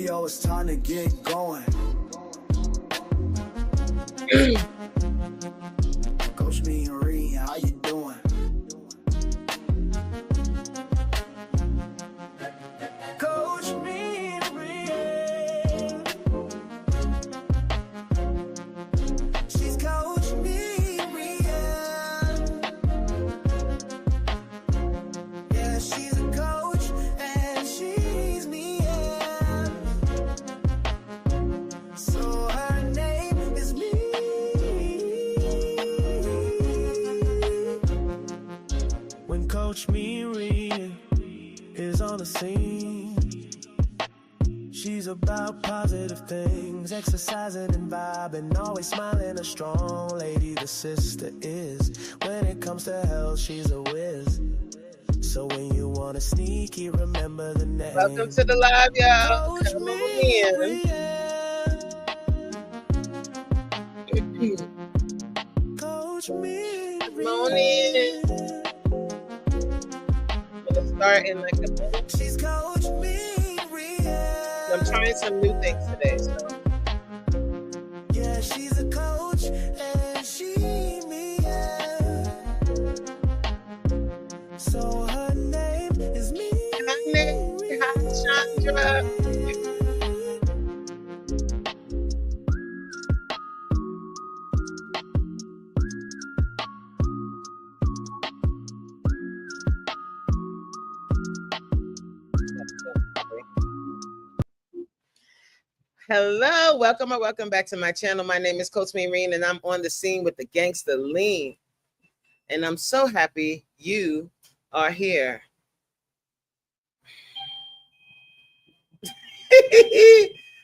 yo, it's time to get going. Coach me and Reen, how you doing? Coach me and Reen. She's Coach me and Reen. Yeah, she's a coach and she's me. Yeah. So her name is me. When Coach Miri is on the scene, she's about positive things, exercising and vibing, always smiling, a strong lady the sister is. When it comes to health, she's a whiz. So when you want a sneaky, remember the name. Welcome to the live, y'all. Coach Come on in. Coach me. Come on in. I'm gonna start in like a minute. She's Coach me. I'm trying some new things today, so. Yeah, she's a coach and she me. Yeah. So her name is me. Hi, Chandra. Hello, welcome or welcome back to my channel. My name is Coach Reen, and I'm on the scene with the gangster lean. And I'm so happy you are here.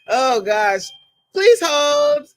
Oh gosh, please hold.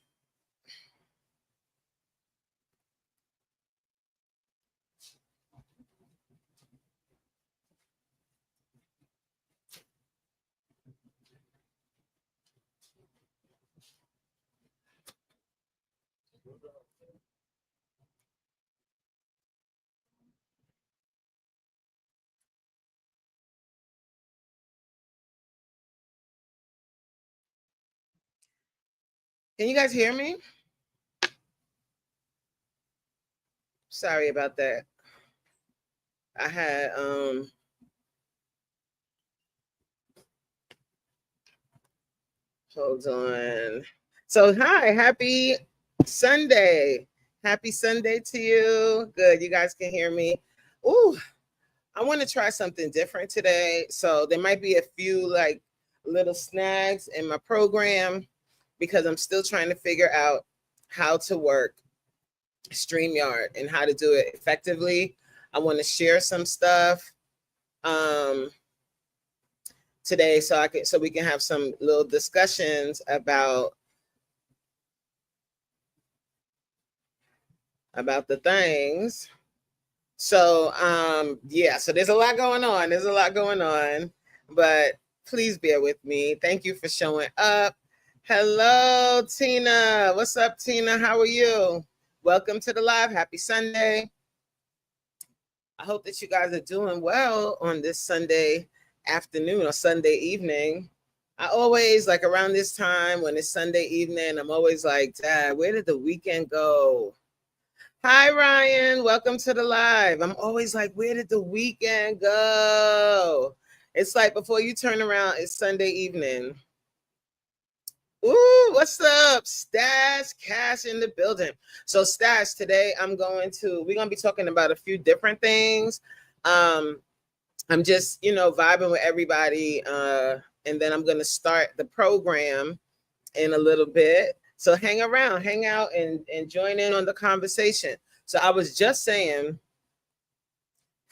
Can you guys hear me? Sorry about that. I had hold on. So hi, happy Sunday. Happy Sunday to you. Good, you guys can hear me. Ooh, I want to try something different today. So there might be a few like little snags in my program because I'm still trying to figure out how to work StreamYard and how to do it effectively. I want to share some stuff today so we can have some little discussions about the things. So yeah, so there's a lot going on. But please bear with me. Thank you for showing up. Hello, Tina. What's up, Tina? How are you? Welcome to the live. Happy Sunday. I hope that you guys are doing well on this Sunday afternoon or Sunday evening. I always, like around this time when it's Sunday evening, I'm always like, Dad, where did the weekend go? Hi, Ryan. Welcome to the live. I'm always like, where did the weekend go? It's like before you turn around, it's Sunday evening. Ooh, what's up? Stash Cash in the building. So Stash, today we're going to be talking about a few different things. I'm just, vibing with everybody. And then I'm going to start the program in a little bit. So hang around, hang out and join in on the conversation. So I was just saying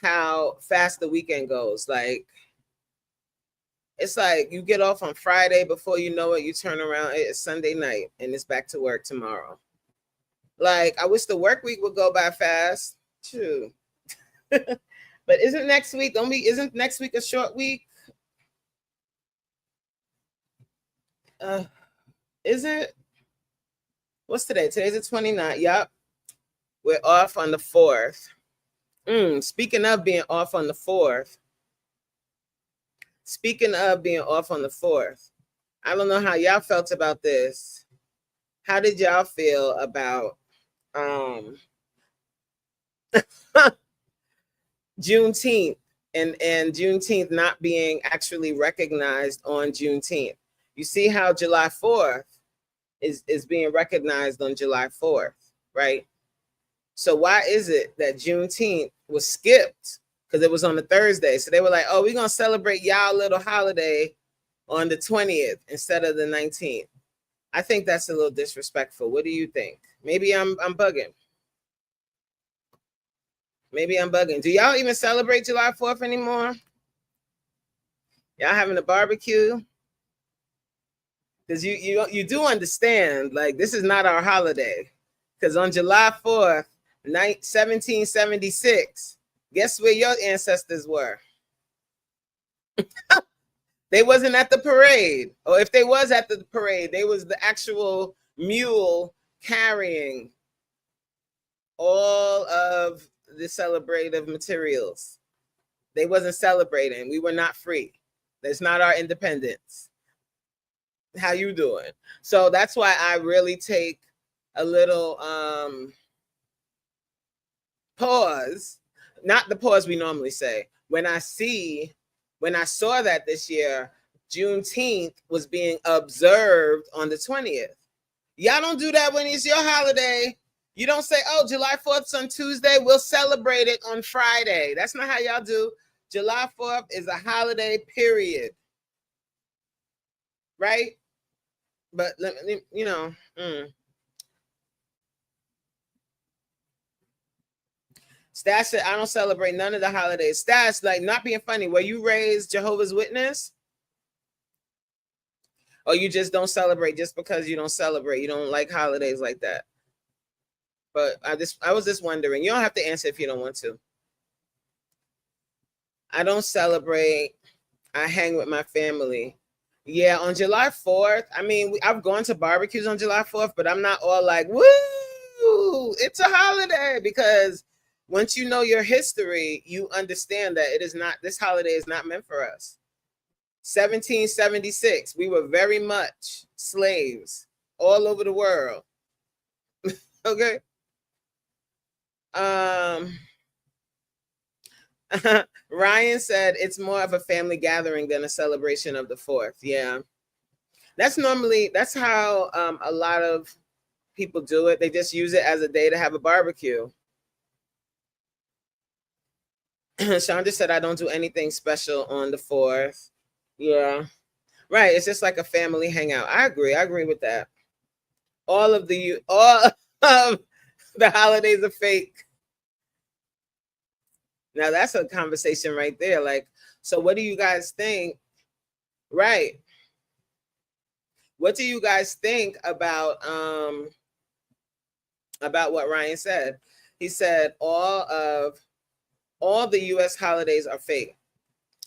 how fast the weekend goes. Like, it's like you get off on Friday, before you know it, you turn around, it's Sunday night and it's back to work tomorrow. Like, I wish the work week would go by fast too. But isn't next week a short week? Is it? What's today? Today's the 29th. Yep. We're off on the 4th. Speaking of being off on the 4th, I don't know how y'all felt about this. How did y'all feel about Juneteenth and Juneteenth not being actually recognized on Juneteenth? You see how July 4th is being recognized on July 4th, right? So why is it that Juneteenth was skipped? Because it was on a Thursday. So they were like, oh, we're going to celebrate y'all little holiday on the 20th instead of the 19th. I think that's a little disrespectful. What do you think? Maybe I'm bugging. Maybe I'm bugging. Do y'all even celebrate July 4th anymore? Y'all having a barbecue? Because you do understand, like, this is not our holiday. Because on July 4th, 1776, guess where your ancestors were? They wasn't at the parade. Or if they was at the parade, they was the actual mule carrying all of the celebrative materials. They wasn't celebrating. We were not free. That's not our independence. How you doing? So that's why I really take a little pause, not the pause we normally say. When I saw that this year, Juneteenth was being observed on the 20th. Y'all don't do that when it's your holiday. You don't say, oh, July 4th on Tuesday, we'll celebrate it on Friday. That's not how y'all do. July 4th is a holiday, period. Right? But, you know, Stash said, I don't celebrate none of the holidays. Stash, like, not being funny, were you raised Jehovah's Witness? Or you just don't celebrate just because you don't celebrate? You don't like holidays like that? But I was just wondering. You don't have to answer if you don't want to. I don't celebrate. I hang with my family. Yeah, on July 4th, I mean, I've gone to barbecues on July 4th, but I'm not all like, woo, it's a holiday. Because once you know your history, you understand that this holiday is not meant for us. 1776, we were very much slaves all over the world. Okay. Ryan said it's more of a family gathering than a celebration of the 4th. Yeah, that's how a lot of people do it. They just use it as a day to have a barbecue. Chandra said, I don't do anything special on the 4th. Yeah, right. It's just like a family hangout. I agree with that. All of the holidays are fake. Now that's a conversation right there. Like, so what do you guys think? Right. What do you guys think about what Ryan said? He said all the US holidays are fake.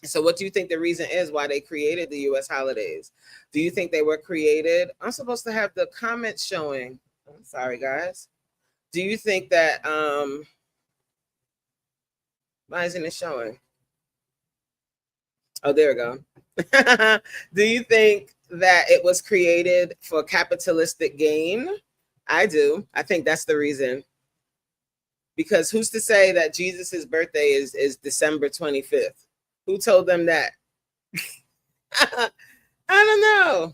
So what do you think the reason is why they created the US holidays? Do you think they were created? I'm supposed to have the comments showing. I'm sorry, guys. Do you think that why isn't it showing? Oh, there we go. Do you think that it was created for capitalistic gain? I do. I think that's the reason. Because who's to say that Jesus's birthday is December 25th? Who told them that? I don't know.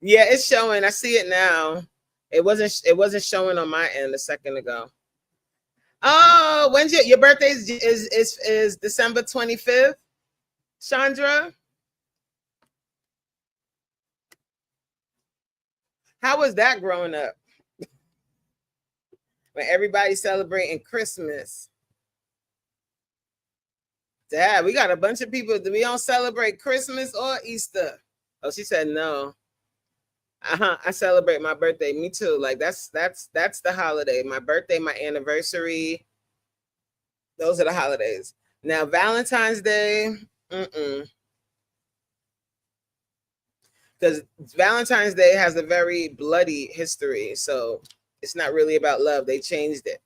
Yeah, it's showing. I see it now. It wasn't showing on my end a second ago. Oh, when's your birthday is December 25th, Chandra? How was that growing up? When everybody's celebrating Christmas. Dad, we got a bunch of people that we don't celebrate Christmas or Easter. Oh, she said no. I celebrate my birthday. Me too. Like that's the holiday. My birthday, my anniversary. Those are the holidays. Now Valentine's Day, because Valentine's Day has a very bloody history, so it's not really about love. They changed it.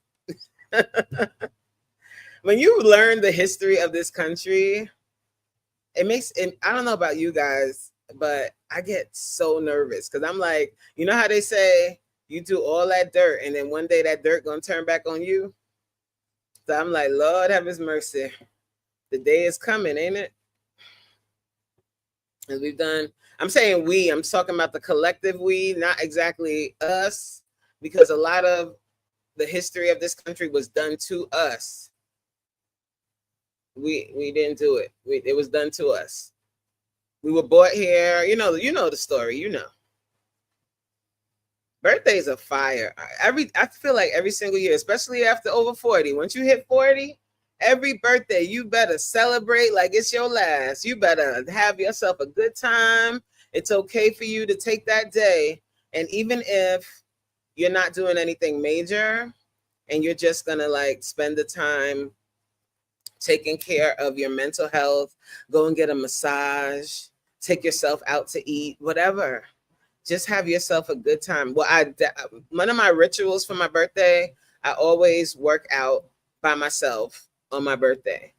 When you learn the history of this country, it makes it. I don't know about you guys. but I get so nervous because I'm like, you know how they say you do all that dirt and then one day that dirt gonna turn back on you. So I'm like, Lord have his mercy. The day is coming, ain't it? And we've done, I'm saying we, I'm talking about the collective we, not exactly us, because a lot of the history of this country was done to us. We didn't do it. It was done to us. We were brought here. You know the story. You know. Birthdays are fire. I feel like every single year, especially after over 40. Once you hit 40, every birthday you better celebrate like it's your last. You better have yourself a good time. It's okay for you to take that day, and even if you're not doing anything major, and you're just gonna like spend the time taking care of your mental health, go and get a massage, take yourself out to eat, whatever. Just have yourself a good time. Well, one of my rituals for my birthday, I always work out by myself on my birthday.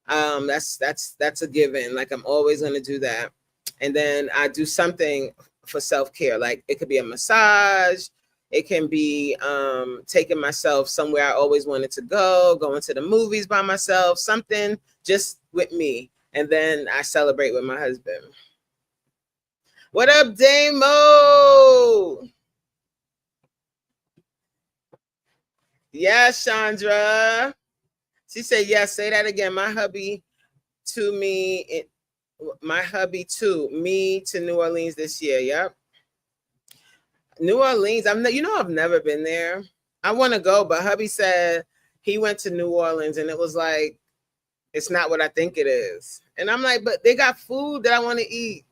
That's a given. Like I'm always gonna do that. And then I do something for self-care. Like it could be a massage, it can be taking myself somewhere I always wanted to go, going to the movies by myself, something just with me. And then I celebrate with my husband. What up, Damo? Yes, Chandra. She said, yes, say that again. My hubby to me, my hubby to me to New Orleans this year. Yep. New Orleans, I've never been there. I want to go, but hubby said he went to New Orleans and it was like, it's not what I think it is. And I'm like, but they got food that I want to eat.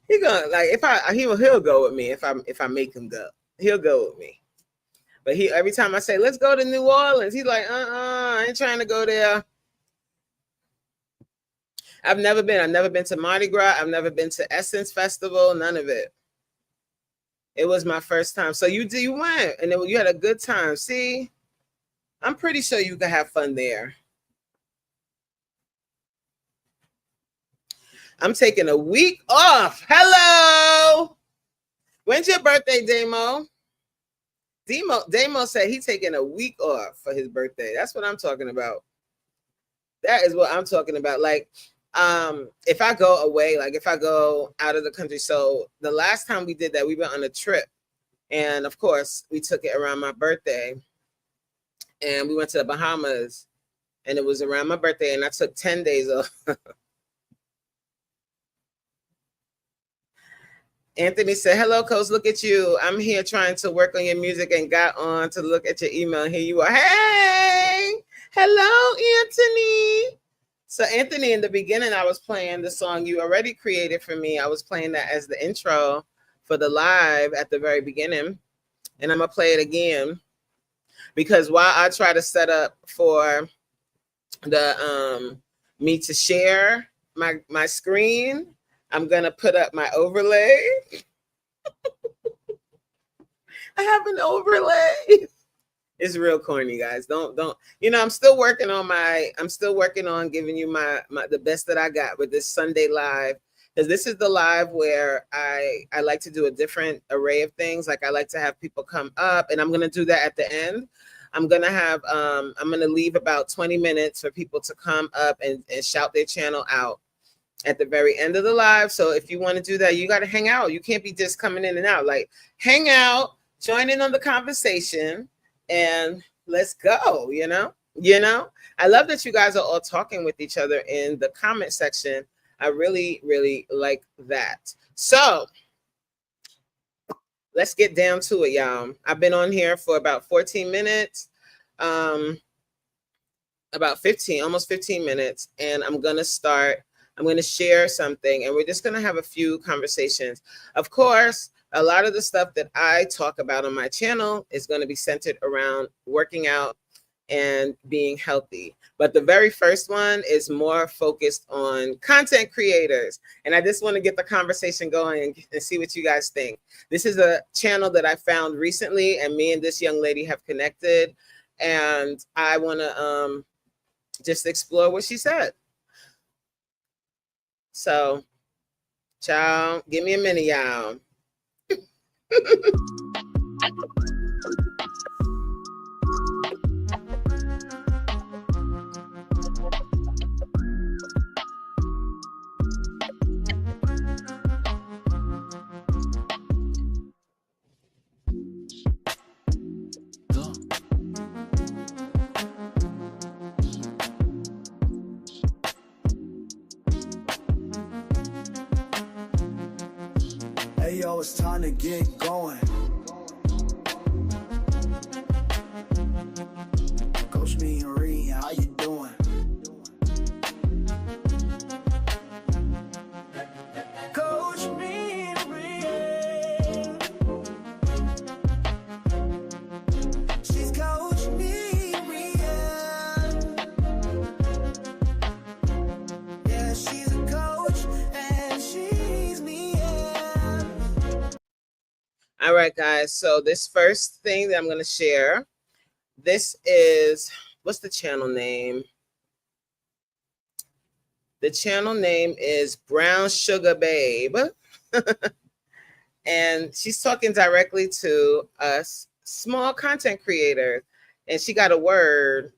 He gonna like he'll go with me if I make him go. He'll go with me. But every time I say, let's go to New Orleans, he's like, I ain't trying to go there. I've never been. I've never been to Mardi Gras. I've never been to Essence Festival. None of it. It was my first time. So you went, and you had a good time. See, I'm pretty sure you could have fun there. I'm taking a week off. Hello. When's your birthday, Damo? Damo said he's taking a week off for his birthday. That's what I'm talking about. That is what I'm talking about. Like, if I go away, like if I go out of the country. So the last time we did that, we went on a trip. And of course, we took it around my birthday. And we went to the Bahamas. And it was around my birthday. And I took 10 days off. Anthony said, hello, Coach, look at you. I'm here trying to work on your music and got on to look at your email. Here you are. Hey, hello, Anthony. So Anthony, in the beginning, I was playing the song you already created for me. I was playing that as the intro for the live at the very beginning. And I'm going to play it again because while I try to set up for the me to share my screen, I'm going to put up my overlay. I have an overlay. It's real corny, guys. Don't, I'm still working on giving you my the best that I got with this Sunday live. Because this is the live where I like to do a different array of things. Like I like to have people come up, and I'm going to do that at the end. I'm going to leave about 20 minutes for people to come up and shout their channel out at the very end of the live. So if you want to do that, you got to hang out. You can't be just coming in and out. Like hang out, join in on the conversation, and let's go, you know? I love that you guys are all talking with each other in the comment section. I really, really like that. So let's get down to it, y'all. I've been on here for about 14 minutes, about 15, almost 15 minutes, and I'm going to share something, and we're just going to have a few conversations. Of course, a lot of the stuff that I talk about on my channel is going to be centered around working out and being healthy. But the very first one is more focused on content creators. And I just want to get the conversation going and see what you guys think. This is a channel that I found recently, and me and this young lady have connected. And I want to just explore what she said. So, child, give me a minute, y'all. Hey yo, it's time to get going. Coach me and Reen, how you doing? Coach me and Reen. She's Coach me and Reen. Yeah, she's a coach and she's me. All right, guys. So this first thing that I'm going to share, this is, what's the channel name? The channel name is Brown Sugar Babe. And she's talking directly to us small content creators. And she got a word.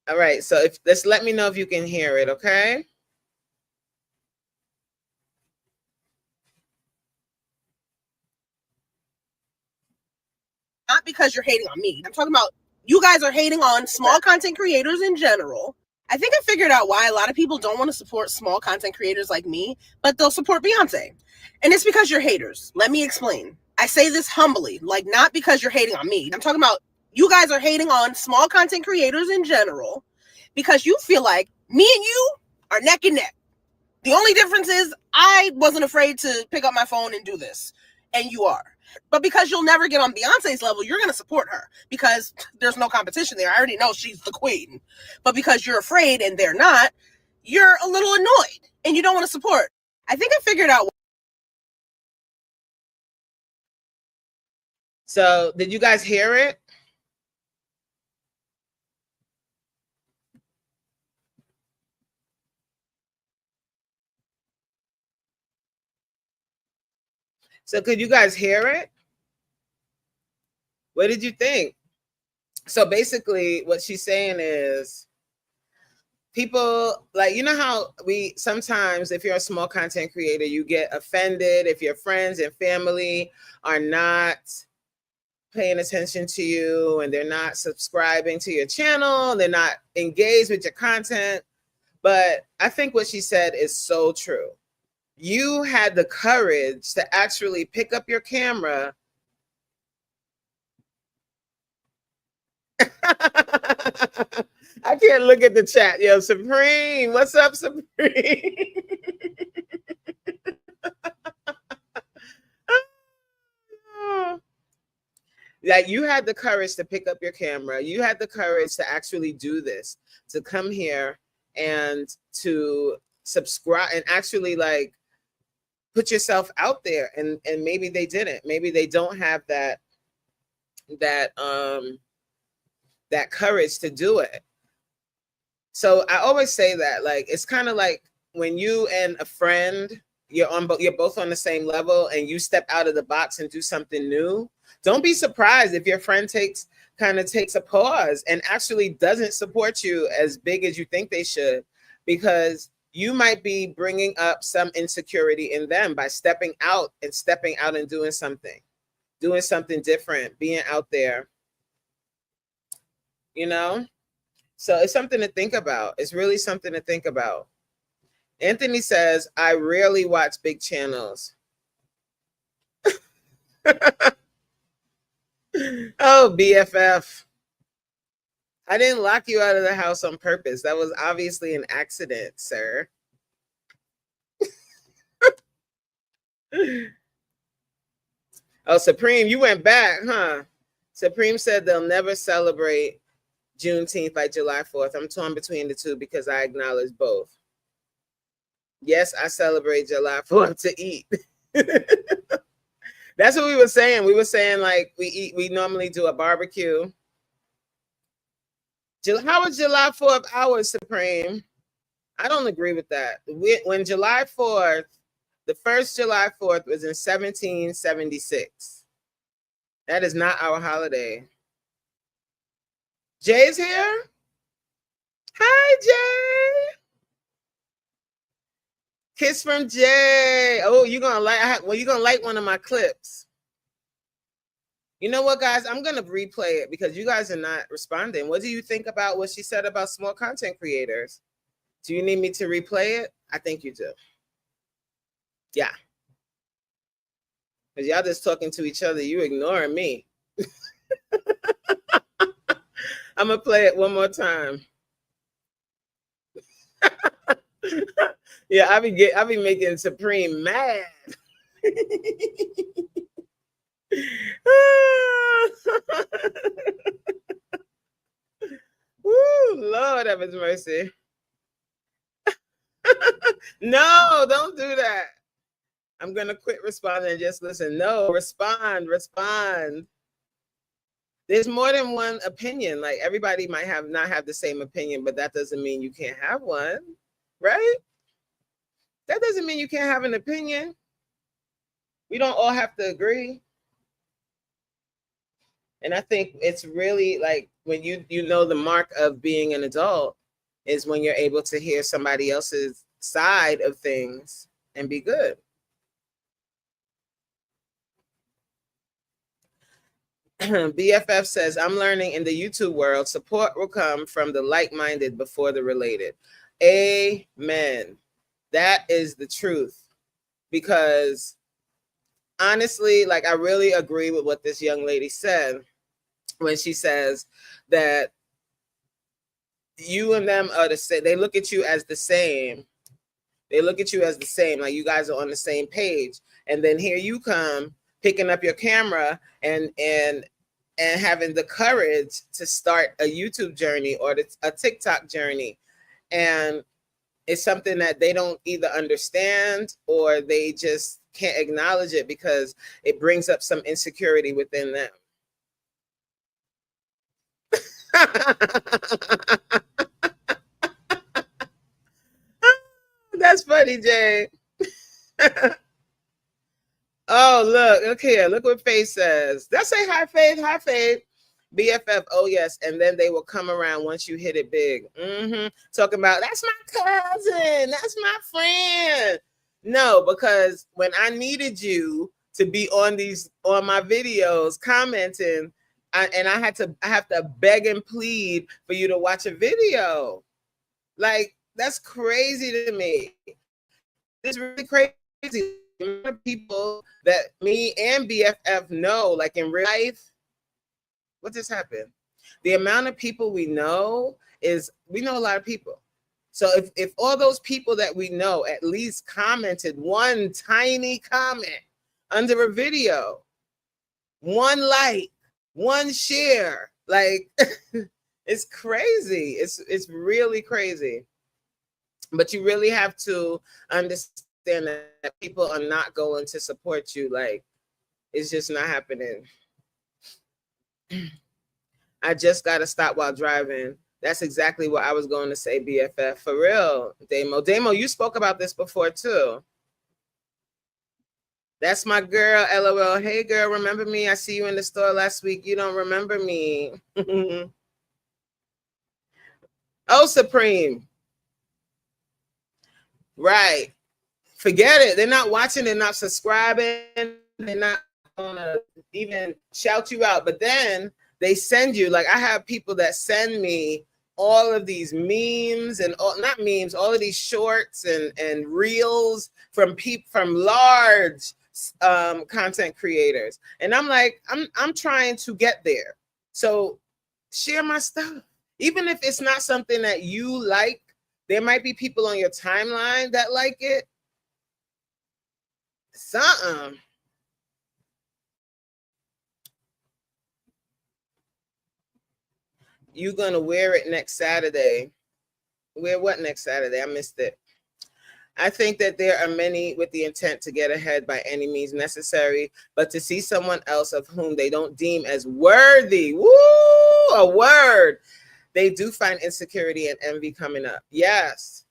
All right. So let's let me know if you can hear it, okay? Not because you're hating on me. I'm talking about you guys are hating on small content creators in general. I think I figured out why a lot of people don't want to support small content creators like me, but they'll support Beyonce. And it's because you're haters. Let me explain. I say this humbly, like not because you're hating on me. I'm talking about you guys are hating on small content creators in general because you feel like me and you are neck and neck. The only difference is I wasn't afraid to pick up my phone and do this, and you are. But because you'll never get on Beyonce's level, you're going to support her because there's no competition there. I already know she's the queen. But because you're afraid and they're not, you're a little annoyed and you don't want to support. I think I figured out. So did you guys hear it? So could you guys hear it? What did you think? So basically what she's saying is people, like, you know how we sometimes, if you're a small content creator, you get offended if your friends and family are not paying attention to you and they're not subscribing to your channel, they're not engaged with your content. But I think what she said is so true. You had the courage to actually pick up your camera. I can't look at the chat. Yo, Supreme, what's up, Supreme? Like, you had the courage to pick up your camera. You had the courage to actually do this, to come here and to subscribe and actually like put yourself out there. And maybe they didn't. Maybe they don't have that courage to do it. So I always say that, like, it's kind of like when you and a friend, you're both on the same level and you step out of the box and do something new. Don't be surprised if your friend takes a pause and actually doesn't support you as big as you think they should, because you might be bringing up some insecurity in them by stepping out and doing something different, being out there, you know? So it's something to think about. It's really something to think about. Anthony says, I rarely watch big channels. Oh, BFF. I didn't lock you out of the house on purpose. That was obviously an accident, sir. Oh, Supreme, you went back, huh? Supreme said they'll never celebrate Juneteenth like July 4th. I'm torn between the two because I acknowledge both. Yes, I celebrate July 4th to eat. That's what we were saying. We were saying, like, we normally do a barbecue. How was July 4th ours, Supreme? I don't agree with that. When July 4th, the first July 4th was in 1776. That is not our holiday. Jay's here? Hi, Jay. Kiss from Jay. Oh, you're gonna like one of my clips. You know what, guys? I'm gonna replay it because you guys are not responding. What do you think about what she said about small content creators? Do you need me to replay it? I think you do. Yeah. Because y'all just talking to each other. You ignoring me. I'm gonna play it one more time. Yeah, I be making Supreme mad. Woo, Lord have his mercy. No, don't do that. I'm gonna quit responding and just listen. No, respond. There's more than one opinion. Like everybody might not have the same opinion, but that doesn't mean you can't have one, right? That doesn't mean you can't have an opinion. We don't all have to agree. And I think it's really like when you know the mark of being an adult is when you're able to hear somebody else's side of things and be good. BFF says, I'm learning in the YouTube world, support will come from the like-minded before the related. Amen. That is the truth. Because honestly, like I really agree with what this young lady said when she says that you and them are the same. They look at you as the same. They look at you as the same, like you guys are on the same page. And then here you come picking up your camera and having the courage to start a YouTube journey or a TikTok journey. And it's something that they don't either understand or they just can't acknowledge it because it brings up some insecurity within them. That's funny, Jay. Oh, look here. Look what Faith says. Let's say hi, Faith. Hi, Faith. BFF. Oh, yes. And then they will come around once you hit it big. Talking about, that's my cousin. That's my friend. No, because when I needed you to be on my videos commenting, I have to beg and plead for you to watch a video. Like, that's crazy to me. It's really crazy. People that me and BFF know, like in real life, what just happened? The amount of people we know we know a lot of people. So if all those people that we know at least commented one tiny comment under a video, one like, one share, like it's crazy. It's really crazy. But you really have to understand that people are not going to support you. Like, it's just not happening. I just got to stop while driving. That's exactly what I was going to say, BFF. For real, Damo. Damo, you spoke about this before, too. That's my girl, LOL. Hey, girl, remember me? I see you in the store last week. You don't remember me. Oh, Supreme. Right. Forget it. They're not watching. They're not subscribing. They're not going to even shout you out. But then they send you, like I have people that send me all of these memes and not memes, all of these shorts and reels from large content creators. And I'm like, I'm trying to get there. So share my stuff. Even if it's not something that you like, there might be people on your timeline that like it. Something. You're going to wear it next Saturday. Wear what next Saturday? I missed it. I think that there are many with the intent to get ahead by any means necessary, but to see someone else of whom they don't deem as worthy, woo, a word, they do find insecurity and envy coming up. Yes.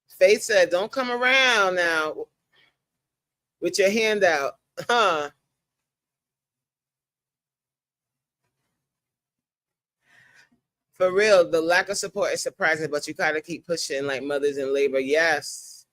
Faith said, don't come around now with your hand out. Huh? For real, the lack of support is surprising, but you gotta keep pushing like mothers in labor. Yes.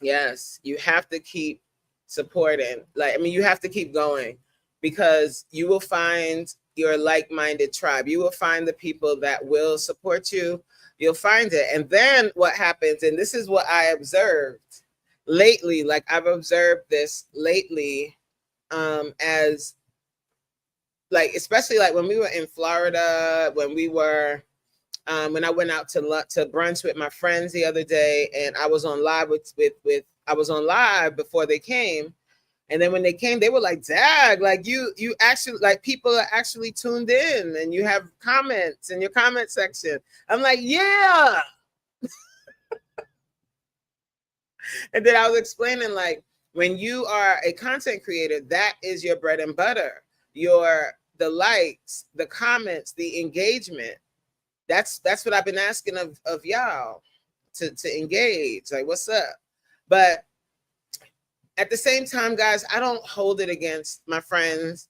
Yes. You have to keep supporting. Like, I mean, you have to keep going because you will find your like-minded tribe. You will find the people that will support you. You'll find it. And then what happens, and this is what I observed lately, like I've observed this lately, as like, especially like when we were in Florida, when we were, when I went out to brunch with my friends the other day, and I was on live with I was on live before they came, and then when they came, they were like, "Dag, like you actually, like, people are actually tuned in, and you have comments in your comment section." I'm like, "Yeah." And then I was explaining, like, when you are a content creator, that is your bread and butter. The likes, the comments, the engagement. That's what I've been asking of y'all to engage. Like, what's up? But at the same time, guys, I don't hold it against my friends.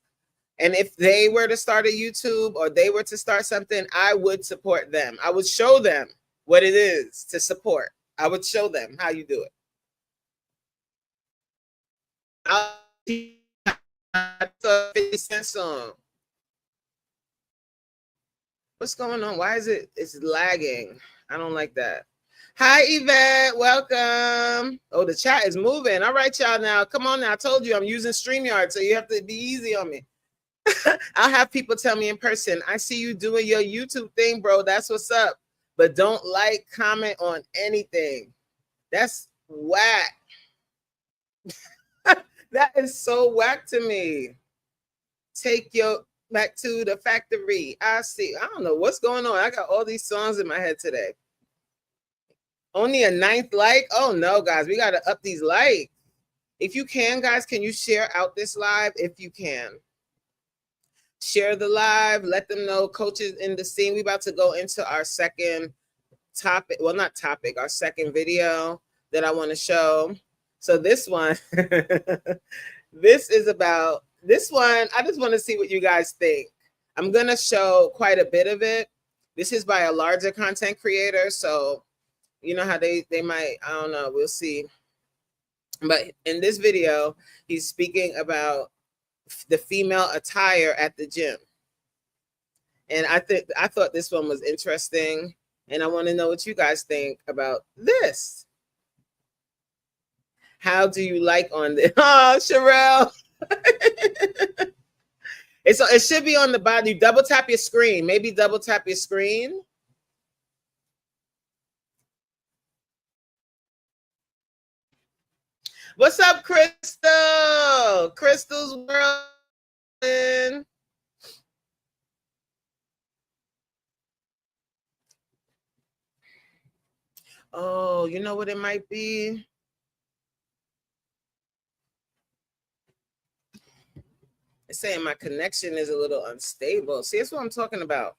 And if they were to start a YouTube or they were to start something, I would support them. I would show them what it is to support. I would show them how you do it. I'll 50 Cent song. What's going on? Why is it's lagging? I don't like that. Hi, Yvette. Welcome. Oh, the chat is moving. All right, y'all. Now, come on now. I told you I'm using StreamYard, so you have to be easy on me. I'll have people tell me in person, I see you doing your YouTube thing, bro. That's what's up. But don't like, comment on anything. That's whack. That is so whack to me. Take your back to the factory. I see. I don't know what's going on. I got all these songs in my head today. Only a 9th like? Oh no, guys, we gotta up these likes. If you can, guys, can you share out this live? If you can. Share the live, let them know coaches in the scene. We about to go into our second topic. Well, not topic, our second video that I want to show. So this one, this is about this one. I just want to see what you guys think. I'm going to show quite a bit of it. This is by a larger content creator. So you know how they might, I don't know, we'll see. But in this video, he's speaking about the female attire at the gym. And I thought this one was interesting. And I want to know what you guys think about this. How do you like on this? Oh, Sherelle. It should be on the bottom. You double tap your screen. Maybe double tap your screen. What's up, Crystal? Crystal's world. Oh, you know what it might be? It's saying my connection is a little unstable. See, that's what I'm talking about.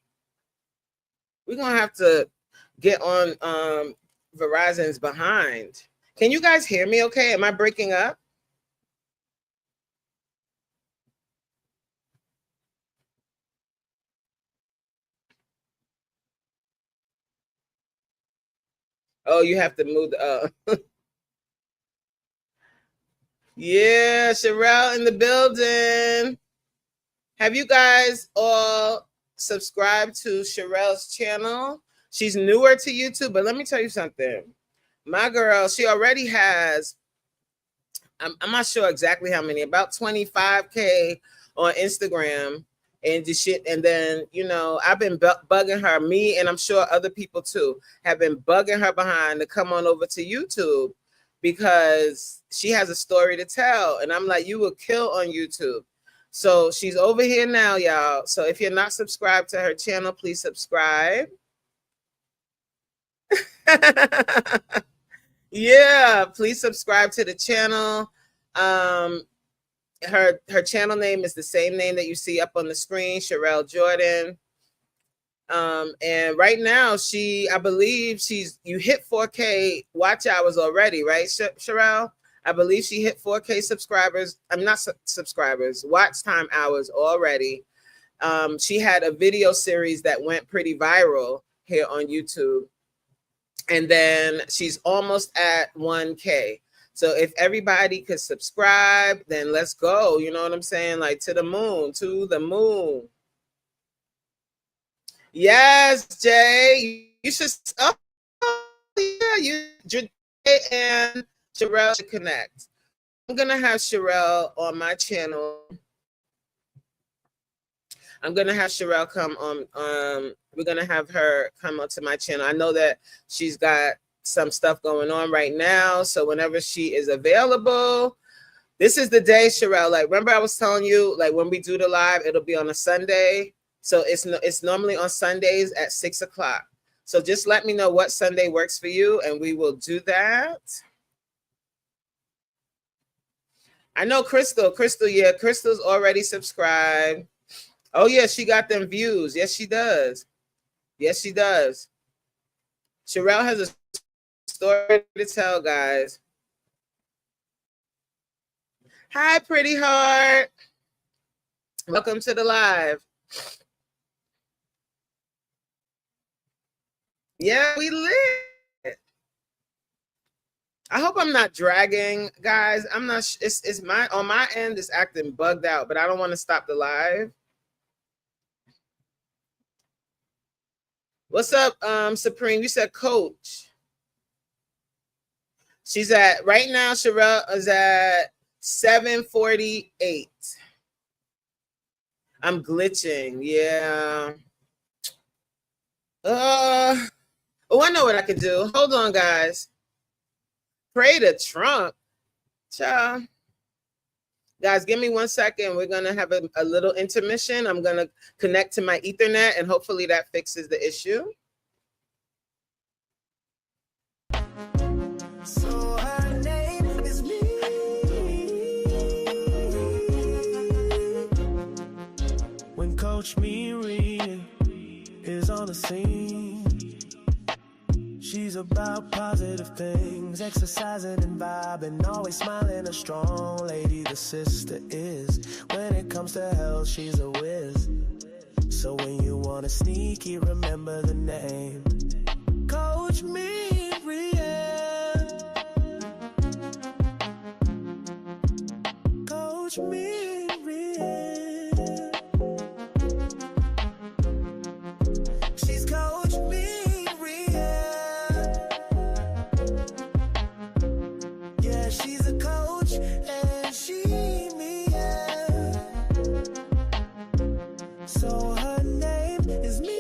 We're going to have to get on Verizon's behind. Can you guys hear me okay? Am I breaking up? Oh, you have to move yeah, Sherelle in the building. Have you guys all subscribed to Sherelle's channel? She's newer to YouTube, but let me tell you something. My girl, she already has, I'm not sure exactly how many, about 25K on Instagram and the shit. And then, you know, I've been bugging her, me, and I'm sure other people too, have been bugging her behind to come on over to YouTube because she has a story to tell. And I'm like, you will kill on YouTube. So she's over here now, y'all. So if you're not subscribed to her channel, please subscribe. Yeah, please subscribe to the channel. her channel name is the same name that you see up on the screen, Sherelle Jordan. And right now I believe you hit 4K watch hours already, right, Sherelle? I believe she hit 4K subscribers. I'm not subscribers, watch time hours already. She had a video series that went pretty viral here on YouTube. And then she's almost at 1K. So if everybody could subscribe, then let's go. You know what I'm saying? Like to the moon, to the moon. Yes, Jay. You should. Oh, yeah. Jay and Sherelle should connect. I'm going to have Sherelle on my channel. I'm going to have Sherelle come on. We're going to have her come onto my channel. I know that she's got some stuff going on right now. So whenever she is available, this is the day, Sherelle. Like, remember I was telling you, like when we do the live, it'll be on a Sunday. So it's normally on Sundays at 6 o'clock. So just let me know what Sunday works for you and we will do that. I know Crystal, yeah, Crystal's already subscribed. Oh yeah, she got them views. Yes, she does. Yes, she does. Sherelle has a story to tell, guys. Hi, pretty heart. Welcome to the live. Yeah, we lit. I hope I'm not dragging, guys. I'm not. It's my on my end. It's acting bugged out, but I don't want to stop the live. What's up, Supreme? You said coach. She's at right now. Sherelle is at 748. I'm glitching. Yeah. Oh, I know what I could do. Hold on, guys. Pray to Trump. Ciao. Guys, give me 1 second. We're going to have a little intermission. I'm going to connect to my Ethernet, and hopefully that fixes the issue. So her name is me. When Coach Reen is on the scene, she's about positive things, exercising and vibing, always smiling, a strong lady, the sister is. When it comes to health, she's a whiz. So when you want to sneaky, remember the name. Coach Reen. Coach Reen. She's Coach Reen. Yeah, she's a coach and she me. So her name is me.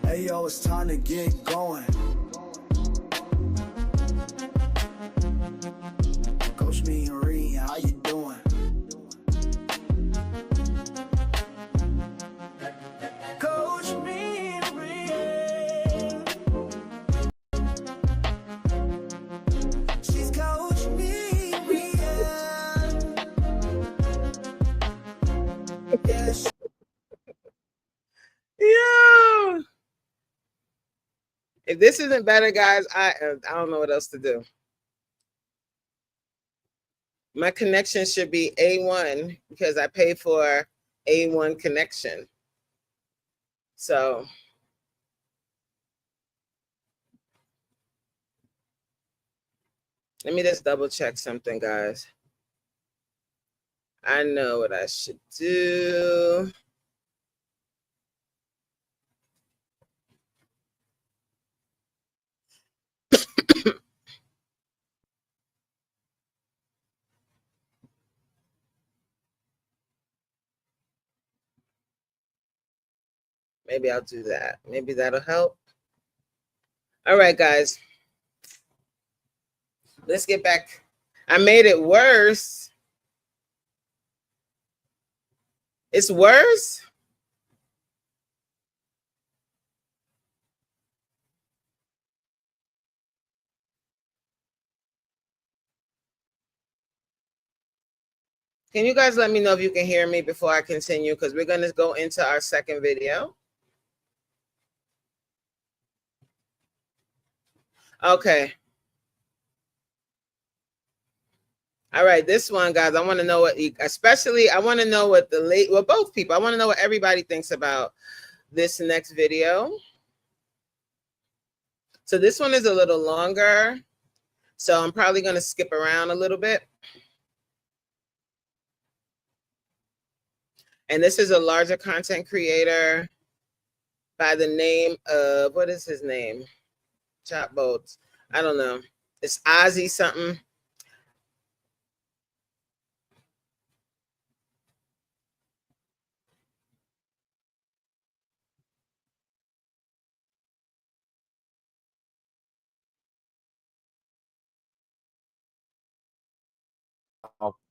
Hey yo, it's time to get going. Coach Reen, how you doing? Coach Reen. She's Coach Reen. Yeah, Yeah. If this isn't better, guys, I don't know what else to do. My connection should be A1 because I pay for A1 connection. So let me just double check something, guys. I know what I should do. Maybe I'll do that. Maybe that'll help. All right, guys. Let's get back. I made it worse. It's worse? Can you guys let me know if you can hear me before I continue? Because we're going to go into our second video. Okay. All right, this one, guys, I want to know what, especially, I want to know what both people, I want to know what everybody thinks about this next video. So this one is a little longer, so I'm probably going to skip around a little bit. And this is a larger content creator by the name of, what is his name? Chop Boats. I don't know. It's Ozzy something.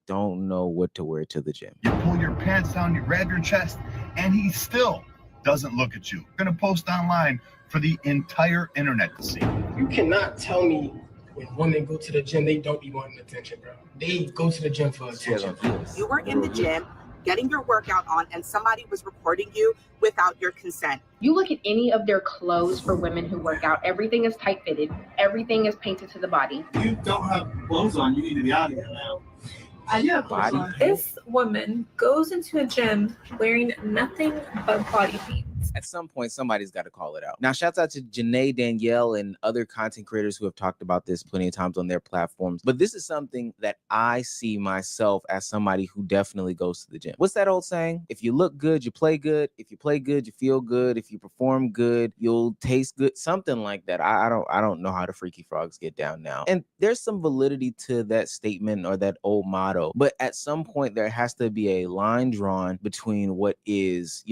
Don't know what to wear to the gym. You pull your pants down, you grab your chest, and he still doesn't look at you. You're gonna post online for the entire internet to see. You cannot tell me when women go to the gym, they don't be wanting attention, bro. They go to the gym for attention. You were in the gym getting your workout on and somebody was recording you without your consent. You look at any of their clothes for women who work out, everything is tight fitted, everything is painted to the body. You don't have clothes on, you need to be out of here now. This woman goes into a gym wearing nothing but body paint. At some point, somebody's got to call it out. Now, shouts out to Janae, Danielle, and other content creators who have talked about this plenty of times on their platforms. But this is something that I see myself as somebody who definitely goes to the gym. What's that old saying? If you look good, you play good. If you play good, you feel good. If you perform good, you'll taste good. Something like that. I don't know how the Freaky Frogs get down now. And there's some validity to that statement or that old motto. But at some point, there has to be a line drawn between what is,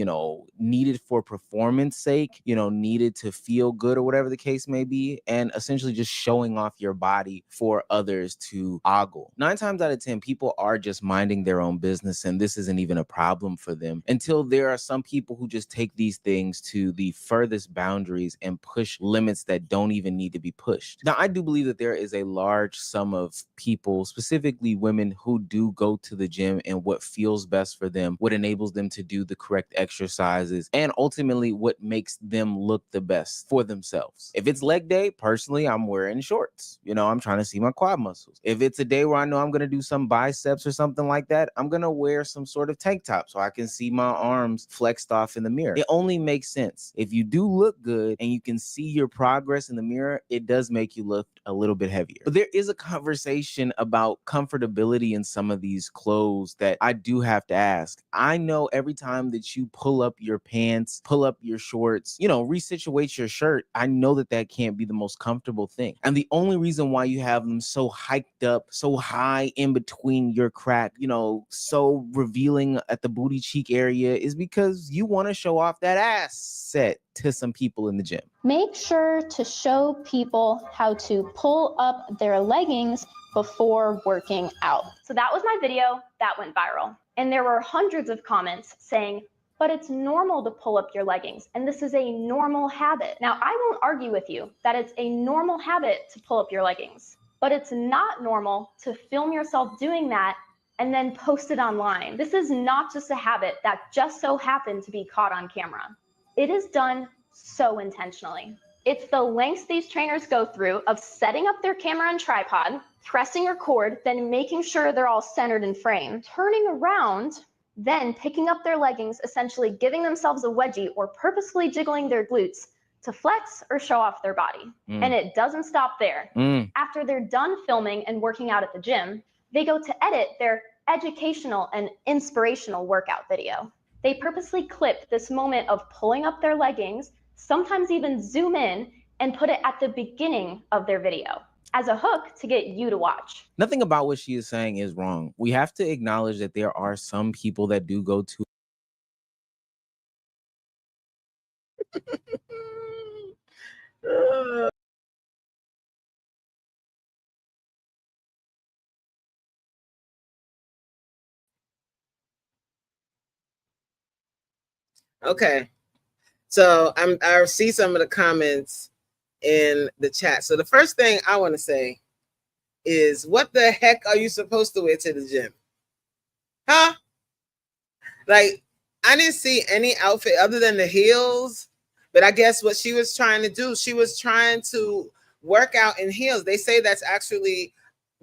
needed for performance sake, needed to feel good or whatever the case may be, and essentially just showing off your body for others to ogle. 9 times out of 10, people are just minding their own business, and this isn't even a problem for them until there are some people who just take these things to the furthest boundaries and push limits that don't even need to be pushed. Now, I do believe that there is a large sum of people, specifically women, who do go to the gym and what feels best for them, what enables them to do the correct exercises, and ultimately what makes them look the best for themselves. If it's leg day, personally, I'm wearing shorts. I'm trying to see my quad muscles. If it's a day where I know I'm going to do some biceps or something like that, I'm going to wear some sort of tank top so I can see my arms flexed off in the mirror. It only makes sense. If you do look good and you can see your progress in the mirror, it does make you look a little bit heavier. But there is a conversation about comfortability in some of these clothes that I do have to ask. I know every time that you pull up your pants, pull up your shorts, resituate your shirt, I know that can't be the most comfortable thing. And the only reason why you have them so hiked up, so high in between your crack, so revealing at the booty cheek area is because you want to show off that ass set to some people in the gym. Make sure to show people how to pull up their leggings before working out. So that was my video that went viral. And there were hundreds of comments saying, but it's normal to pull up your leggings, and this is a normal habit. Now, I won't argue with you that it's a normal habit to pull up your leggings, but it's not normal to film yourself doing that and then post it online. This is not just a habit that just so happened to be caught on camera. It is done so intentionally. It's the lengths these trainers go through of setting up their camera and tripod, pressing record, then making sure they're all centered in frame, turning around, then picking up their leggings, essentially giving themselves a wedgie or purposefully jiggling their glutes to flex or show off their body. And it doesn't stop there. After they're done filming and working out at the gym, they go to edit their educational and inspirational workout video. They purposely clip this moment of pulling up their leggings, sometimes even zoom in and put it at the beginning of their video as a hook to get you to watch. Nothing about what she is saying is wrong. We have to acknowledge that there are some people that do go to Okay. So I see some of the comments in the chat. So the first thing I want to say is, what the heck are you supposed to wear to the gym? Huh? Like, I didn't see any outfit other than the heels, but I guess what she was trying to do, she was trying to work out in heels. They say that's actually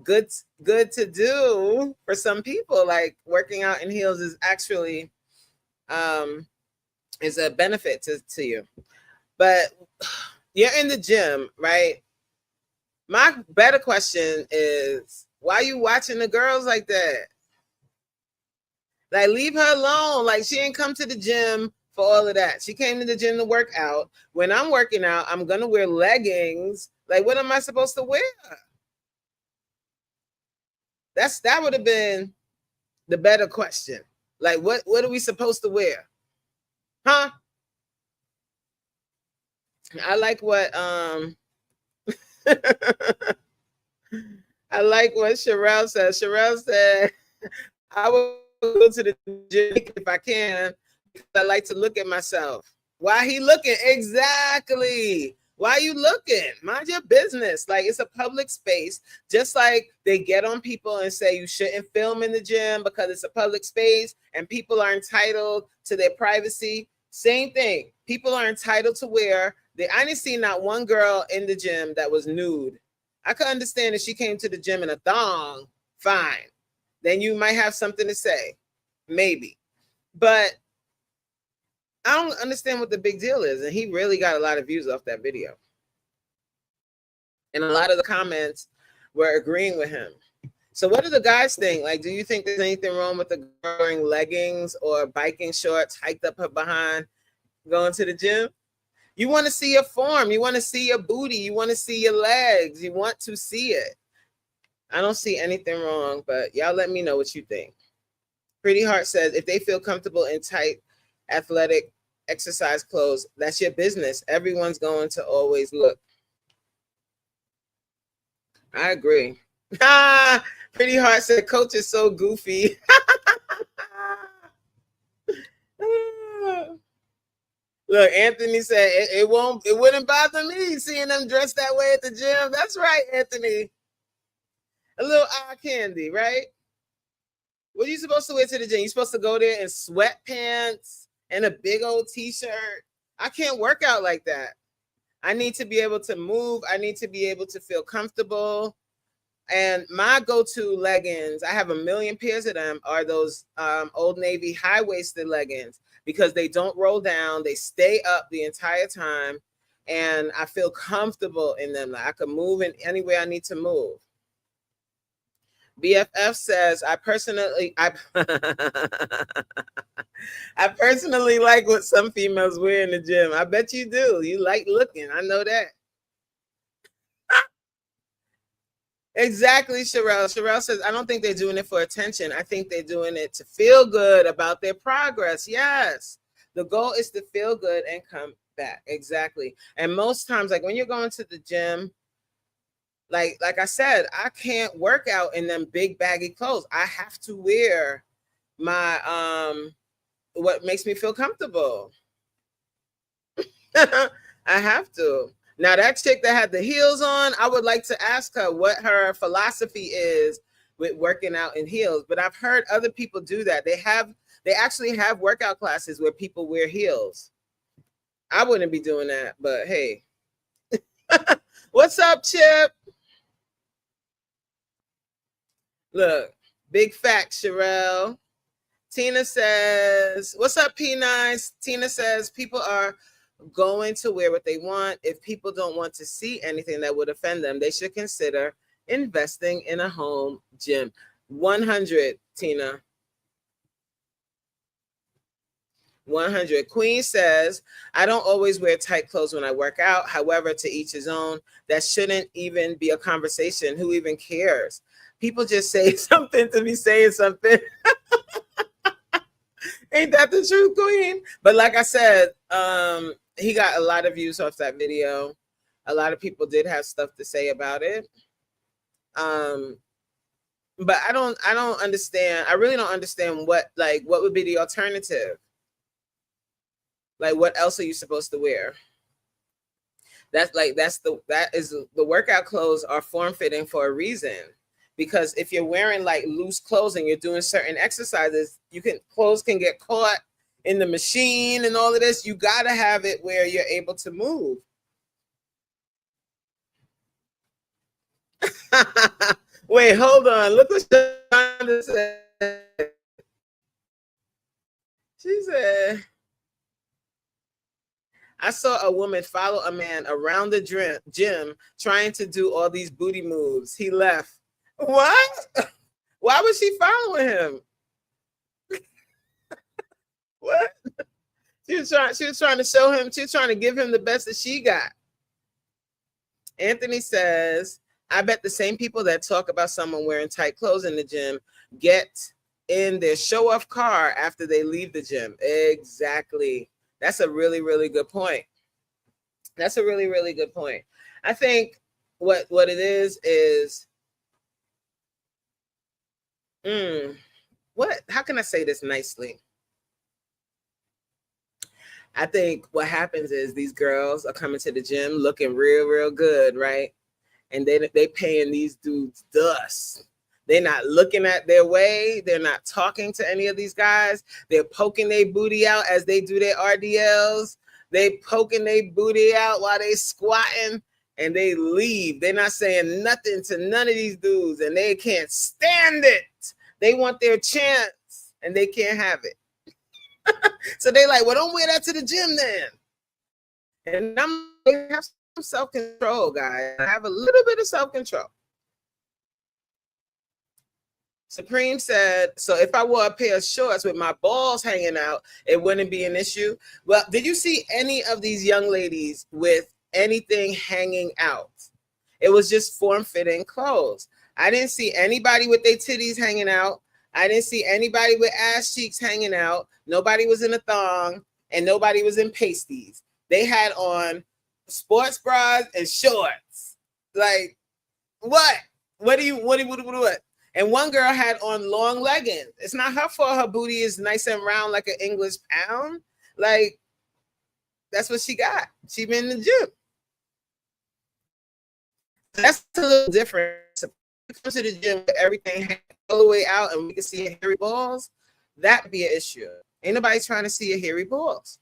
good to do for some people. Like, working out in heels is actually is a benefit to you. But you're in the gym, right? My better question is, why are you watching the girls like that? Like, leave her alone. Like, she didn't come to the gym for all of that. She came to the gym to work out. When I'm working out, I'm going to wear leggings. Like, what am I supposed to wear? That would have been the better question. Like, what are we supposed to wear? Huh? I like what I like what Sherelle says. Sherelle said, I will go to the gym if I can, because I like to look at myself. Why he looking? Exactly. Why are you looking? Mind your business. Like, it's a public space. Just like they get on people and say you shouldn't film in the gym because it's a public space and people are entitled to their privacy. Same thing. People are entitled to wear. I didn't see not one girl in the gym that was nude. I could understand if she came to the gym in a thong, fine. Then you might have something to say, maybe. But I don't understand what the big deal is. And he really got a lot of views off that video. And a lot of the comments were agreeing with him. So what do the guys think? Like, do you think there's anything wrong with the girl wearing leggings or biking shorts hiked up her behind going to the gym? You want to see your form. You want to see your booty. You want to see your legs. You want to see it. I don't see anything wrong, but y'all let me know what you think. Pretty Heart says, if they feel comfortable in tight, athletic exercise clothes, that's your business. Everyone's going to always look. I agree. Pretty Heart said, Coach is so goofy. Look, Anthony said it wouldn't bother me seeing them dressed that way at the gym. That's right, Anthony. A little eye candy, right? What are you supposed to wear to the gym? You're supposed to go there in sweatpants and a big old t-shirt. I can't work out like that. I need to be able to move. I need to be able to feel comfortable. And my go-to leggings, I have a million pairs of them, are those Old Navy high-waisted leggings, because they don't roll down. They stay up the entire time. And I feel comfortable in them. Like, I can move in any way I need to move. BFF says, I personally like what some females wear in the gym. I bet you do. You like looking. I know that. Exactly, Sherelle. Sherelle says, I don't think they're doing it for attention. I think they're doing it to feel good about their progress. Yes. The goal is to feel good and come back. Exactly. And most times, like when you're going to the gym, like I said, I can't work out in them big baggy clothes. I have to wear my what makes me feel comfortable. I have to. Now, that chick that had the heels on, I would like to ask her what her philosophy is with working out in heels. But I've heard other people do that. They actually have workout classes where people wear heels. I wouldn't be doing that, but hey. What's up, Chip? Look, big fact, Sherelle. Tina says, what's up, P-Nice? Tina says, people are going to wear what they want. If people don't want to see anything that would offend them, they should consider investing in a home gym. 100. Tina. 100. Queen says, I don't always wear tight clothes when I work out. However, to each his own. That shouldn't even be a conversation. Who even cares? People just say something to be saying something. Ain't that the truth, Queen? But like I said, he got a lot of views off that video. A lot of people did have stuff to say about it. But I don't understand. I really don't understand what would be the alternative? Like, what else are you supposed to wear? That is the workout clothes are form-fitting for a reason. Because if you're wearing like loose clothes and you're doing certain exercises, clothes can get caught in the machine and all of this. You gotta have it where you're able to move. Wait, hold on. Look what Shonda said. She said, I saw a woman follow a man around the gym trying to do all these booty moves. He left. What? Why was she following him? What? She was trying to show him, she was trying to give him the best that she got. Anthony says, I bet the same people that talk about someone wearing tight clothes in the gym get in their show-off car after they leave the gym. Exactly. That's a really, really good point. That's a really, really good point. I think what it is how can I say this nicely? I think what happens is these girls are coming to the gym looking real, real good, right? And they paying these dudes dust. They're not looking at their way. They're not talking to any of these guys. They're poking their booty out as they do their RDLs. They poking their booty out while they squatting, and they leave. They're not saying nothing to none of these dudes, and they can't stand it. They want their chance, and they can't have it. So they like, well, don't wear that to the gym then. And I have some self-control, guys. I have a little bit of self-control. Supreme said, so if I wore a pair of shorts with my balls hanging out, it wouldn't be an issue. Well, did you see any of these young ladies with anything hanging out? It was just form-fitting clothes. I didn't see anybody with their titties hanging out. I didn't see anybody with ass cheeks hanging out. Nobody was in a thong, and nobody was in pasties. They had on sports bras and shorts. Like, what? What? And one girl had on long leggings. It's not her fault her booty is nice and round like an English pound. Like, that's what she got. She been in the gym. That's a little different. So come to the gym with everything all the way out and we can see hairy balls, that'd be an issue. Ain't nobody trying to see your hairy balls.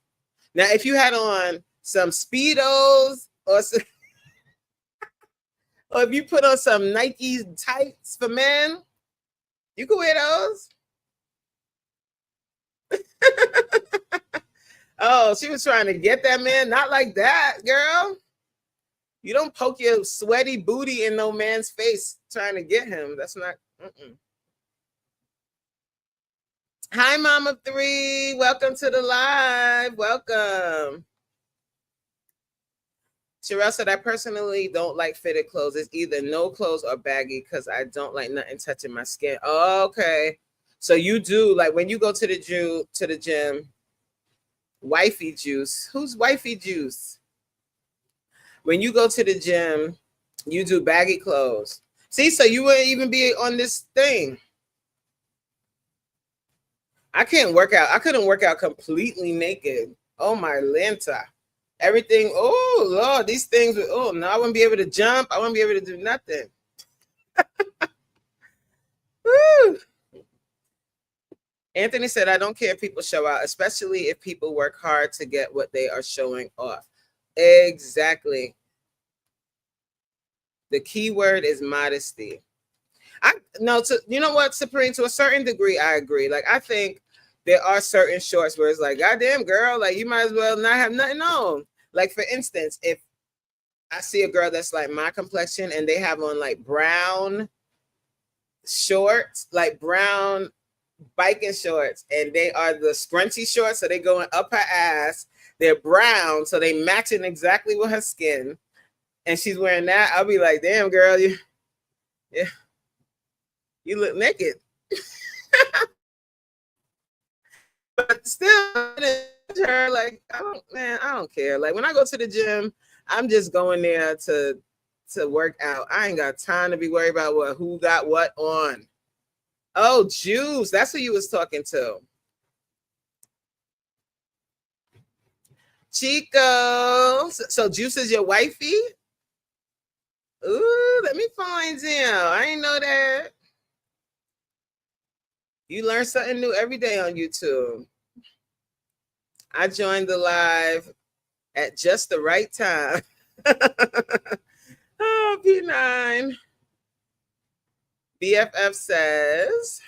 Now, if you had on some Speedos or if you put on some Nike tights for men, you can wear those. Oh, she was trying to get that man. Not like that, girl. You don't poke your sweaty booty in no man's face trying to get him. That's not. Hi, Mama 3. Welcome to the live. Welcome. Sherelle said, I personally don't like fitted clothes. It's either no clothes or baggy because I don't like nothing touching my skin. Oh, okay. So you do, like when you go to the gym, wifey juice. Who's wifey juice? When you go to the gym, you do baggy clothes. See, so you wouldn't even be on this thing. I can't work out. I couldn't work out completely naked. Oh, my Lanta. Everything. Oh, Lord, these things. Oh, no, I wouldn't be able to jump. I wouldn't be able to do nothing. Woo. Anthony said, I don't care if people show out, especially if people work hard to get what they are showing off. Exactly. The key word is modesty. You know what, Supreme, to a certain degree, I agree. Like, I think there are certain shorts where it's like, goddamn, girl, like, you might as well not have nothing on. Like, for instance, if I see a girl that's like my complexion and they have on like brown shorts, like brown biking shorts, and they are the scrunchy shorts, so they going up her ass. They're brown, so they matching exactly with her skin. And she's wearing that. I'll be like, damn, girl, you look naked. But still, her like, I don't care. Like when I go to the gym, I'm just going there to work out. I ain't got time to be worried about who got what on. Oh, Juice, that's who you was talking to. Chico. So Juice is your wifey? Ooh, let me find him. I ain't know that. You learn something new every day on YouTube. I joined the live at just the right time. Oh, P9. BFF says,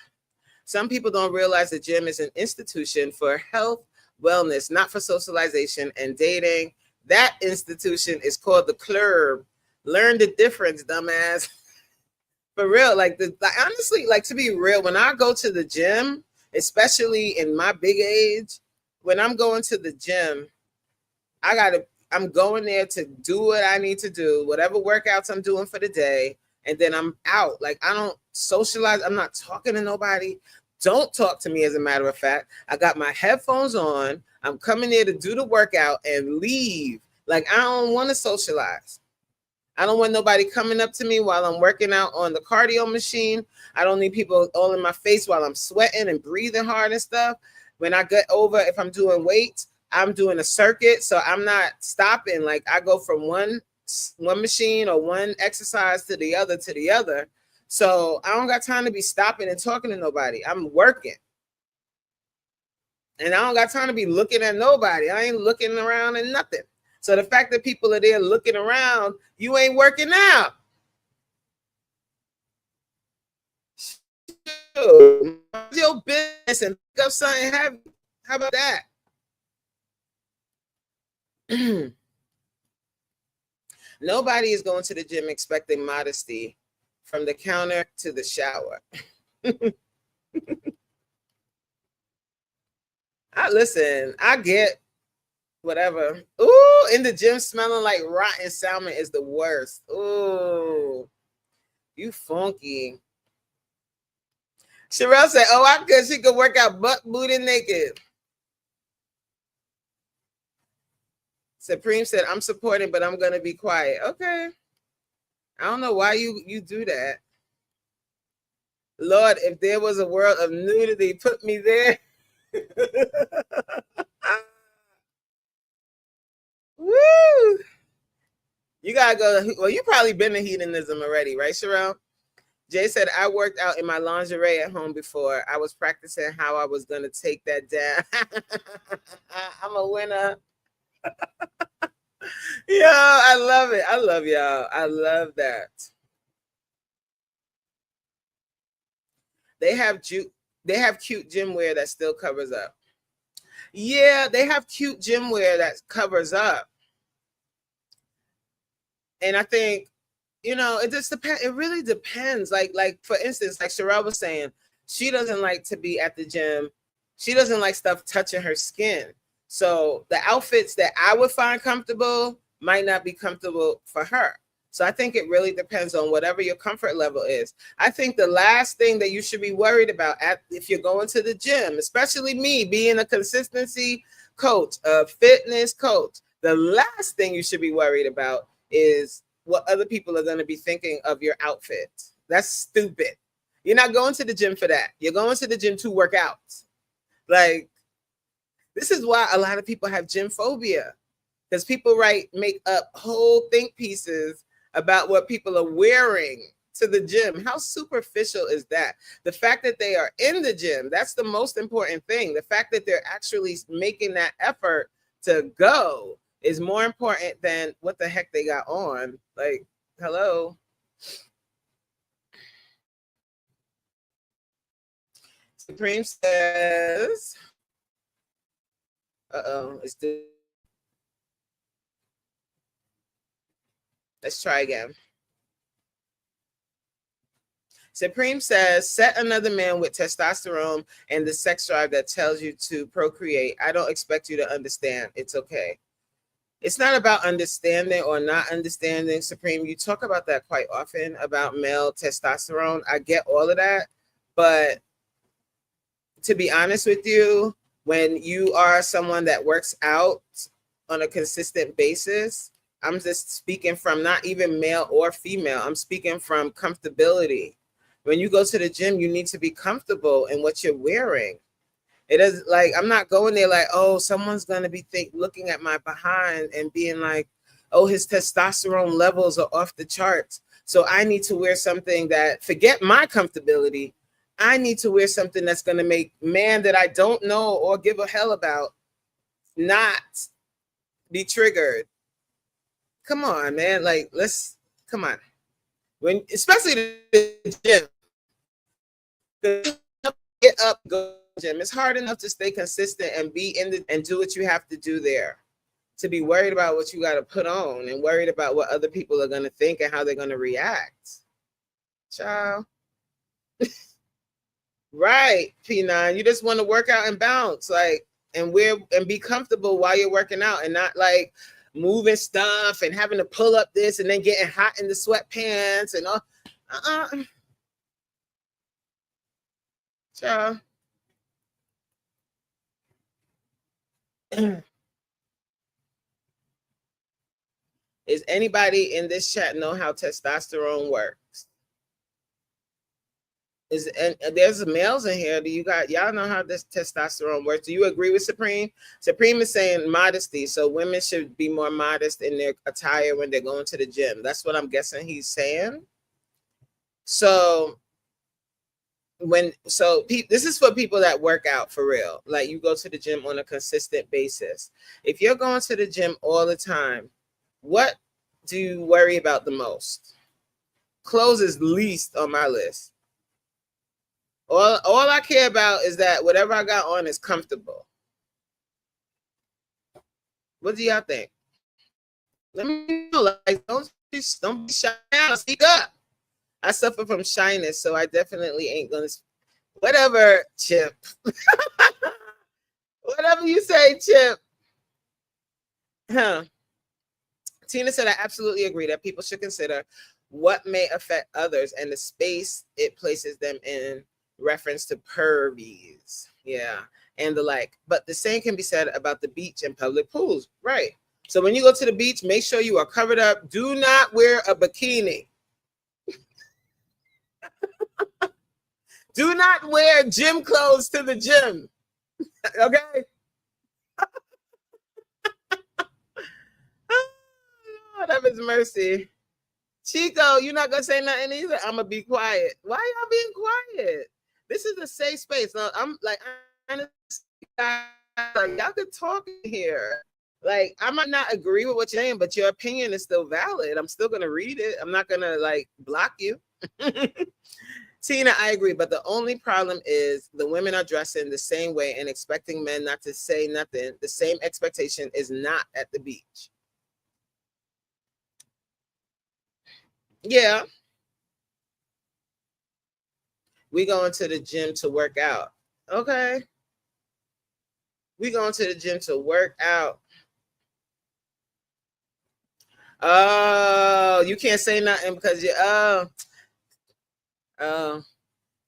some people don't realize the gym is an institution for health, wellness, not for socialization and dating. That institution is called the club. Learn the difference, dumbass. For real, honestly, to be real, when I go to the gym, especially in my big age, when I'm going to the gym, I'm going there to do what I need to do, whatever workouts I'm doing for the day, and then I'm out. Like, I don't socialize. I'm not talking to nobody. Don't talk to me, as a matter of fact. I got my headphones on. I'm coming there to do the workout and leave. Like, I don't want to socialize. I don't want nobody coming up to me while I'm working out on the cardio machine. I don't need people all in my face while I'm sweating and breathing hard and stuff. When I get over, if I'm doing weights, I'm doing a circuit, so I'm not stopping. Like, I go from one machine or one exercise to the other. So I don't got time to be stopping and talking to nobody. I'm working. And I don't got time to be looking at nobody. I ain't looking around and nothing. So the fact that people are there looking around, you ain't working out. Mind your business and pick up something heavy. How about that? Nobody is going to the gym expecting modesty from the counter to the shower. I get whatever. Ooh, in the gym smelling like rotten salmon is the worst. Ooh, you funky. Sherelle said, oh, I could. She could work out butt, booty, naked. Supreme said, I'm supporting, but I'm going to be quiet. Okay. I don't know why you do that. Lord, if there was a world of nudity, put me there. Woo! You gotta go. Well, you probably been to hedonism already, right, Sherelle? Jay said, I worked out in my lingerie at home before. I was practicing how I was gonna take that down. I'm a winner. Yo, I love it. I love y'all. I love that. They have cute gym wear that still covers up. Yeah, they have cute gym wear that covers up. And I think, it just depends. It really depends. Like for instance, like Sherelle was saying, she doesn't like to be at the gym. She doesn't like stuff touching her skin. So the outfits that I would find comfortable might not be comfortable for her. So I think it really depends on whatever your comfort level is. I think the last thing that you should be worried about if you're going to the gym, especially me being a consistency coach, a fitness coach, the last thing you should be worried about is what other people are going to be thinking of your outfit. That's stupid. You're not going to the gym for that. You're going to the gym to work out. Like, this is why a lot of people have gym phobia, because people make up whole think pieces about what people are wearing to the gym. How superficial is that? The fact that they are in the gym, that's the most important thing. The fact that they're actually making that effort to go is more important than what the heck they got on. Like, hello. Supreme says, let's try again. Supreme says, set another man with testosterone and the sex drive that tells you to procreate. I don't expect you to understand. It's okay. It's not about understanding or not understanding, Supreme. You talk about that quite often, about male testosterone. I get all of that. But to be honest with you, when you are someone that works out on a consistent basis, I'm just speaking from not even male or female. I'm speaking from comfortability. When you go to the gym, you need to be comfortable in what you're wearing. It is like, I'm not going there like, oh, someone's going to be looking at my behind and being like, oh, his testosterone levels are off the charts. So I need to wear something that, forget my comfortability. I need to wear something that's going to make man that I don't know or give a hell about not be triggered. Come on, man. Like, come on. When, especially the gym. Get up, go to the gym. It's hard enough to stay consistent and be and do what you have to do there. To be worried about what you got to put on and worried about what other people are going to think and how they're going to react. Ciao. Right, P9. You just want to work out and bounce, like, and be comfortable while you're working out and not like moving stuff and having to pull up this and then getting hot in the sweatpants and all. Ciao. Is anybody in this chat know how testosterone works? And there's males in here. Do y'all know how this testosterone works? Do you agree with Supreme? Supreme is saying modesty, so women should be more modest in their attire when they're going to the gym. That's what I'm guessing he's saying. So this is for people that work out for real. Like, you go to the gym on a consistent basis. If you're going to the gym all the time, what do you worry about the most? Clothes is least on my list. All I care about is that whatever I got on is comfortable. What do y'all think? Let me know. Like, don't be shy now. Speak up. I suffer from shyness, so I definitely ain't gonna. Whatever, Chip. Whatever you say, Chip. Huh. Tina said, I absolutely agree that people should consider what may affect others and the space it places them in reference to pervies. Yeah, and the like. But the same can be said about the beach and public pools. Right. So when you go to the beach, make sure you are covered up. Do not wear a bikini. Do not wear gym clothes to the gym. Okay? Lord have his mercy. Chico, you're not going to say nothing either? I'm going to be quiet. Why y'all being quiet? This is a safe space. Now, I'm like, y'all could talk here. Like, I might not agree with what you're saying, but your opinion is still valid. I'm still going to read it. I'm not going to, like, block you. Tina, I agree, but the only problem is the women are dressing the same way and expecting men not to say nothing. The same expectation is not at the beach. Yeah. We going to the gym to work out. Okay. We going to the gym to work out. Oh, you can't say nothing because you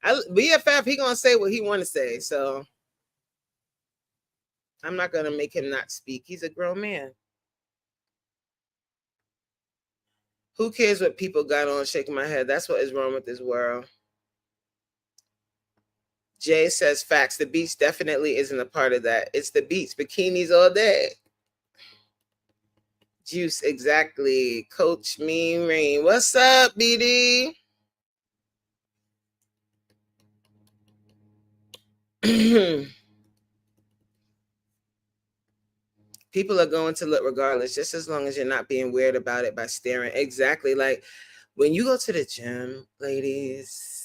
BFF, he gonna say what he want to say, so I'm not gonna make him not speak. He's a grown man. Who cares what people got on? Shaking my head. That's what is wrong with this world. Jay says facts. The beach definitely isn't a part of that. It's the beach. Bikinis all day. Juice, exactly. Coach Mean Rain. What's up, BD? People are going to look regardless, just as long as you're not being weird about it by staring. Exactly. Like, when you go to the gym, ladies,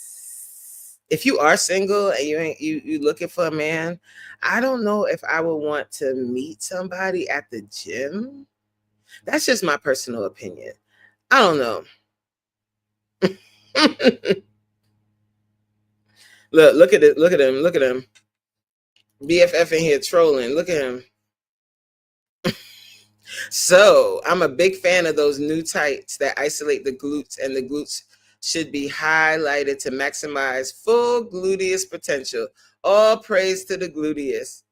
if you are single and you looking for a man, I don't know if I would want to meet somebody at the gym. That's just my personal opinion. I don't know. Look at it. Look at him. Look at him. BFF in here trolling. Look at him. So I'm a big fan of those new tights that isolate the glutes, and the glutes should be highlighted to maximize full gluteus potential. All praise to the gluteus.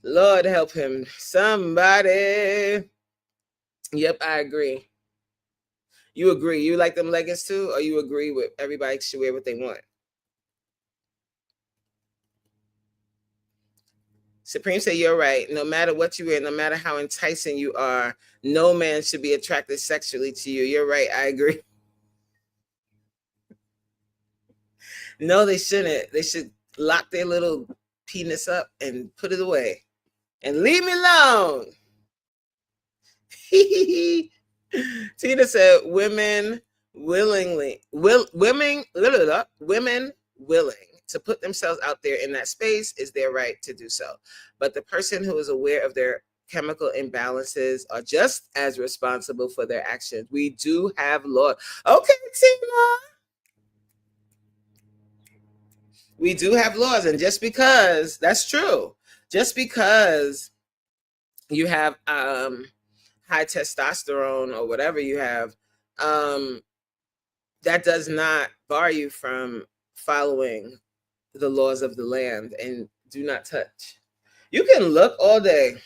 Lord help him. Somebody. Yep, I agree. You agree? You like them leggings too? Or you agree with everybody should wear what they want? Supreme say you're right. No matter what you wear, no matter how enticing you are, no man should be attracted sexually to you. You're right. I agree. No, they shouldn't. They should lock their little penis up and put it away and leave me alone. Tina said women willing to put themselves out there in that space is their right to do so. But the person who is aware of their chemical imbalances are just as responsible for their actions. We do have laws. Okay, Tina. We do have laws. And just because, that's true, just because you have high testosterone or whatever you have, that does not bar you from following the laws of the land and do not touch. You can look all day.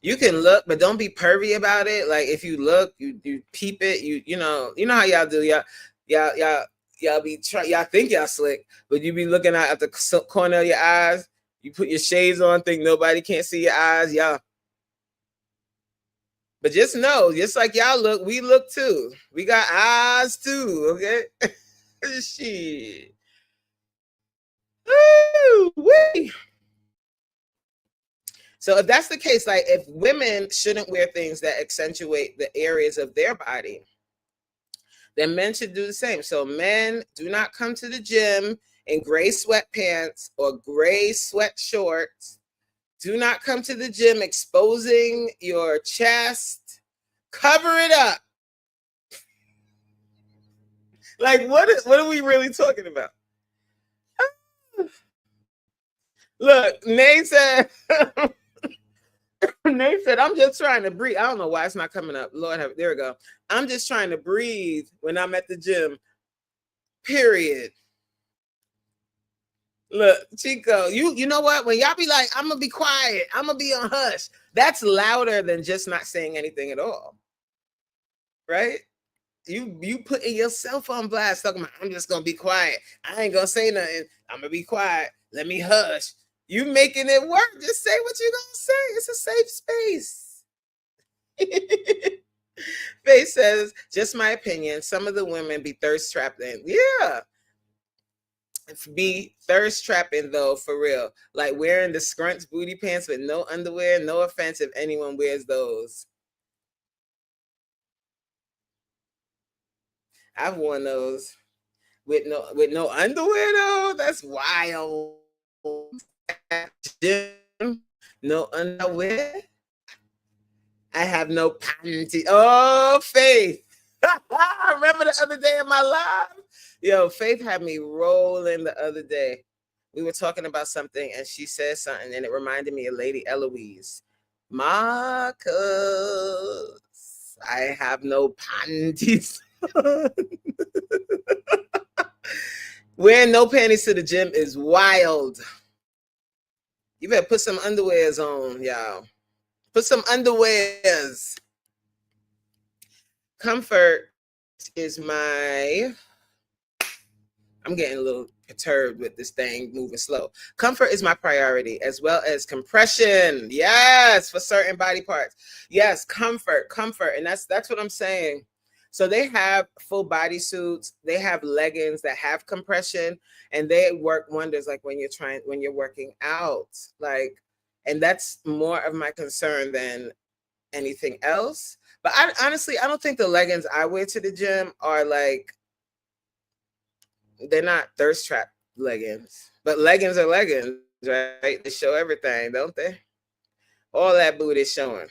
You can look, but don't be pervy about it. Like if you look, you peep it, you know how y'all do. Y'all be y'all think y'all slick, but you be looking out at the corner of your eyes. You put your shades on, think nobody can't see your eyes, y'all. But just know, just like y'all look, we look too. We got eyes too, okay? Shit. Woo-wee. So if that's the case, like if women shouldn't wear things that accentuate the areas of their body, then men should do the same. So men, do not come to the gym in gray sweatpants or gray sweat shorts. Do not come to the gym exposing your chest. Cover it up. Like what are we really talking about? Look, Nate said, I'm just trying to breathe. I don't know why it's not coming up. Lord have it. There we go. I'm just trying to breathe when I'm at the gym. Period. Look, Chico, you know what? When y'all be like, I'm gonna be quiet, I'm gonna be on hush, that's louder than just not saying anything at all. Right? You putting yourself on blast, talking about I'm just gonna be quiet. I ain't gonna say nothing. I'm gonna be quiet. Let me hush. You making it work. Just say what you gonna say. It's a safe space. Faye says, just my opinion. Some of the women be thirst trapping. Yeah. Be thirst trapping though, for real. Like wearing the scrunch booty pants with no underwear. No offense if anyone wears those. I've worn those with no underwear though. That's wild. No underwear. I have no panty. Oh, Faith. I remember the other day in my life. Yo, Faith had me rolling the other day. We were talking about something and she said something and it reminded me of Lady Eloise. Marcus, I have no panties. Wearing no panties to the gym is wild. You better put some underwears on, y'all. Put some underwears. Comfort is my... I'm getting a little perturbed with this thing moving slow. Comfort is my priority, as well as compression. Yes, for certain body parts. Yes, comfort. And that's what I'm saying. So they have full body suits. They have leggings that have compression, and they work wonders. Like when you're working out, like, and that's more of my concern than anything else. But I honestly don't think the leggings I wear to the gym are like, they're not thirst trap leggings, but leggings are leggings, right? They show everything, don't they? All that booty is showing.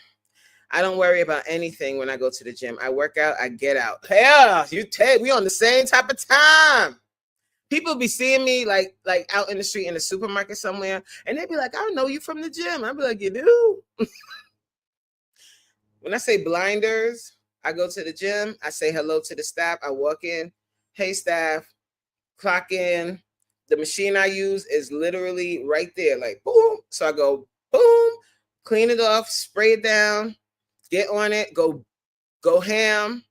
I don't worry about anything when I go to the gym. I work out, I get out. Yeah, we on the same type of time. People be seeing me like out in the street in the supermarket somewhere, and they be like, I know you from the gym. I be like, you do? When I say blinders, I go to the gym, I say hello to the staff, I walk in, hey staff, clock in. The machine I use is literally right there, like boom. So I go boom, clean it off, spray it down, get on it, go ham,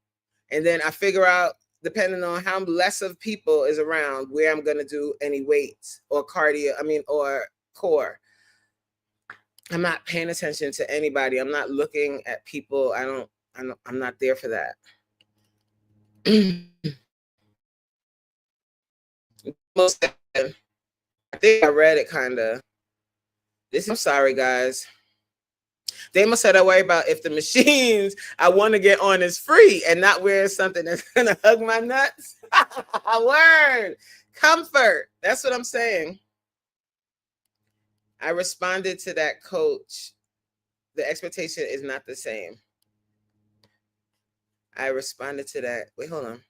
and then I figure out, depending on how less of people is around, where I'm gonna do any weights or cardio, or core. I'm not paying attention to anybody. I'm not looking at people. I'm not there for that. I think I read it kind of. I'm sorry, guys. They must have to worry about if the machines I want to get on is free and not wearing something that's going to hug my nuts. Word. Comfort. That's what I'm saying. I responded to that coach. The expectation is not the same. I responded to that. Wait, hold on.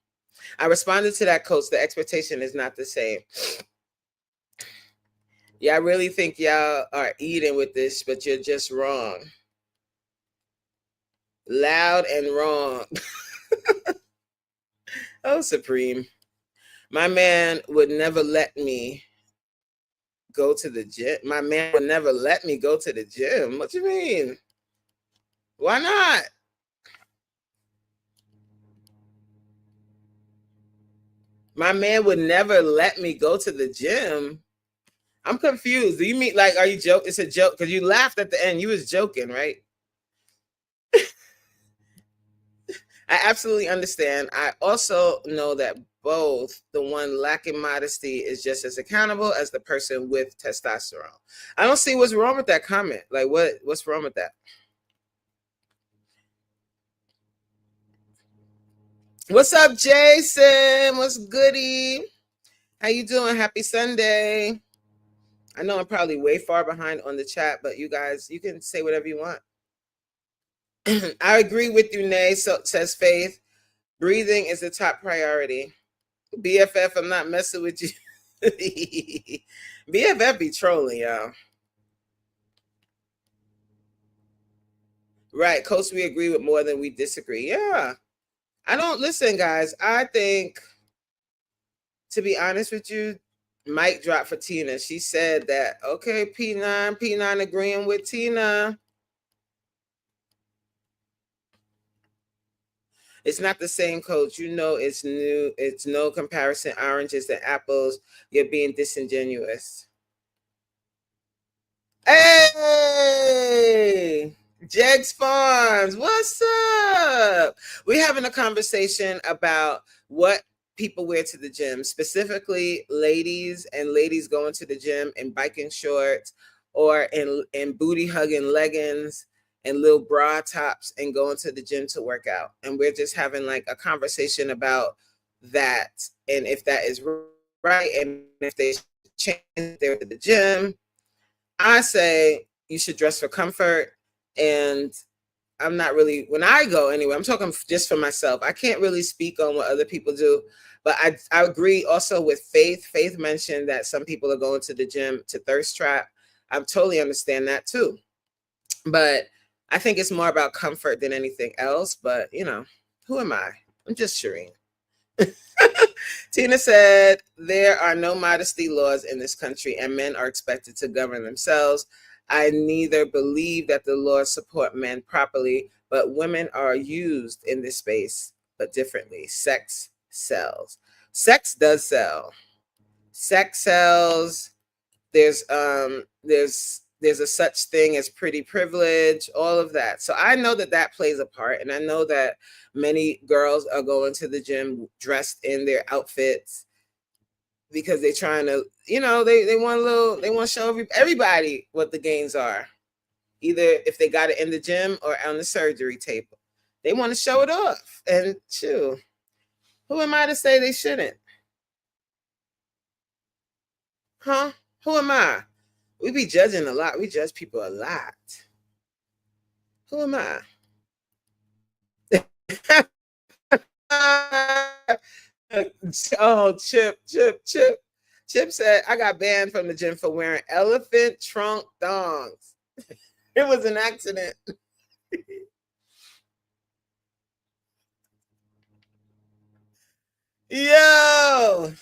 I responded to that coach. The expectation is not the same. Yeah, I really think y'all are eating with this, but you're just wrong. Loud and wrong. Oh, Supreme. My man would never let me go to the gym. My man would never let me go to the gym. What you mean? Why not? My man would never let me go to the gym. I'm confused. Do you mean like, are you joking? It's a joke because you laughed at the end. You was joking, right? I absolutely understand. I also know that both the one lacking modesty is just as accountable as the person with testosterone. I don't see what's wrong with that comment. Like, what's wrong with that? What's up, Jason? What's goody? How you doing? Happy Sunday. I know I'm probably way far behind on the chat, but you guys, you can say whatever you want. I agree with you, Nay, so says Faith. Breathing is the top priority. BFF, I'm not messing with you. BFF be trolling, y'all. Right, Coach, we agree with more than we disagree. Yeah. I don't listen, guys. I think, to be honest with you, mic drop for Tina. She said that, okay, P9 agreeing with Tina. It's not the same, Coach. You know it's new. It's no comparison. Oranges and apples. You're being disingenuous. Hey, Jegs Farms, what's up? We're having a conversation about what people wear to the gym, specifically ladies going to the gym in biking shorts or in booty hugging leggings and little bra tops and going to the gym to work out. And we're just having like a conversation about that and if that is right and if they change their to the gym. I say you should dress for comfort, and I'm not really, when I go anyway, I'm talking just for myself. I can't really speak on what other people do, but I agree also with Faith. Faith mentioned that some people are going to the gym to thirst trap. I totally understand that too. But I think it's more about comfort than anything else. But, you know, who am I? I'm just Shireen. Tina said, there are no modesty laws in this country and men are expected to govern themselves. I neither believe that the laws support men properly, but women are used in this space, but differently. Sex sells. Sex does sell. Sex sells. There's a such thing as pretty privilege, all of that. So I know that plays a part. And I know that many girls are going to the gym dressed in their outfits because they're trying to, you know, they want to show everybody what the gains are. Either if they got it in the gym or on the surgery table. They want to show it off. And who am I to say they shouldn't? Huh? Who am I? We be judging a lot. We judge people a lot. Who am I? Oh, Chip. Chip said, I got banned from the gym for wearing elephant trunk thongs. It was an accident. Yo.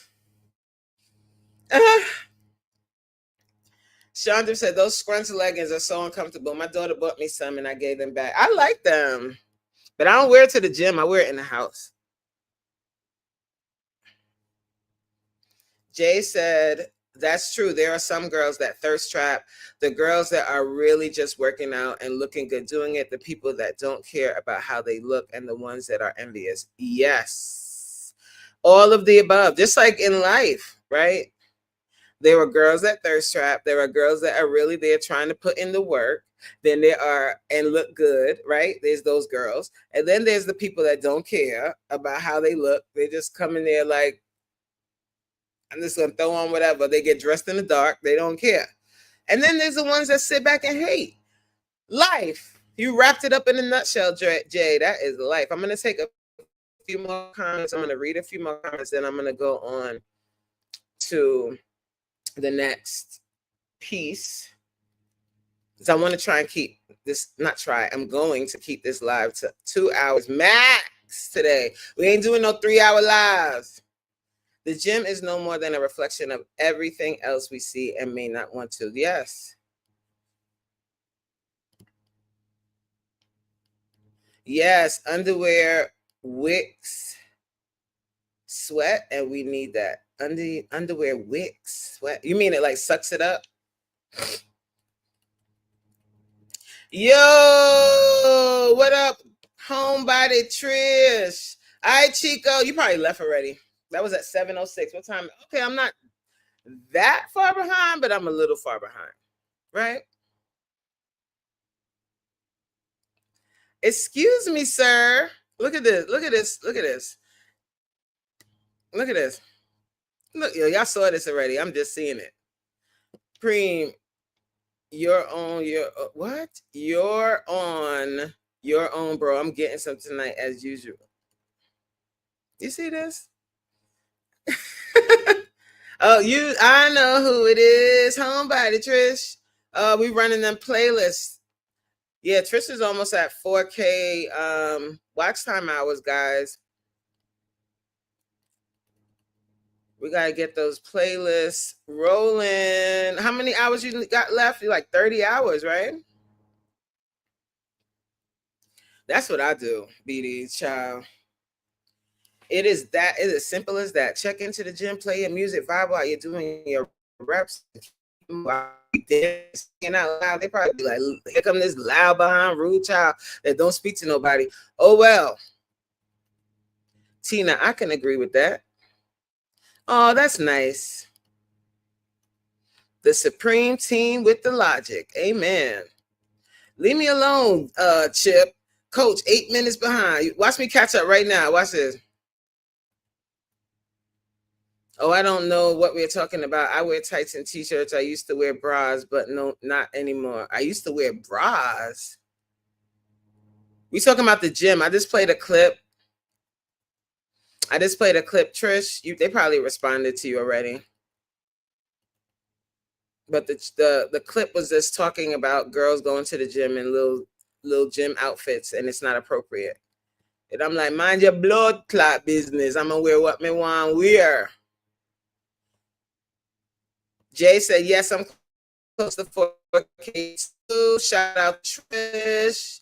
Chandra said, those scrunch leggings are so uncomfortable. My daughter bought me some and I gave them back. I like them, but I don't wear it to the gym. I wear it in the house. Jay said, that's true. There are some girls that thirst trap. The girls that are really just working out and looking good doing it. The people that don't care about how they look and the ones that are envious. Yes. All of the above. Just like in life, right? There are girls that thirst trap. There are girls that are really there trying to put in the work. Then there are and look good, right? There's those girls. And then there's the people that don't care about how they look. They just come in there like, I'm just going to throw on whatever. They get dressed in the dark. They don't care. And then there's the ones that sit back and hate. Life. You wrapped it up in a nutshell, Jay. That is life. I'm going to take a few more comments. I'm going to read a few more comments. Then I'm going to go on to the next piece. Because I want to try and keep this, not try, I'm going to keep this live to 2 hours max today. We ain't doing no 3-hour lives. The gym is no more than a reflection of everything else we see and may not want to. Yes. Yes, underwear, wicks, sweat, and we need that. Underwear, wicks, sweat. You mean it like sucks it up? Yo, what up, homebody Trish? All right, Chico, you probably left already. That was at 7:06. What time? Okay, I'm not that far behind, but I'm a little far behind, right? Excuse me, sir. Look at this. Look at this. Look at this. Look at this. Look, yo, y'all saw this already. I'm just seeing it. Preem, you're on your what? You're on your own, bro. I'm getting some tonight as usual. You see this? Oh, I know who it is. Homebody, Trish. We running them playlists. Yeah, Trish is almost at 4K watch time hours, guys. We got to get those playlists rolling. How many hours you got left? You like 30 hours, right? That's what I do, BD, child. It is as simple as that. Check into the gym, play your music, vibe while you're doing your reps. Dancing out loud. They probably be like, here come this loud behind rude child that don't speak to nobody. Oh, well. Tina, I can agree with that. Oh, that's nice. The supreme team with the logic. Amen. Leave me alone, Chip. Coach, 8 minutes behind. Watch me catch up right now. Watch this. Oh, I don't know what we're talking about. I wear tights and t-shirts. I used to wear bras, but no, not anymore. I used to wear bras. We talking about the gym. I just played a clip. Trish. They probably responded to you already. But the clip was just talking about girls going to the gym in little gym outfits, and it's not appropriate. And I'm like, mind your blood clot business. I'm gonna wear what me want to wear. Jay said, yes, I'm close to 4K too. Shout out Trish.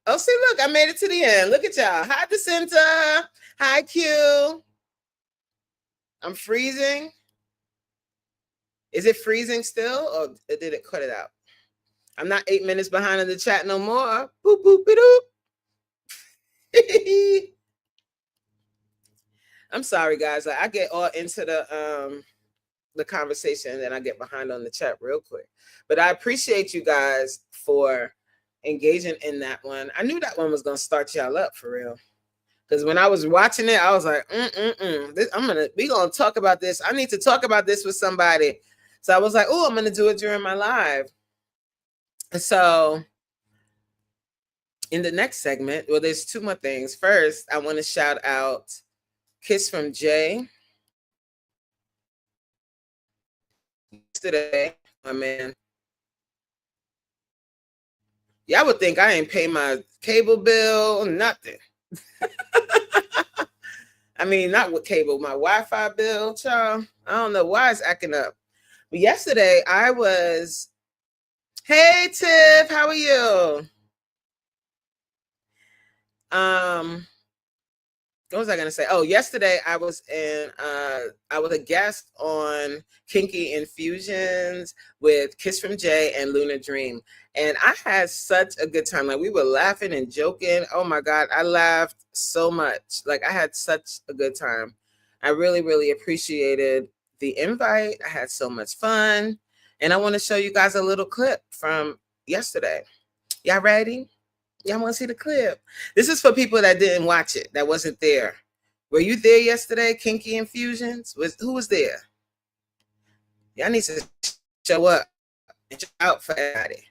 Oh, see, look, I made it to the end. Look at y'all. Hi, Decenta. Hi, Q. I'm freezing. Is it freezing still, or did it cut it out? I'm not 8 minutes behind in the chat no more. Boop, boop, doop. I'm sorry, guys. I get all into the conversation, and then I get behind on the chat real quick. But I appreciate you guys for engaging in that one. I knew that one was gonna start y'all up for real. Because when I was watching it, I was like, we gonna talk about this. I need to talk about this with somebody. So I was like, oh, I'm gonna do it during my live. So in the next segment, well, there's two more things. First, I want to shout out Kiss from Jay. Yesterday, my man. Y'all would think I ain't pay my cable bill, nothing. I mean, not with cable, my Wi-Fi bill, child. I don't know why it's acting up. But yesterday I was, hey Tiff, how are you? What was I gonna say? Oh, yesterday I was a guest on Kinky Infusions with Kiss from Jay and Luna Dream. And I had such a good time. Like, we were laughing and joking. Oh my God, I laughed so much. Like, I had such a good time. I really, really appreciated the invite. I had so much fun. And I want to show you guys a little clip from yesterday. Y'all ready? Y'all want to see the clip? This is for people that didn't watch it, that wasn't there. Were you there yesterday, Kinky Infusions? Who was there? Y'all need to show up and show out for everybody.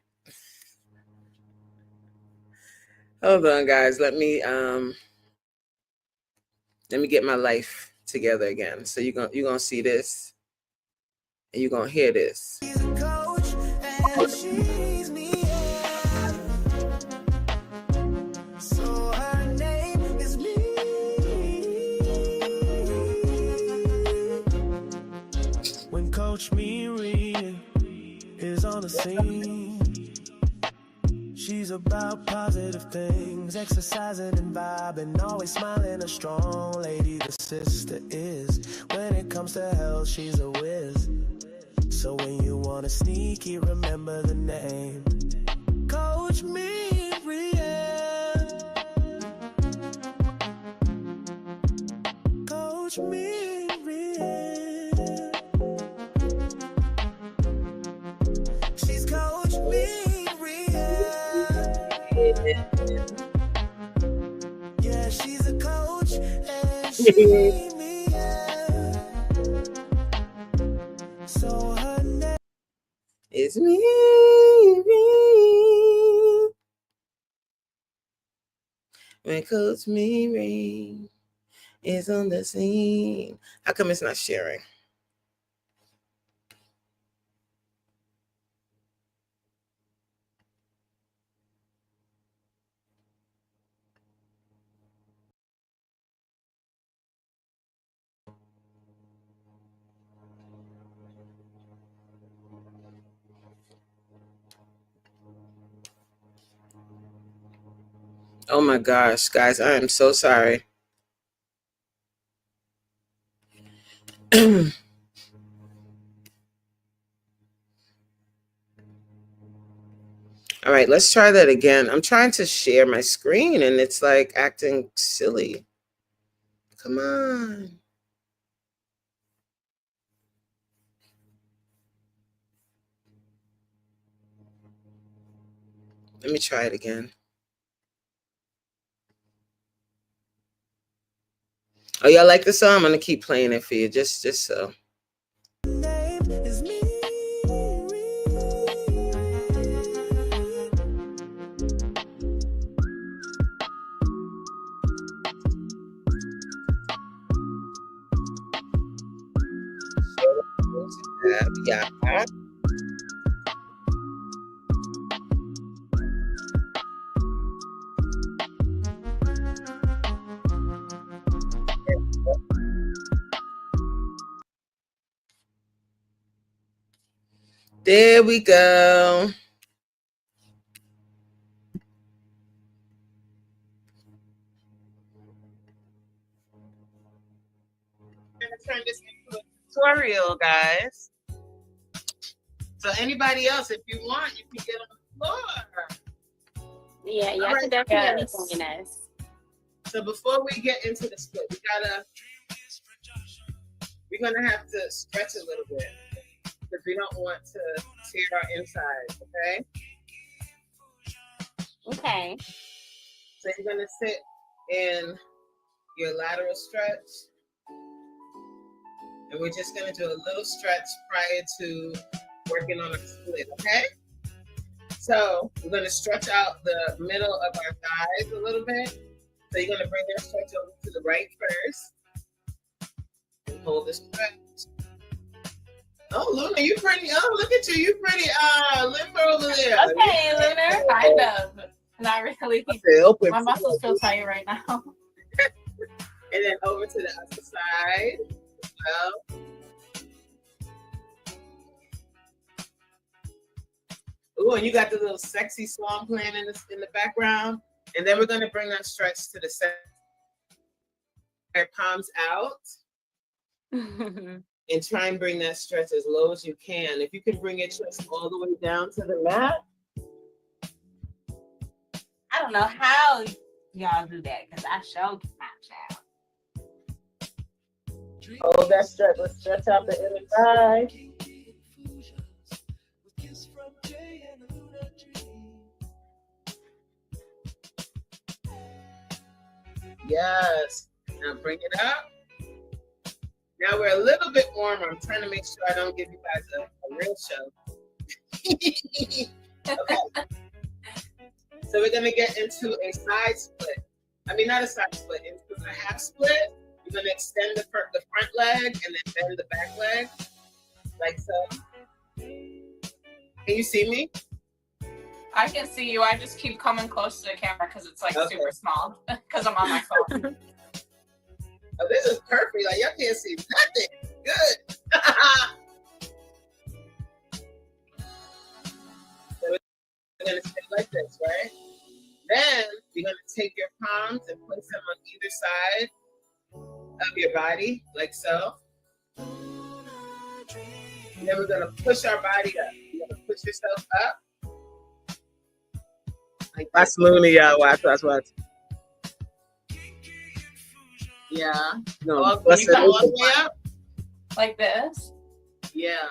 Hold on, guys. Let me get my life together again. So you're gonna see this, and you're gonna hear this. When Coach me Reen is on the scene, she's about positive things, exercising and vibing, always smiling, a strong lady. The sister is, when it comes to health, she's a whiz. So when you want to sneaky, remember the name, Coach me Reen. Coach me Reen. She's Coach me Reen. Yeah, she's a coach and she me. So her name is me. When Coach me Reen is on the scene. How come it's not sharing? Oh my gosh, guys, I am so sorry. All right, let's try that again. I'm trying to share my screen and it's like acting silly. Come on. Let me try it again. Oh, y'all like the song? I'm gonna keep playing it for you, just so. Yeah. There we go. I'm gonna turn this into a tutorial, guys. So anybody else, if you want, you can get on the floor. Yeah, you have to definitely join us. So before we get into the split, we're gonna have to stretch a little bit because we don't want to tear our insides, okay? Okay. So you're gonna sit in your lateral stretch. And we're just gonna do a little stretch prior to working on a split, okay? So we're going to stretch out the middle of our thighs a little bit. So you're going to bring that stretch over to the right first. And hold the stretch. Oh, Luna, you pretty. Oh, look at you. You pretty limber over there. Okay, Luna. Kind of. Not really. Open. My muscles feel tight right now. And then over to the other side. Well. Ooh, and you got the little sexy song playing in the background. And then we're going to bring that stretch to the center. Palms out. And try and bring that stretch as low as you can. If you can bring your chest all the way down to the mat. I don't know how y'all do that because I sure cannot, child. Hold that stretch. Let's stretch out the inner thigh. Yes. Now bring it up. Now we're a little bit warmer. I'm trying to make sure I don't give you guys a real show. Okay. So we're going to get into a side split. I mean, not a side split, into a half split. You're going to extend the front leg and then bend the back leg, like so. Can you see me? I can see you. I just keep coming close to the camera because it's like super small because I'm on my phone. Oh, this is perfect. Like, y'all can't see nothing. Good. So we're going to stay like this, right? Then you're going to take your palms and place them on either side of your body, like so. And then we're going to push our body up. You're going to push yourself up. Like that's Luna, y'all. Watch. Yeah. No, you come all the way up? Like this? Yeah.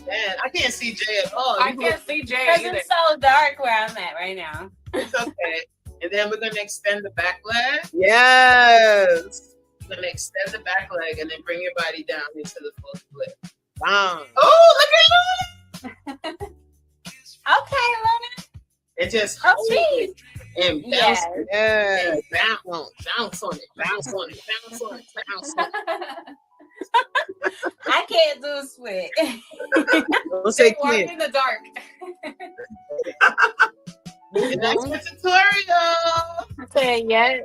Man, I can't see Jay at all. I can't see Jay either. It's so dark where I'm at right now. It's okay. And then we're going to extend the back leg. Yes. We're going to extend the back leg and then bring your body down into the full split. Bam. Oh, look at Luna. Okay, Luna. And just hold it and bounce. Yes. Bounce on it. I can't do a split. Don't say walk in the dark. And that's the tutorial. Okay, yeah.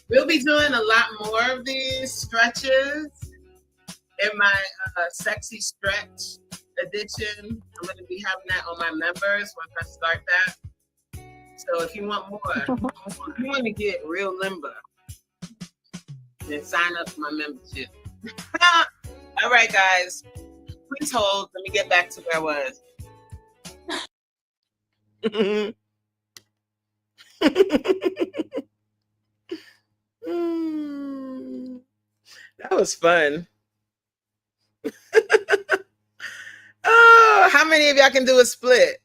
We'll be doing a lot more of these stretches in my sexy stretch edition. I'm going to be having that on my members once I start that. So if you want more, if you want to get real limber, then sign up for my membership. All right, guys. Please hold. Let me get back to where I was. That was fun. Oh, how many of y'all can do a split?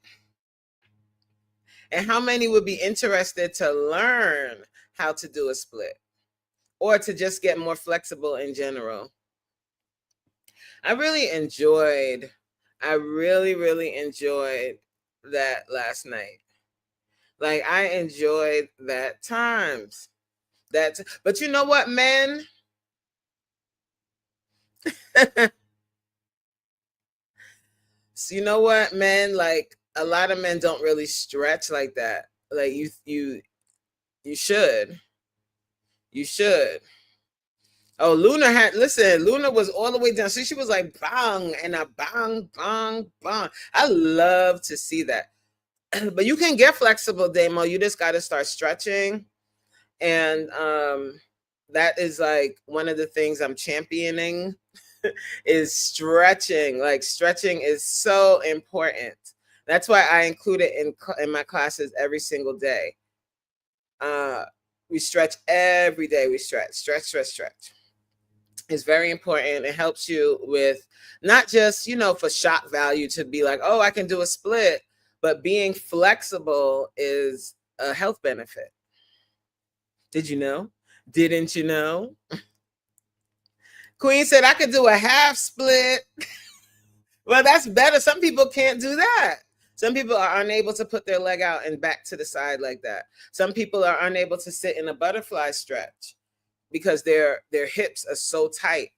And how many would be interested to learn how to do a split or to just get more flexible in general? I really enjoyed that last night. Like, I enjoyed that times. But you know what, men? So you know what, men? Like, a lot of men don't really stretch like that. Like, you should. You should. Oh, Luna was all the way down. So she was like, bang, and a bang, bang, bang. I love to see that. But you can get flexible, Damo. You just got to start stretching. And that is like one of the things I'm championing is stretching. Like, stretching is so important. That's why I include it in my classes every single day. We stretch every day. We stretch. It's very important. It helps you with not just, for shock value to be like, oh, I can do a split, but being flexible is a health benefit. Did you know? Didn't you know? Queen said I could do a half split. Well, that's better. Some people can't do that. Some people are unable to put their leg out and back to the side like that. Some people are unable to sit in a butterfly stretch because their hips are so tight.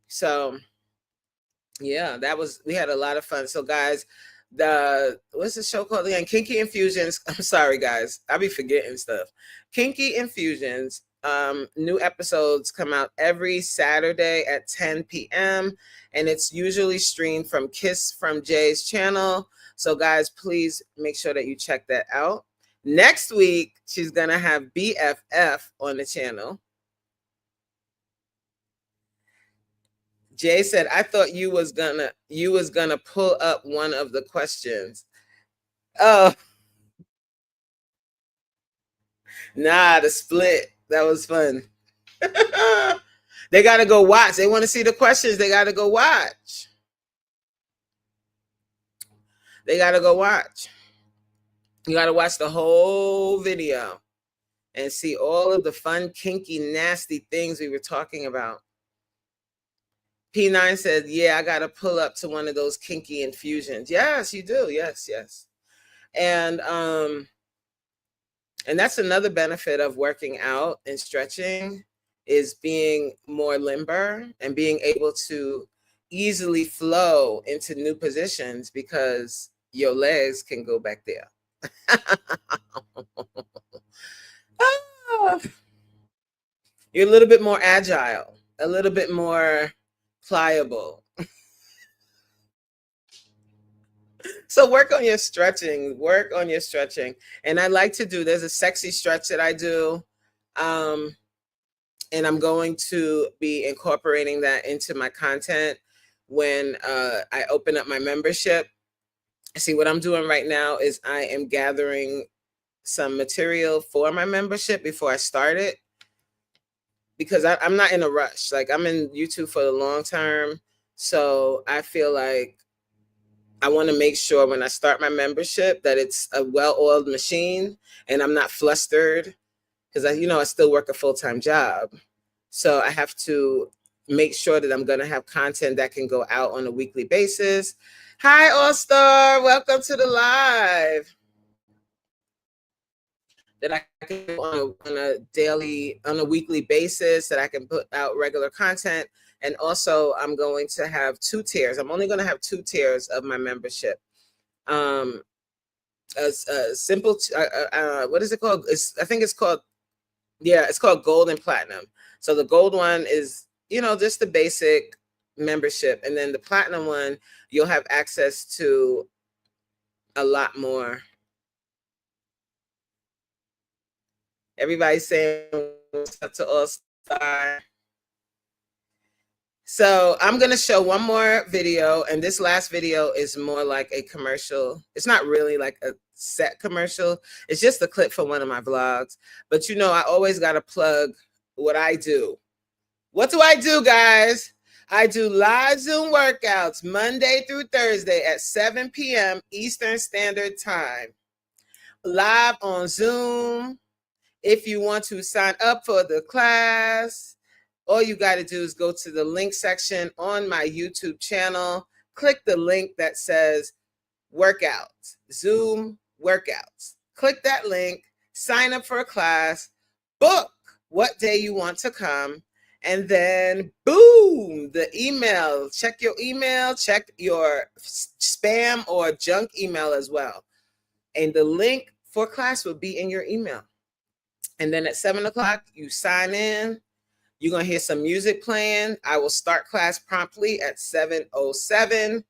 So yeah, we had a lot of fun. So guys, what's the show called again? Kinky Infusions. I'm sorry guys, I'll be forgetting stuff. Kinky Infusions. New episodes come out every Saturday at 10 p.m. and it's usually streamed from Kiss from Jay's channel. So guys, please make sure that you check that out. Next week, she's gonna have BFF on the channel. Jay said, I thought you was gonna pull up one of the questions. Oh, nah, the split. That was fun. They gotta go watch. They want to see the questions. They gotta go watch. They gotta go watch. You gotta watch the whole video and see all of the fun, kinky, nasty things we were talking about. P9 said, yeah, I got to pull up to one of those kinky infusions. Yes, you do. Yes, yes. And that's another benefit of working out and stretching is being more limber and being able to easily flow into new positions because your legs can go back there. You're a little bit more agile, a little bit more pliable. So work on your stretching, And I like to do, there's a sexy stretch that I do. And I'm going to be incorporating that into my content when I open up my membership. See, what I'm doing right now is I am gathering some material for my membership before I start it. Because I'm not in a rush. Like I'm in YouTube for the long term. So I feel like I want to make sure when I start my membership that it's a well-oiled machine and I'm not flustered because I still work a full-time job. So I have to make sure that I'm going to have content that can go out on a weekly basis. Hi, All-Star. Welcome to the live. That I can do on a weekly basis, that I can put out regular content. And also I'm going to have 2 tiers. I'm only going to have 2 tiers of my membership. A simple, what is it called? I think it's called, it's called Gold and Platinum. So the gold one is, just the basic membership. And then the platinum one, you'll have access to a lot more. Everybody's saying what's up to All-Star. So I'm going to show one more video, and this last video is more like a commercial. It's not really like a set commercial. It's just a clip from one of my vlogs. But I always got to plug what I do. What do I do, guys? I do live Zoom workouts Monday through Thursday at 7 p.m. Eastern Standard Time. Live on Zoom. If you want to sign up for the class, all you got to do is go to the link section on my YouTube channel. Click the link that says workouts, Zoom workouts. Click that link, sign up for a class, book what day you want to come, and then boom, the email. Check your email, check your spam or junk email as well. And the link for class will be in your email. And then at 7 o'clock, you sign in. You're going to hear some music playing. I will start class promptly at 7:07.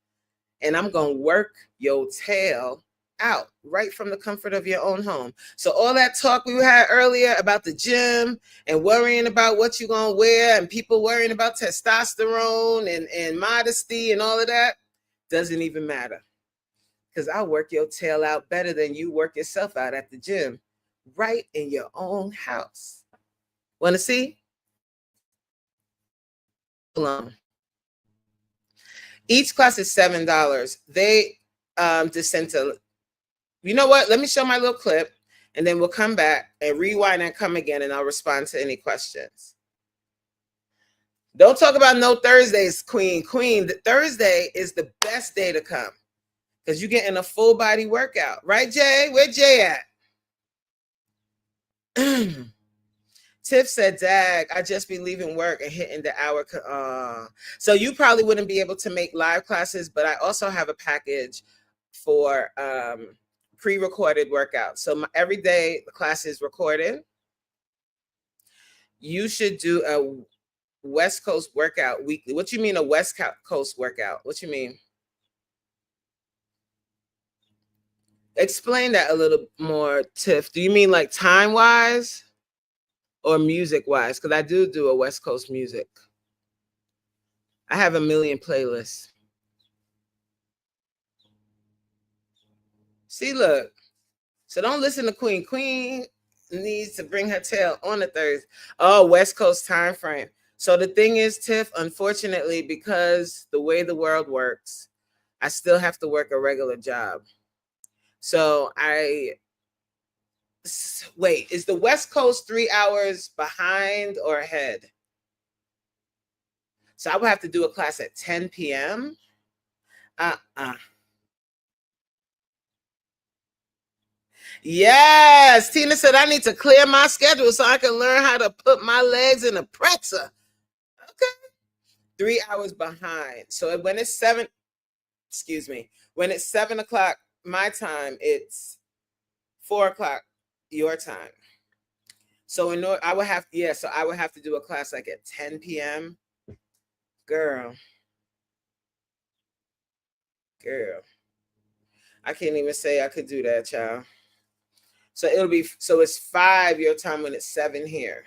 And I'm going to work your tail out right from the comfort of your own home. So all that talk we had earlier about the gym and worrying about what you're going to wear and people worrying about testosterone and modesty and all of that doesn't even matter. Because I'll work your tail out better than you work yourself out at the gym. Right in your own house. Want to see? Each class is $7. They descend to, you know what? Let me show my little clip and then we'll come back and rewind and come again and I'll respond to any questions. Don't talk about no Thursdays, Queen. The Thursday is the best day to come because you're getting a full body workout. Right, Jay? Where Jay at? Tiff said, dag, I just be leaving work and hitting the hour. So you probably wouldn't be able to make live classes, but I also have a package for pre-recorded workouts. So every day the class is recorded. You should do a West Coast workout weekly. What you mean a West Coast workout? What you mean? Explain that a little more, Tiff. Do you mean like time-wise or music-wise? Because I do a West Coast music. I have a million playlists. See, look. So don't listen to Queen. Queen needs to bring her tail on a Thursday. Oh, West Coast time frame. So the thing is, Tiff, unfortunately, because the way the world works, I still have to work a regular job. So wait, is the West Coast 3 hours behind or ahead? So I would have to do a class at 10 p.m. Yes, Tina said I need to clear my schedule so I can learn how to put my legs in a pretzel. Okay. 3 hours behind. So when it's 7 o'clock my time, it's 4 o'clock your time. So I would have to do a class like at 10 p.m. Girl. I can't even say I could do that, child. So it's 5 your time when it's 7 here.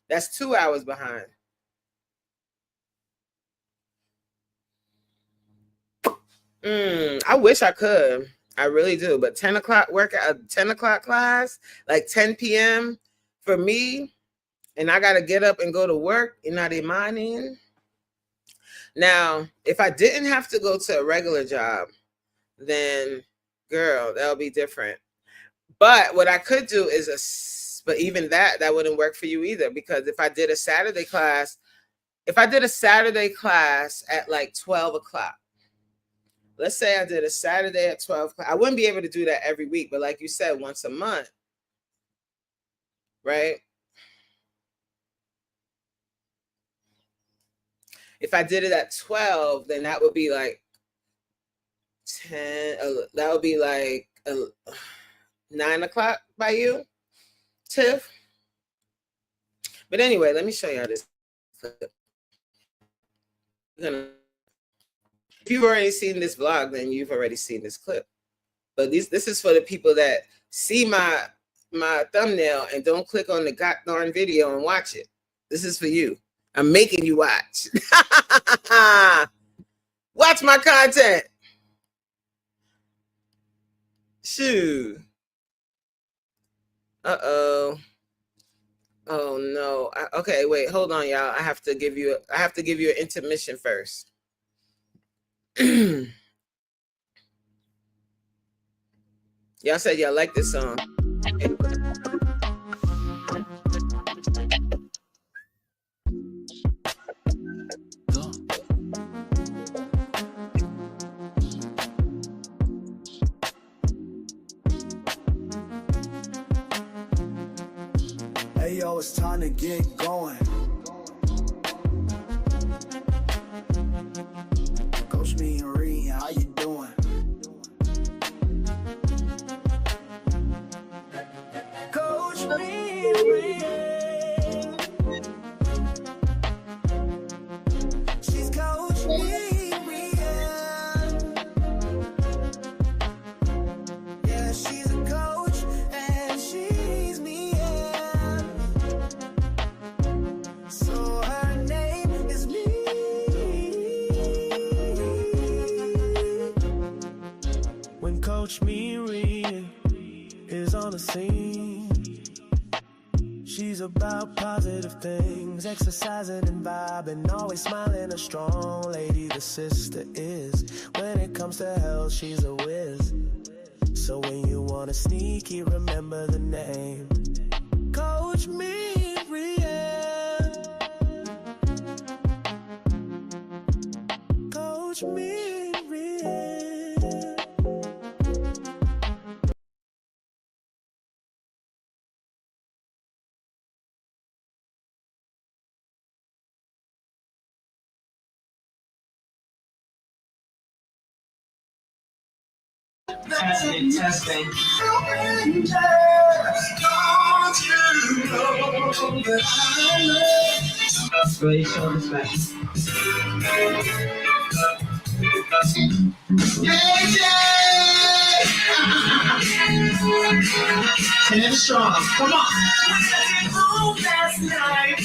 That's 2 hours behind. I wish I could. I really do. But 10 o'clock workout, 10 o'clock class, like 10 p.m. for me, and I got to get up and go to work. You know, they mining. Now, if I didn't have to go to a regular job, then, girl, that'll be different. But what I could do is, but even that wouldn't work for you either, because if I did a Saturday class at like 12 o'clock, let's say I did a Saturday at 12 o'clock, I wouldn't be able to do that every week, but like you said, once a month, right? If I did it at 12, then that would be like 10, that would be like 9 o'clock by you, Tiff. But anyway, let me show y'all this clip. If you've already seen this vlog, then you've already seen this clip. But this is for the people that see my thumbnail and don't click on the goddamn video and watch it. This is for you. I'm making you watch. Watch my content. Shoot. Uh-oh. Oh no. Okay, wait, hold on, y'all. I have to give you an intermission first. Y'all said y'all like this song. Hey yo, it's time to get going. Coach me and Reen, how you doing? Coach me and Reen. She's Coach me and Reen. Yeah, she's a coach and she's me. So her name is me. When Coach Reen is on the scene, she's about positive things, exercising and vibing, always smiling, a strong lady. The sister is. When it comes to health, she's a whiz. So when you want to sneaky, remember the name. Coach Reen. coach me real. Testing. Roll your shoulders back. Stand strong. Come on. Last night.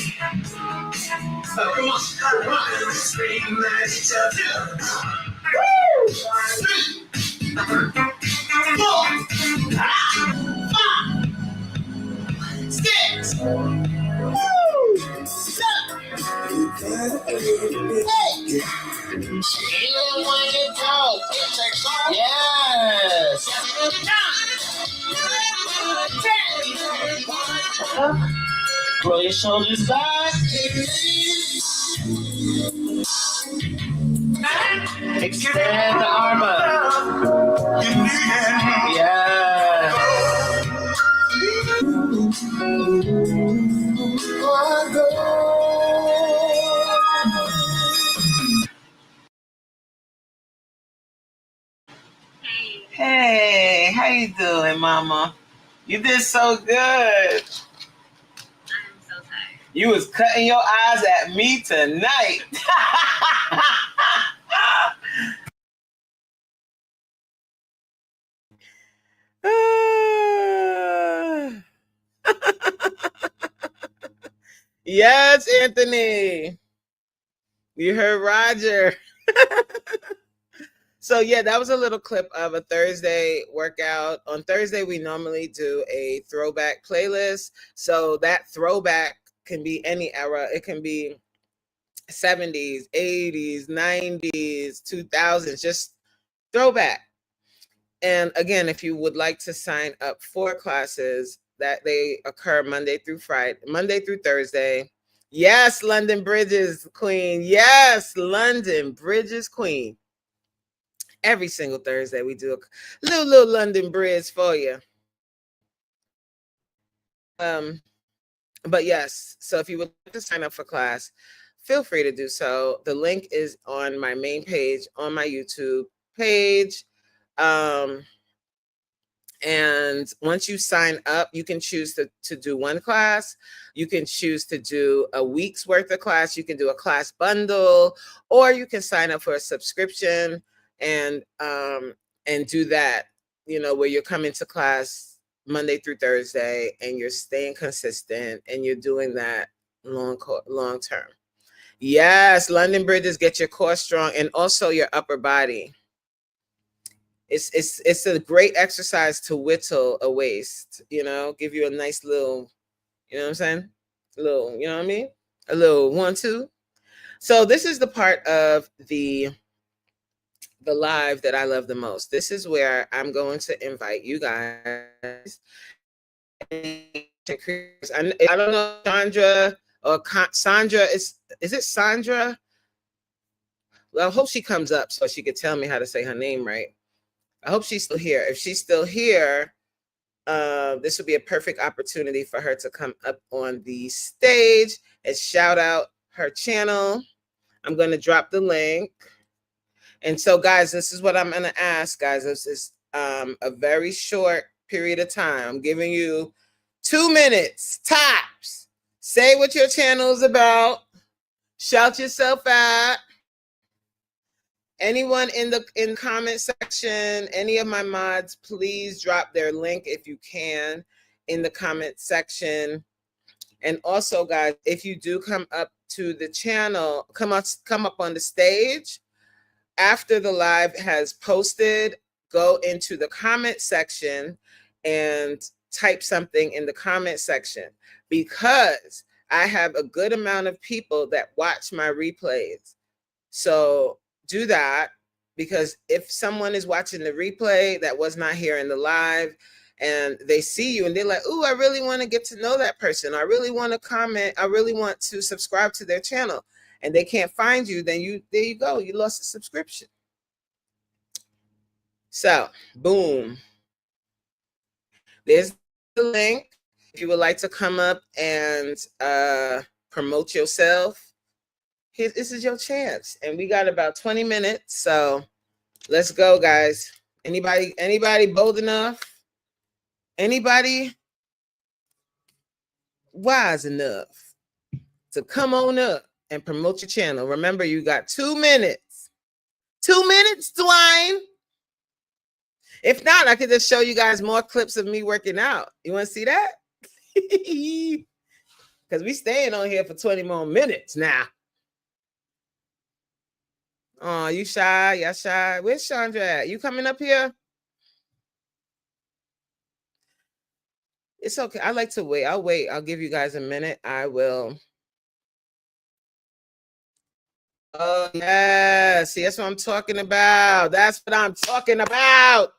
Oh, come on. Come on. Scream at each other. Woo! 3, 4, 5, 6. Woo! 7, 8. Even when you don't, yes. 9, 10. Roll your shoulders back. Extend the arm up. Yeah. Hey, how you doing, Mama? You did so good. I'm so tired. You was cutting your eyes at me tonight. Yes, Anthony. You heard Roger. So yeah, that was a little clip of a Thursday workout. On Thursday, we normally do a throwback playlist. So that throwback can be any era. It can be 70s, 80s, 90s, 2000s, just throwback. And again, if you would like to sign up for classes, that they occur Monday through Thursday. Yes, London Bridges Queen. Yes, London Bridges Queen. Every single Thursday, we do a little London Bridge for you. But yes, so if you would like to sign up for class, feel free to do so. The link is on my main page on my YouTube page. And once you sign up, you can choose to do one class. You can choose to do a week's worth of class. You can do a class bundle, or you can sign up for a subscription and do that, where you're coming to class Monday through Thursday and you're staying consistent and you're doing that long term. Yes, London Bridges, get your core strong and also your upper body. It's a great exercise to whittle a waist, give you a nice little, you know what I'm saying? A little, you know what I mean? A little 1-2. So this is the part of the live that I love the most. This is where I'm going to invite you guys. I don't know, Sandra or Sandra, is it Sandra? Well, I hope she comes up so she could tell me how to say her name right. I hope she's still here. If she's still here, this would be a perfect opportunity for her to come up on the stage and shout out her channel. I'm going to drop the link. And so, guys, this is what I'm going to ask, guys. This is a very short period of time. I'm giving you 2 minutes, tops. Say what your channel is about. Shout yourself out. Anyone in the comment section, any of my mods, please drop their link if you can in the comment section. And also, guys, if you do come up to the channel, come up on the stage after the live has posted, go into the comment section and type something in the comment section, because I have a good amount of people that watch my replays. So do that, because if someone is watching the replay that was not here in the live and they see you and they're like, oh, I really want to get to know that person. I really want to comment. I really want to subscribe to their channel, and they can't find you. Then there you go. You lost a subscription. So boom. There's the link. If you would like to come up and promote yourself, this is your chance. And we got about 20 minutes. So let's go, guys. Anybody bold enough? Anybody wise enough to come on up and promote your channel? Remember, you got 2 minutes. 2 minutes, Dwayne. If not, I could just show you guys more clips of me working out. You want to see that? Because we staying on here for 20 more minutes now. Oh, you shy? Y'all shy? Where's Chandra at? You coming up here? It's okay. I like to wait. I'll wait. I'll give you guys a minute. I will. Oh, yeah. See, that's what I'm talking about. That's what I'm talking about.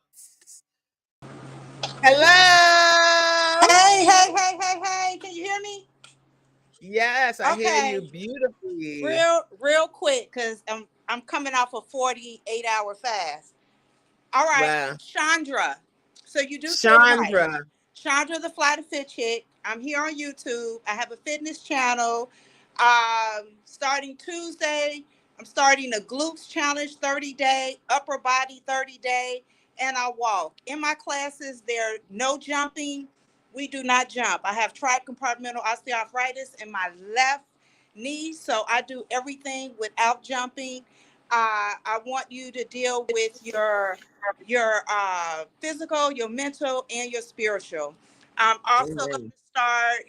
Hello. Hey. Can you hear me? Yes, I hear you beautifully. Real quick, because I'm coming off a 48-hour fast. All right, wow. Chandra. So you do Chandra. Right. Chandra the Fly to Fit Chick. I'm here on YouTube. I have a fitness channel. Starting Tuesday, I'm starting a glutes challenge 30-day, upper body 30-day, and I walk. In my classes, there's no jumping. We do not jump. I have tricompartmental osteoarthritis in my left knee, so I do everything without jumping. I want you to deal with your physical, your mental, and your spiritual. I'm also going to start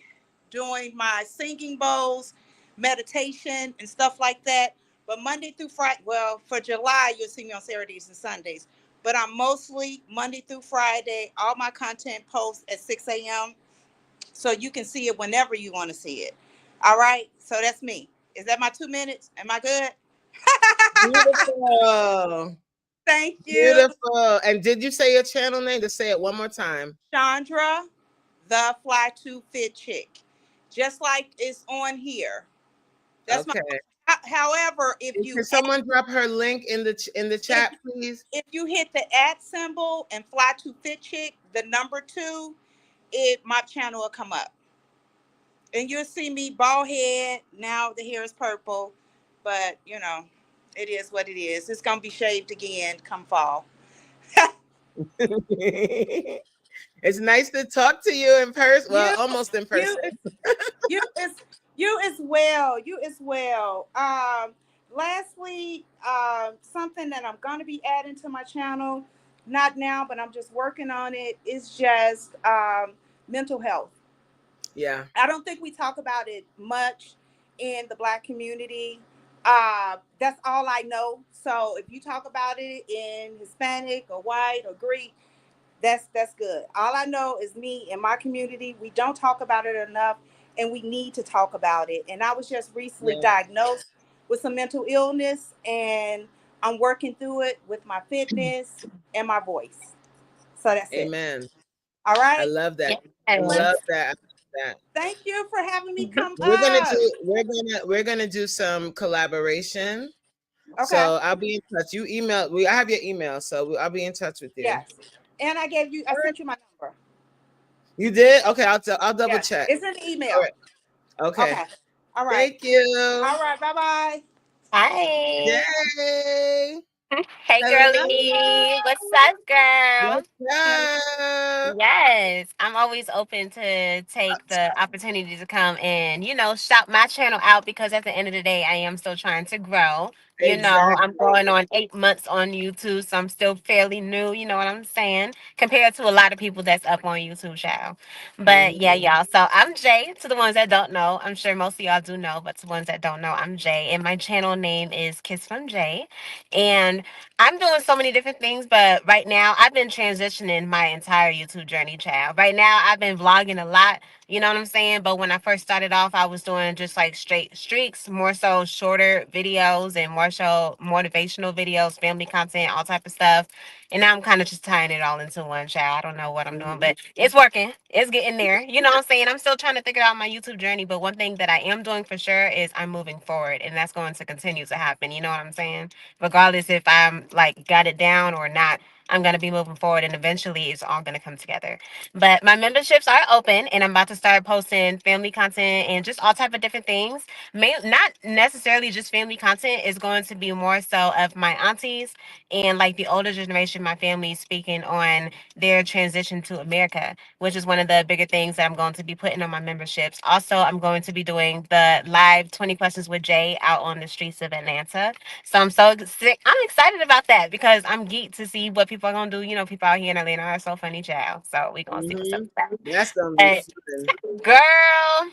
doing my singing bowls, meditation, and stuff like that. But Monday through Friday, well, for July, you'll see me on Saturdays and Sundays. But I'm mostly Monday through Friday. All my content posts at 6 a.m. So you can see it whenever you want to see it. All right. So that's me. Is that my 2 minutes? Am I good? Beautiful. Thank you. Beautiful. And did you say your channel name? Just say it one more time. Chandra, the Fly to Fit Chick. Just like it's on here. That's okay. However, if you can someone drop her link in the chat, please? If you hit the @ symbol and Fly to Fit Chick, the number 2, my channel will come up. And you'll see me bald head. Now the hair is purple, but you know, it is what it is. It's gonna be shaved again come fall. It's nice to talk to you in person. Well, almost in person. You as well. You as well. Lastly, something that I'm gonna be adding to my channel, not now, but I'm just working on it, is just mental health. Yeah. I don't think we talk about it much in the Black community. That's all I know. So if you talk about it in Hispanic or white or Greek, that's good. All I know is me and my community, we don't talk about it enough, and we need to talk about it. And I was just recently diagnosed with some mental illness, and I'm working through it with my fitness and my voice. So that's it. Amen. All right. I love that. I love that. Thank you for having me come we're up. We're gonna do some collaboration. Okay. So I'll be in touch. I have your email, so I'll be in touch with you. Yes. And I sent you my number. You did? Okay, I'll double check. It's an email. Right. Okay. All right. Thank you. All right. Bye-bye. Hi. Yay. Hey, girlie. What's up, girl? What's up? Yes, I'm always open to take the opportunity to come and, shout my channel out, because at the end of the day, I am still trying to grow. I'm going on 8 months on YouTube, so I'm still fairly new, you know what I'm saying, compared to a lot of people that's up on YouTube, child. But yeah, y'all. So I'm Jay. To the ones that don't know, I'm sure most of y'all do know, but to the ones that don't know, I'm Jay. And my channel name is Kiss from Jay. And I'm doing so many different things, but right now I've been transitioning my entire YouTube journey, child. Right now I've been vlogging a lot, You know what I'm saying? But when I first started off, I was doing just like straight streaks, more so shorter videos and more so motivational videos, family content, all type of stuff. And now I'm kind of just tying it all into one child. I don't know what I'm doing, but it's working. It's getting there. You know what I'm saying? I'm still trying to figure out my YouTube journey, but one thing that I am doing for sure is I'm moving forward, and that's going to continue to happen. You know what I'm saying? Regardless if I'm like got it down or not, I'm gonna be moving forward, and eventually it's all gonna come together. But my memberships are open, and I'm about to start posting family content and just all type of different things. Not necessarily just family content. Is going to be more so of my aunties and like the older generation, my family speaking on their transition to America, which is one of the bigger things that I'm going to be putting on my memberships. Also, I'm going to be doing the live 20 questions with Jay out on the streets of Atlanta. So I'm excited about that because I'm geeked to see what people are gonna do. You know, people out here in Atlanta are so funny, child. So we gonna see what's up with that. That's gonna be fun. Girl,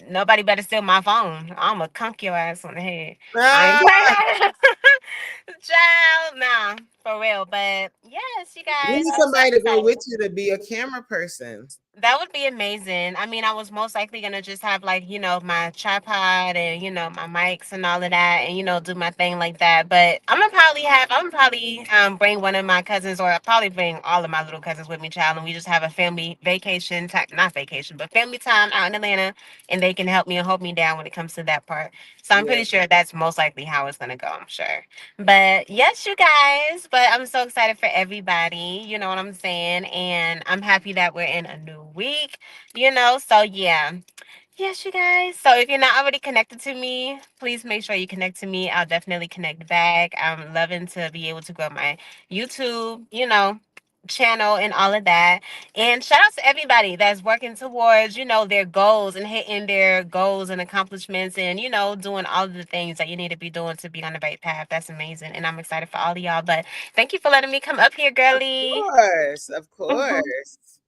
nobody better steal my phone. I'ma conk your ass on the head. I ain't Ah, playing. Child, nah, for real. But yes, you you guys, need I'm so somebody to go excited. with you to be a camera person. That would be amazing. I mean, I was most likely gonna just have like, my tripod and, my mics and all of that and, do my thing like that. But I'm gonna probably bring one of my cousins, or I'll probably bring all of my little cousins with me, child, and we just have a family vacation time, not vacation, but family time out in Atlanta, and they can help me and hold me down when it comes to that part. So I'm Yeah. pretty sure that's most likely how it's gonna go, I'm sure. But yes, you guys, but I'm so excited for everybody. You know what I'm saying? And I'm happy that we're in a new week, So yeah. Yes, you guys. So if you're not already connected to me, please make sure you connect to me. I'll definitely connect back. I'm loving to be able to grow my YouTube, channel and all of that. And shout out to everybody that's working towards, their goals and hitting their goals and accomplishments and, doing all of the things that you need to be doing to be on the right path. That's amazing. And I'm excited for all of y'all. But thank you for letting me come up here, girly. Of course.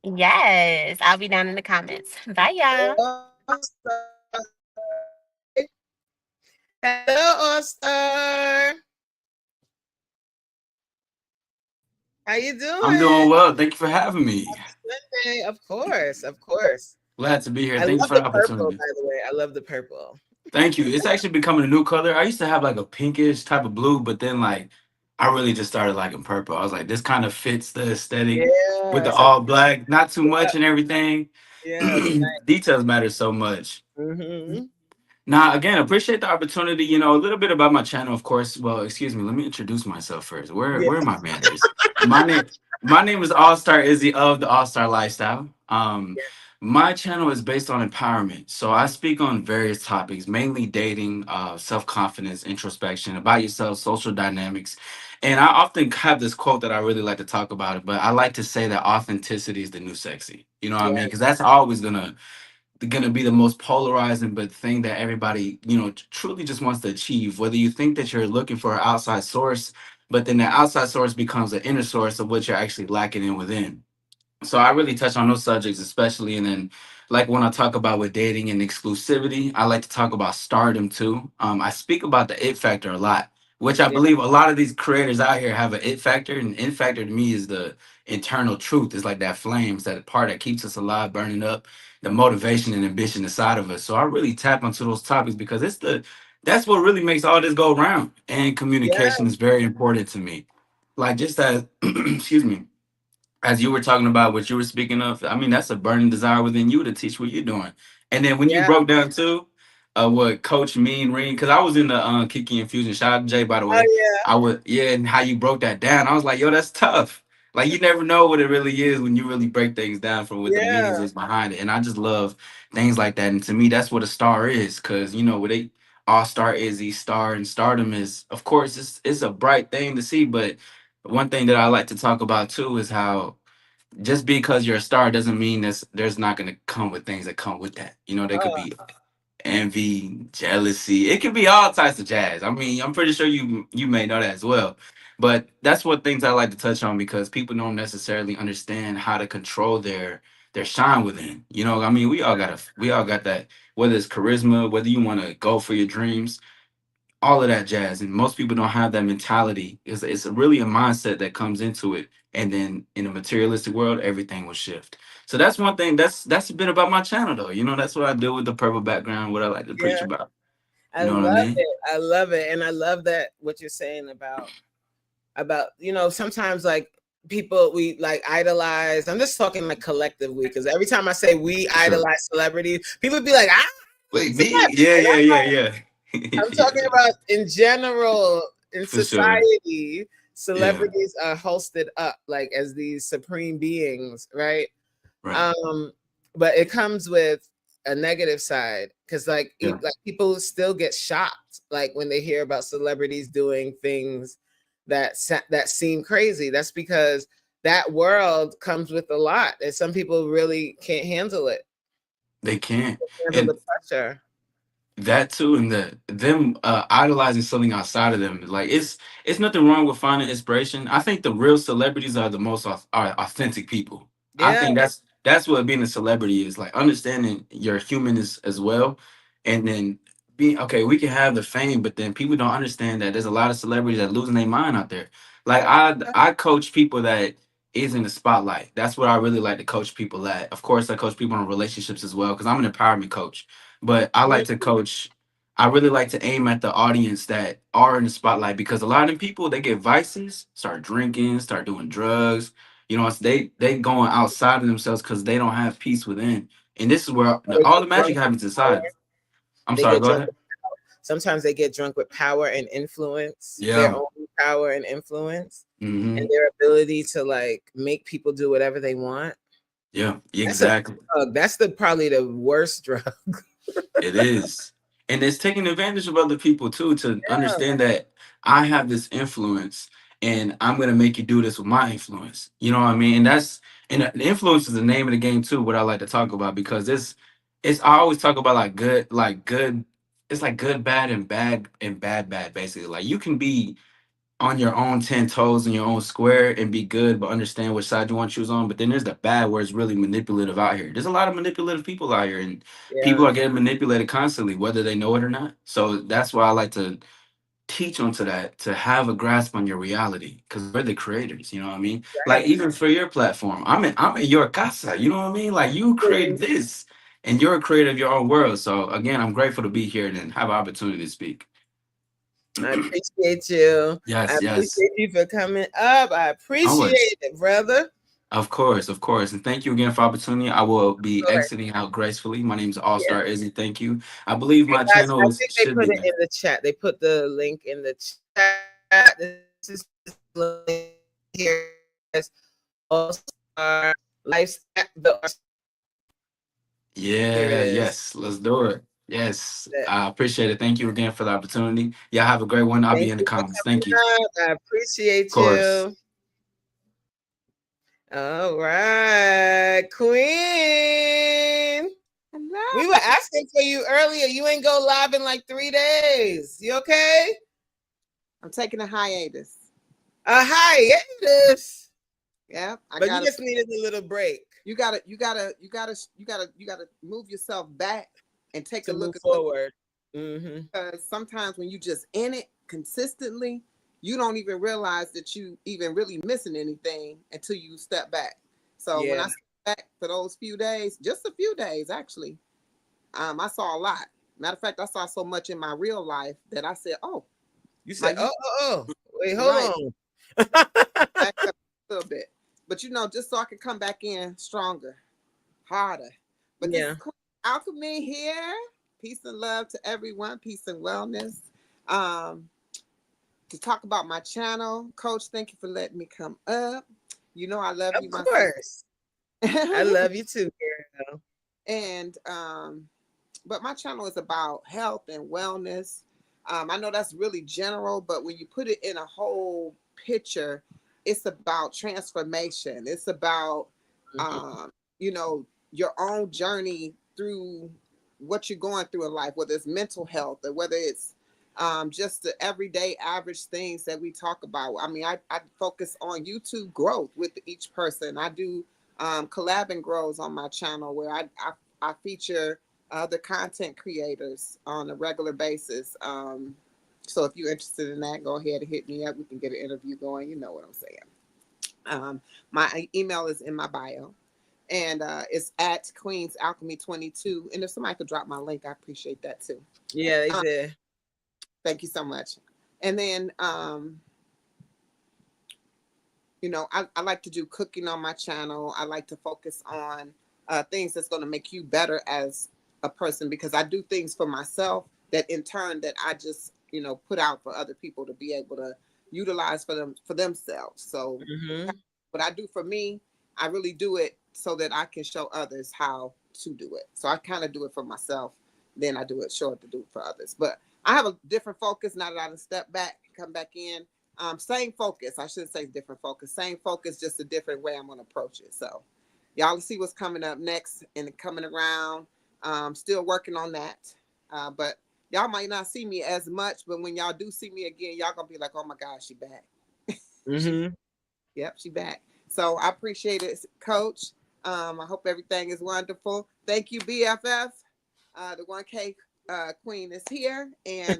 Yes, I'll be down in the comments. Bye, y'all. Hello, All-Star. How you doing? I'm doing well. Thank you for having me. Sunday, of course, of course. Glad to be here. I Thank you love for the the purple, opportunity. by the way. I love the purple. Thank you. It's actually becoming a new color. I used to have like a pinkish type of blue, but then like I really just started liking purple. I was like, this kind of fits the aesthetic with Yeah, the it's a all black, not too yeah, much and everything. yeah, it's nice. Details matter so much. Mm-hmm. Now, again, appreciate the opportunity. A little bit about my channel, of course. Well, excuse me. Let me introduce myself first. Yeah. Where are my manners? My name, my name is All Star Izzy of the All Star Lifestyle. My channel is based on empowerment, so I speak on various topics, mainly dating, self confidence, introspection, about yourself, social dynamics, and I often have this quote that I really like to talk about it. But I like to say that authenticity is the new sexy. You know what I mean? Because that's always gonna be the most polarizing but thing that everybody truly just wants to achieve, whether you think that you're looking for an outside source, but then the outside source becomes an inner source of what you're actually lacking in within. So I really touch on those subjects, especially, and then like when I talk about with dating and exclusivity, I like to talk about stardom too. I speak about the it factor a lot, which I Yeah. believe a lot of these creators out here have an it factor, and it factor to me is the internal truth. It's like that flames, that part that keeps us alive, burning up, the motivation and ambition inside of us. So I really tap into those topics because that's what really makes all this go round. And Yeah. communication is very important to me. Like just as excuse me, as you were talking about what you were speaking of, I mean, that's a burning desire within you to teach what you're doing. And then when you Yeah. broke down too, what Coach Mean Reen, because I was in the Kiki Infusion. Shout out to Jay, by the Oh way. yeah. I would, yeah, and how you broke that down. I was like, yo, that's tough. Like you never know what it really is when you really break things down from what the meanings Yeah. is behind it. And I just love things like that. And to me, that's what a star is. Cause what they all star is the star and stardom is, of course, it's a bright thing to see. But one thing that I like to talk about too is how just because you're a star doesn't mean there's not going to come with things that come with that. There could Oh, be envy, jealousy. It could be all types of jazz. I mean, I'm pretty sure you may know that as well. But that's what things I like to touch on because people don't necessarily understand how to control their shine within. I mean, we all got that. Whether it's charisma, whether you want to go for your dreams, all of that jazz. And most people don't have that mentality. It's really a mindset that comes into it and then in the materialistic world, everything will shift. So that's one thing. That's a bit about my channel, though. You know, that's what I do with the purple background. What I like to preach Yeah, about. I You know what I love mean? it. I love it, and I love that what you're saying about sometimes like people we like idolize. I'm just talking like collectively because every time I say we Sure. idolize celebrities, people be like, "Ah, Wait, me? celebs." Yeah, And yeah, yeah, yeah. I'm Yeah, talking about in general in for sure. society, Yeah. celebrities are hosted up like as these supreme beings, right? Right. But it comes with a negative side because Yeah. like people still get shocked like when they hear about celebrities doing things that seem crazy. That's because that world comes with a lot, and some people really can't handle it. They can't. Handle the And pressure. that too, and them idolizing something outside of them. Like it's nothing wrong with finding inspiration. I think the real celebrities are the most are authentic people. I Yeah. think that's what being a celebrity is, like understanding your human as well, and then being okay. We can have the fame, but then people don't understand that there's a lot of celebrities that losing their mind out there. Like I coach people that is in the spotlight. That's what I really like to coach people at. Of course, I coach people on relationships as well because I'm an empowerment coach. But I like to coach. I really like to aim at the audience that are in the spotlight because a lot of them people they get vices, start drinking, start doing drugs. You know, they going outside of themselves because they don't have peace within. And this is where They all get the magic drunk happens with power. inside. I'm They sorry. get Go drunk ahead. Sometimes they get drunk with power and influence, their Yeah. own power and influence, and Hmm. their ability to like make people do whatever they want. Yeah. That's a Exactly. drug. That's probably the worst drug. It is. And it's taking advantage of other people too to Yeah. understand that I have this influence and I'm gonna make you do this with my influence. You know what I mean? And the influence is the name of the game too, what I like to talk about because it's I always talk about like good, it's like good, bad, and bad, basically. Like you can be on your own 10 toes in your own square and be good, but understand which side you want to choose on. But then there's the bad where it's really manipulative out here. There's a lot of manipulative people out here, and people Yeah. are getting manipulated constantly, whether they know it or not. So that's why I like to teach onto that to have a grasp on your reality because we're the creators. You know what I mean? Like Right. even for your platform, I'm in your casa. You know what I mean? Like you created this, and you're a creator of your own world. So again, I'm grateful to be here and have an opportunity to speak. I appreciate you. I Yes, yes. appreciate you for coming up. I appreciate Always. it, brother. Of course, of course. And thank you again for opportunity. I will be Sure. exiting out gracefully. My name is All Yeah. Star Izzy. Thank you. I believe Hey my guys, I channels think they should put be it there. in the chat. They put the link in the chat. This is the link here. All-Star Lifestyle. Here it Yeah, is. yes. Let's do it. Yes. I appreciate it. Thank you again for the opportunity. Yeah, have a great one. I'll be Thank in the you for comments. Thank you. Of coming up. I appreciate course. you. All right, Queen. We were asking for you earlier. You ain't go live in like 3 days. You okay? I'm taking a hiatus. A hiatus. Yeah, But you just needed a little break. You gotta move yourself back and take to a look move forward. Mm-hmm. Because sometimes when you just in it consistently, you don't even realize that you even really missing anything until you step back. So when I step back for those few days, just a few days actually, I saw a lot. Matter of fact, I saw so much in my real life that I said, "Oh." You said, "Oh, wait, hold on." Back up a little bit, but just so I can come back in stronger, harder. But this is Alchemy here. Peace and love to everyone. Peace and wellness. To talk about my channel, Coach. Thank you for letting me come up. You know I love you. Of course. I love you too, girl. And but my channel is about health and wellness. I know that's really general, but when you put it in a whole picture, it's about transformation. It's about your own journey through what you're going through in life, whether it's mental health or whether it's just the everyday average things that we talk about. I mean, I focus on YouTube growth with each person. I do collab and grows on my channel where I feature other content creators on a regular basis. So if you're interested in that, go ahead and hit me up. We can get an interview going. You know what I'm saying. My email is in my bio, and it's at Queen's Alchemy 22. And if somebody could drop my link, I appreciate that too. Yeah, they did. Thank you so much. And then, you know, I like to do cooking on my channel. I like to focus on things that's going to make you better as a person, because I do things for myself that in turn that I just, you know, put out for other people to be able to utilize for themselves. So what I do for me, I really do it so that I can show others how to do it. So I kind of do it for myself, then I do it to do it for others. But I have a different focus now that I step back, come back in. Same focus. I shouldn't say different focus. Same focus, just a different way I'm going to approach it. So y'all see what's coming up next and coming around. Still working on that. But y'all might not see me as much, but when y'all do see me again, y'all going to be like, oh my gosh, she back. Yep, she back. So I appreciate it, Coach. I hope everything is wonderful. Thank you, BFF. The 1K Queen is here. And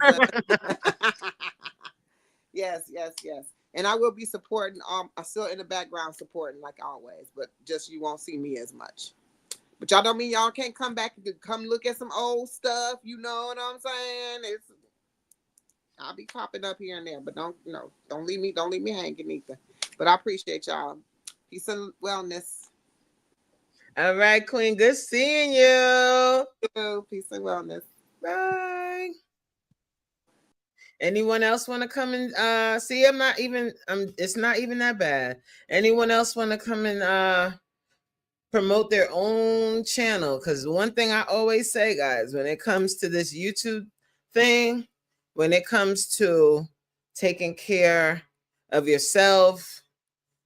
yes. And I will be supporting. I'm still in the background supporting like always, but just you won't see me as much. But y'all don't mean y'all can't come back and come look at some old stuff. You know what I'm saying? I'll be popping up here and there, but don't leave me hanging either. But I appreciate y'all. Peace and wellness. All right, Queen. Good seeing you. Peace and wellness. Bye. Anyone else want to come and see? It's not even that bad. Anyone else want to come and promote their own channel? Because one thing I always say, guys, when it comes to this YouTube thing, when it comes to taking care of yourself,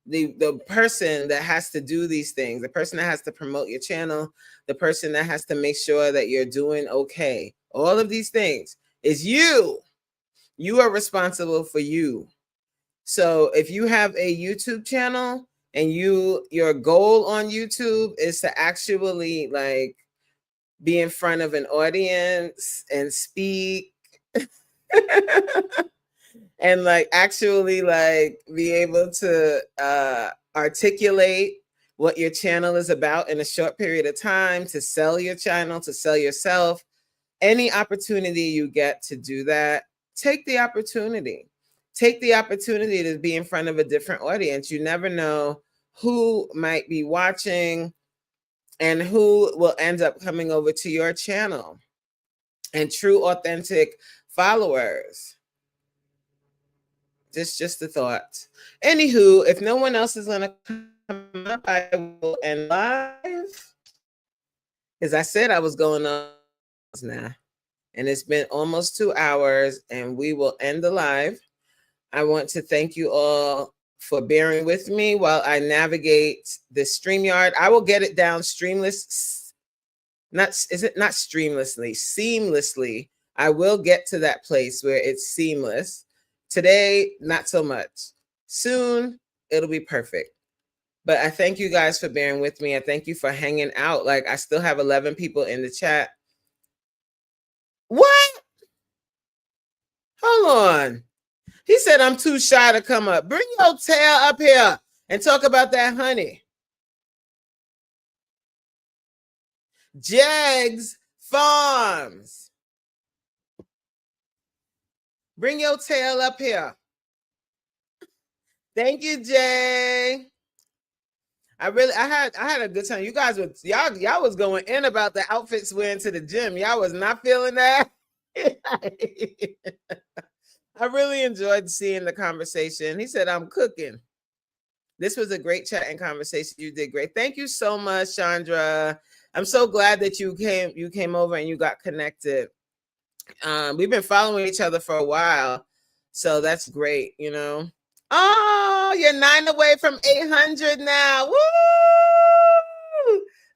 the person that has to do these things, the person that has to promote your channel, the person that has to make sure that you're doing okay, all of these things is you. You are responsible for you. So if you have a YouTube channel and your goal on YouTube is to actually like be in front of an audience and speak and like actually like be able to articulate what your channel is about in a short period of time, to sell your channel, to sell yourself, any opportunity you get to do that, take the opportunity. Take the opportunity to be in front of a different audience. You never know who might be watching and who will end up coming over to your channel, and true, authentic followers. Just a thought. Anywho, if no one else is going to come up, I will end live. As I said, I was going on now. And it's been almost 2 hours, and we will end the live. I want to thank you all for bearing with me while I navigate the StreamYard. I will get it down seamlessly. I will get to that place where it's seamless. Today, not so much. Soon, it'll be perfect. But I thank you guys for bearing with me. I thank you for hanging out. Like, I still have 11 people in the chat. What? Hold on. He said I'm too shy to come up. Bring your tail up here and talk about that honey. Jags Farms. Bring your tail up here. Thank you, Jay. I had a good time. You guys were y'all was going in about the outfits wearing to the gym. Y'all was not feeling that. I really enjoyed seeing the conversation. He said, I'm cooking. This was a great chat and conversation. You did great. Thank you so much, Chandra. I'm so glad that you came over and you got connected. We've been following each other for a while, so that's great, you know. Oh, you're 9 away from 800 now. Woo!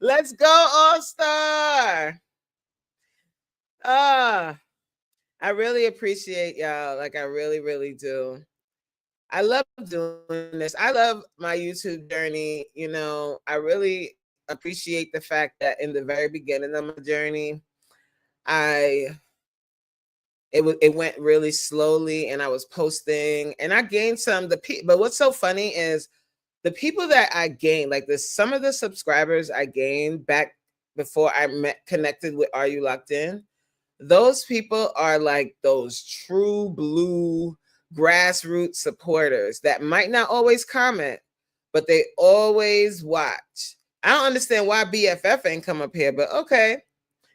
Let's go, All-Star. I really appreciate y'all. Like, I really, really do. I love doing this. I love my YouTube journey. You know, I really appreciate the fact that in the very beginning of my journey, it went really slowly, and I was posting, and I gained some. But what's so funny is the people that I gained, like some of the subscribers I gained back before I connected with Are You Locked In, those people are like those true blue grassroots supporters that might not always comment, but they always watch. I don't understand why BFF ain't come up here, but okay.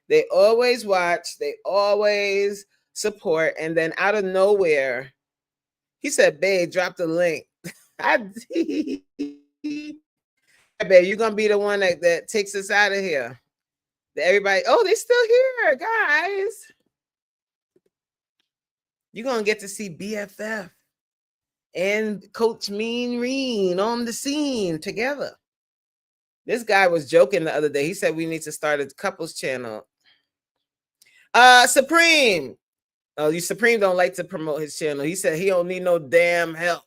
They always watch, they always support, and then out of nowhere, he said, babe, drop the link. Babe, you're gonna be the one that takes us out of here. Everybody, oh, they still here, guys. You're gonna get to see BFF and Coach Mean Reen on the scene together. This guy was joking the other day. He said we need to start a couples channel. Supreme. Oh, you Supreme don't like to promote his channel. He said he don't need no damn help.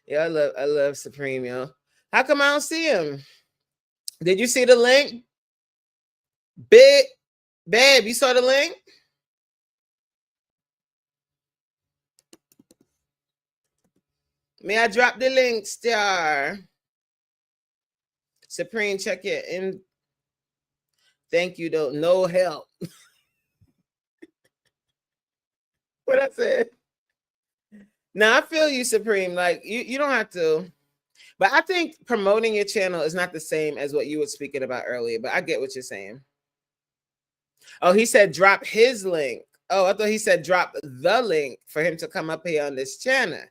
Yeah, I love Supreme, yo. How come I don't see him? Did you see the link? Babe, you saw the link? May I drop the link, star? Supreme, check it in. Thank you, though. No help. What I said? Now I feel you, Supreme. Like you don't have to. But I think promoting your channel is not the same as what you were speaking about earlier. But I get what you're saying. Oh, he said drop his link. Oh, I thought he said drop the link for him to come up here on this channel.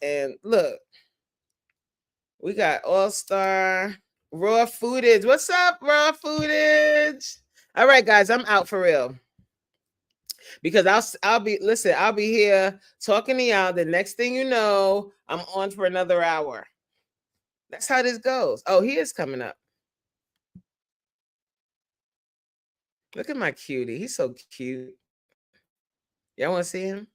And look, we got All-Star Raw Footage. What's up, Raw Footage? All right, guys, I'm out for real. Because I'll be here talking to y'all. The next thing you know, I'm on for another hour. That's how this goes. Oh, he is coming up. Look at my cutie. He's so cute. Y'all want to see him?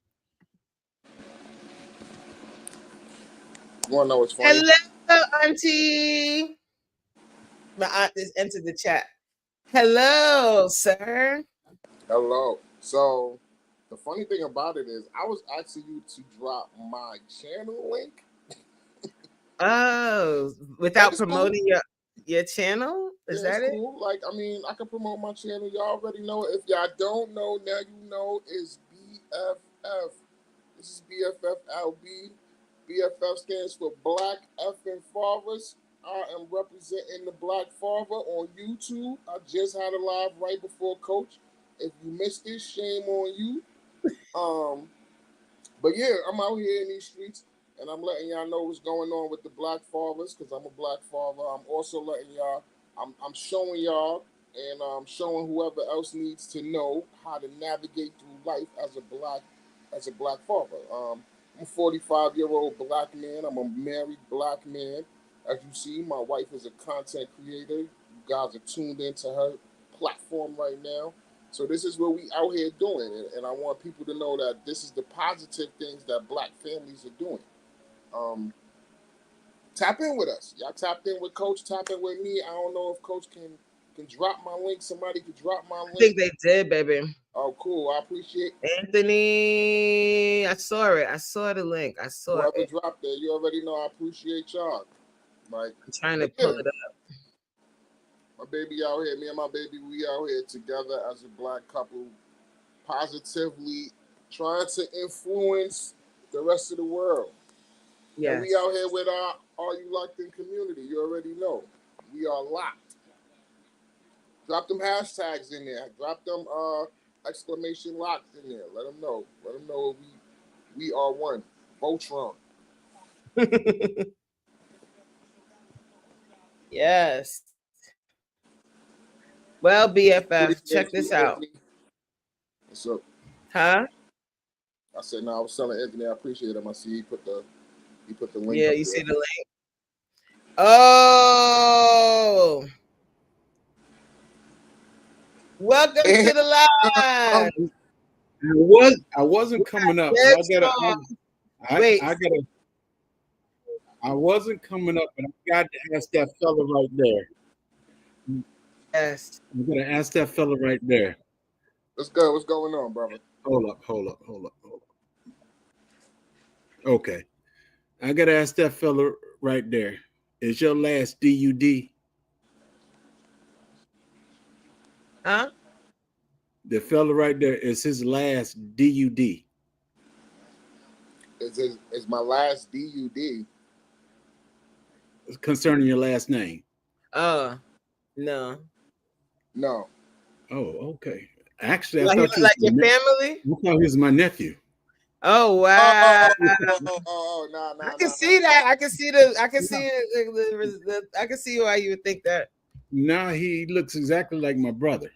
You want to know what's funny? Hello, Auntie. My aunt just entered the chat. Hello, sir. Hello. So the funny thing about it is I was asking you to drop my channel link. Oh, without promoting your channel? Is that it? Cool. Like, I mean, I can promote my channel. Y'all already know it. If y'all don't know, now you know. It's BFF. This is BFFLB. BFF stands for Black Effing Fathers. I am representing the Black Father on YouTube. I just had a live right before Coach. If you missed this, shame on you. But yeah, I'm out here in these streets, and I'm letting y'all know what's going on with the Black Fathers, because I'm a Black father. I'm also letting y'all, I'm showing y'all, and I'm showing whoever else needs to know how to navigate through life as a Black father. I'm a 45-year-old Black man. I'm a married Black man. As you see, my wife is a content creator. You guys are tuned into her platform right now. So this is what we out here doing, and I want people to know that this is the positive things that Black families are doing. Tap in with us. Y'all tapped in with Coach, tap in with me. I don't know if Coach can drop my link. Somebody could drop my link. I think they did, baby. Oh, cool. I appreciate Anthony. I saw it. I saw the link. I saw whoever it. dropped it. You already know I appreciate y'all. Like, I'm trying to pull it up. My baby out here, me and my baby, we out here together as a Black couple, positively trying to influence the rest of the world. Yes. And we out here with our Are You Locked In community. You already know. We are locked. Drop them hashtags in there. Drop them exclamation locked in there. Let them know. Let them know we are one. Voltron. Yes. Well, BFF, check this out. What's up? Huh? I said, no, I was telling Anthony, I appreciate him. I see he put the link. Yeah, up you there. see the link. Oh, welcome to the live. I wasn't coming up. I wasn't coming up, and I got to ask that fella right there. Yes. I'm gonna ask that fella right there. Let's go. What's going on, brother? Hold up. Okay. I gotta ask that fella right there. Is your last DUD? Huh? The fella right there, is his last DUD? Is my last DUD? Concerning your last name? Oh, no. No. Oh, okay. Actually, I Like, thought you like was your family? I thought he was my nephew. Oh wow! No. I can see that. I can see the. I can see it. I can see why you would think that. Nah, he looks exactly like my brother.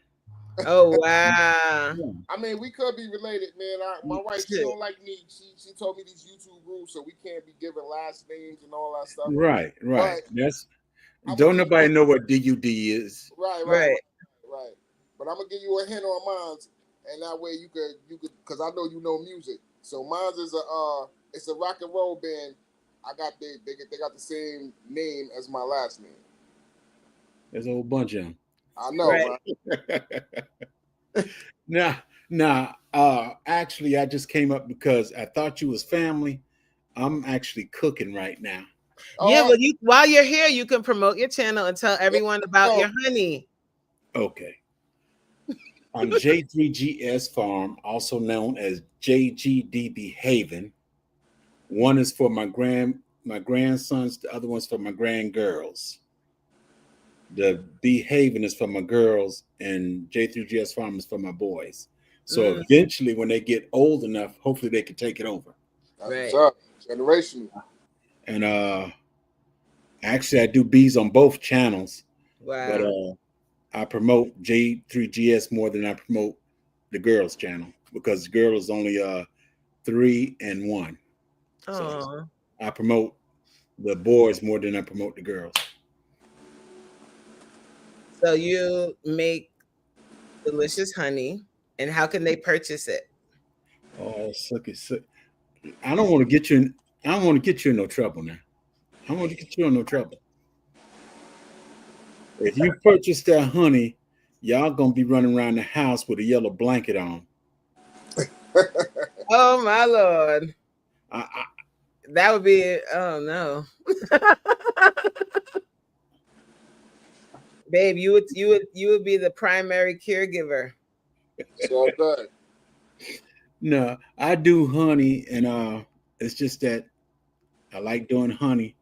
Oh wow! I mean, we could be related, man. My wife, she don't like me. She told me these YouTube rules, so we can't be giving last names and all that stuff. Right. But That's don't nobody know what DUD is. Right. But I'm gonna give you a hint on mine, and that way you could, because I know you know music. So mine is it's a rock and roll band. They got the same name as my last name. There's a whole bunch of them. I know, man. Nah. Actually, I just came up because I thought you was family. I'm actually cooking right now. Yeah, but while you're here, you can promote your channel and tell everyone about your honey. Okay. On J3GS Farm, also known as JGDB Haven. One is for my grandsons, the other one's for my grandgirls. The B Haven is for my girls, and J3GS Farm is for my boys. So eventually, when they get old enough, hopefully they can take it over. That's what's up. Generational. And actually, I do bees on both channels. Wow. But I promote J3GS more than I promote the girls channel because the girl is only 3 and 1. So I promote the boys more than I promote the girls. So you make delicious honey, and how can they purchase it? Oh, I don't want to get you in. I don't want to get you in no trouble now. I don't want to get you in no trouble. If you purchase that honey, y'all gonna be running around the house with a yellow blanket on. Oh my Lord. That would be oh no. Babe, you would be the primary caregiver. So good. No, I do honey, and it's just that I like doing honey,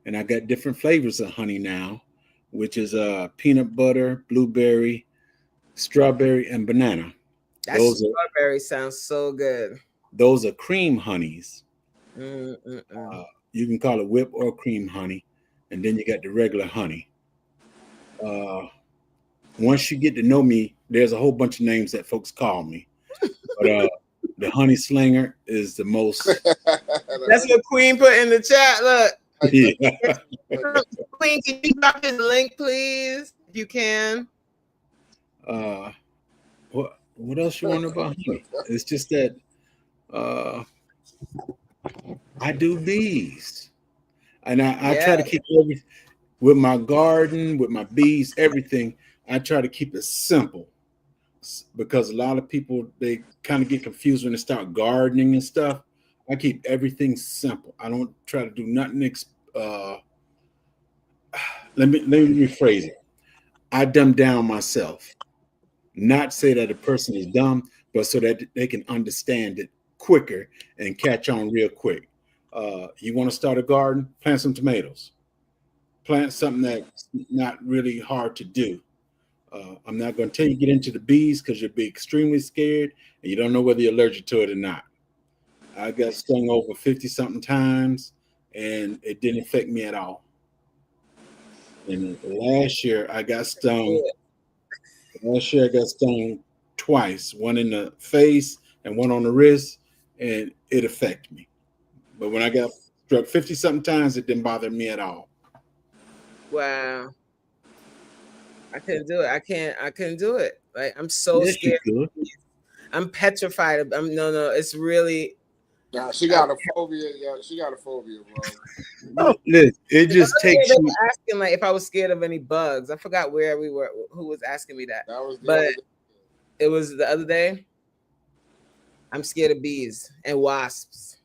and I got different flavors of honey now, which is peanut butter, blueberry, strawberry, and banana. That strawberry sounds so good. Those are cream honeys. You can call it whip or cream honey, and then you got the regular honey. Once you get to know me, there's a whole bunch of names that folks call me, but the honey slinger is the most. That's what Queen put in the chat. Look, yeah. Queen, can you drop his link, please, if you can? What else you want about honey? It's just that I do bees, and I try to keep everything with my garden, with my bees, everything. I try to keep it simple because a lot of people, they kind of get confused when they start gardening and stuff. I keep everything simple. I don't try to do nothing. Let me rephrase it. I dumb down myself. Not say that a person is dumb, but so that they can understand it quicker and catch on real quick. You want to start a garden? Plant some tomatoes. Plant something that's not really hard to do. I'm not going to tell you get into the bees because you'll be extremely scared and you don't know whether you're allergic to it or not. I got stung over 50-something times and it didn't affect me at all. And last year I got stung. Last year I got stung twice, one in the face and one on the wrist, and it affected me. But when I got struck 50-something times, it didn't bother me at all. Wow. I couldn't do it. I couldn't do it. Like I'm so scared. I'm petrified. No. It's really Nah, she got a phobia. Yeah, she got a phobia, bro. Listen, it just The other day takes they you. were asking like if I was scared of any bugs. I forgot where we were, who was asking me that. That was the But other day. it was the other day. I'm scared of bees and wasps.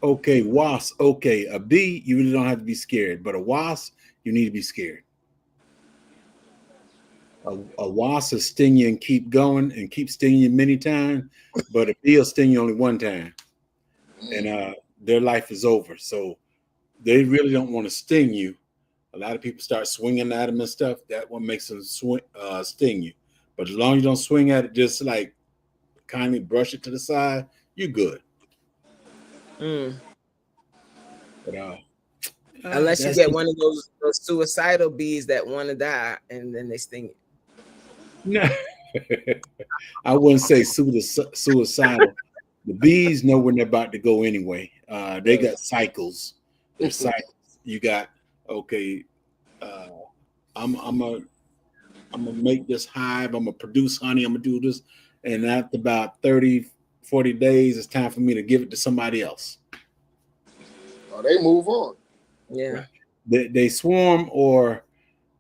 Okay, wasp. Okay, a bee, you really don't have to be scared, but a wasp, you need to be scared. A wasp will sting you and keep going and keep stinging you many times, but a bee will sting you only one time, and their life is over. So they really don't want to sting you. A lot of people start swinging at them and stuff. That one makes them sting you. But as long as you don't swing at it, just like kindly brush it to the side, you're good. But unless you get one of those suicidal bees that want to die and then they sting you. No, I wouldn't say suicidal. The bees know when they're about to go anyway. They got cycles. There's cycles. You got okay. I'm gonna make this hive. I'm gonna produce honey. I'm gonna do this, and after about 30, 40 days, it's time for me to give it to somebody else. Oh, they move on. Yeah. They swarm, or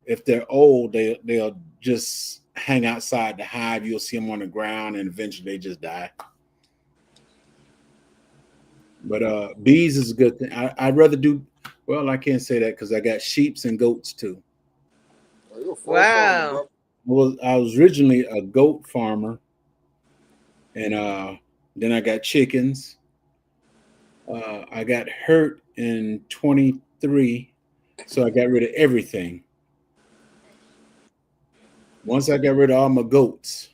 if they're old, they'll just hang outside the hive. You'll see them on the ground, and eventually they just die. But bees is a good thing. I'd rather do. Well, I can't say that because I got sheeps and goats too. Wow. I was originally a goat farmer, and then I got chickens. I got hurt in 23, so I got rid of everything. Once I got rid of all my goats,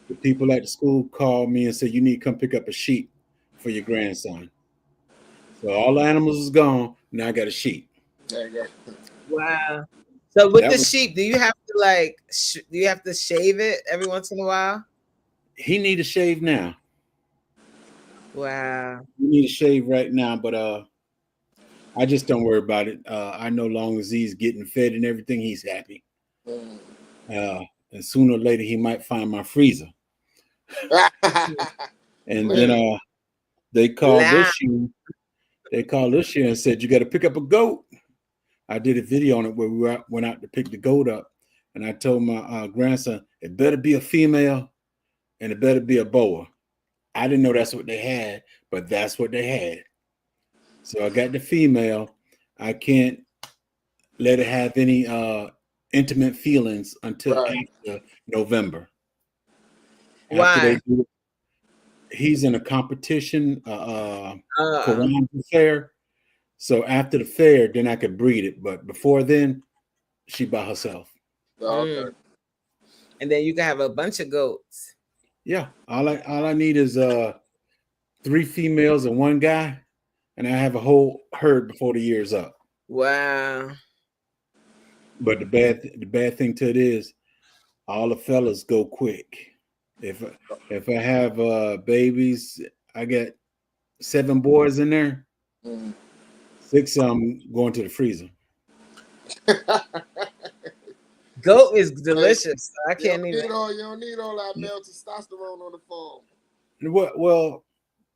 the people at the school called me and said, "You need to come pick up a sheep for your grandson." So all the animals is gone. Now I got a sheep. There you go. Wow. So with the sheep, do you have to do you have to shave it every once in a while? He need a shave now. Wow. You need a shave right now, but I just don't worry about it. I know long as he's getting fed and everything, he's happy. And sooner or later, he might find my freezer. And then they called this year. They called this year and said, "You got to pick up a goat." I did a video on it where we went out to pick the goat up, and I told my grandson, "It better be a female, and it better be a boa." I didn't know that's what they had, but that's what they had. So I got the female. I can't let it have any intimate feelings until after November. Why? After they do it, he's in a competition, Quran fair. So after the fair, then I could breed it. But before then, she by herself. Okay. And then you can have a bunch of goats. Yeah. All I need is 3 females and 1 guy, and I have a whole herd before the year's up. Wow. But the bad thing to it is all the fellas go quick. If I have babies, I got 7 boys in there. 6 of them going to the freezer. Goat is delicious. I can't even. You don't need all that male testosterone on the phone. Well,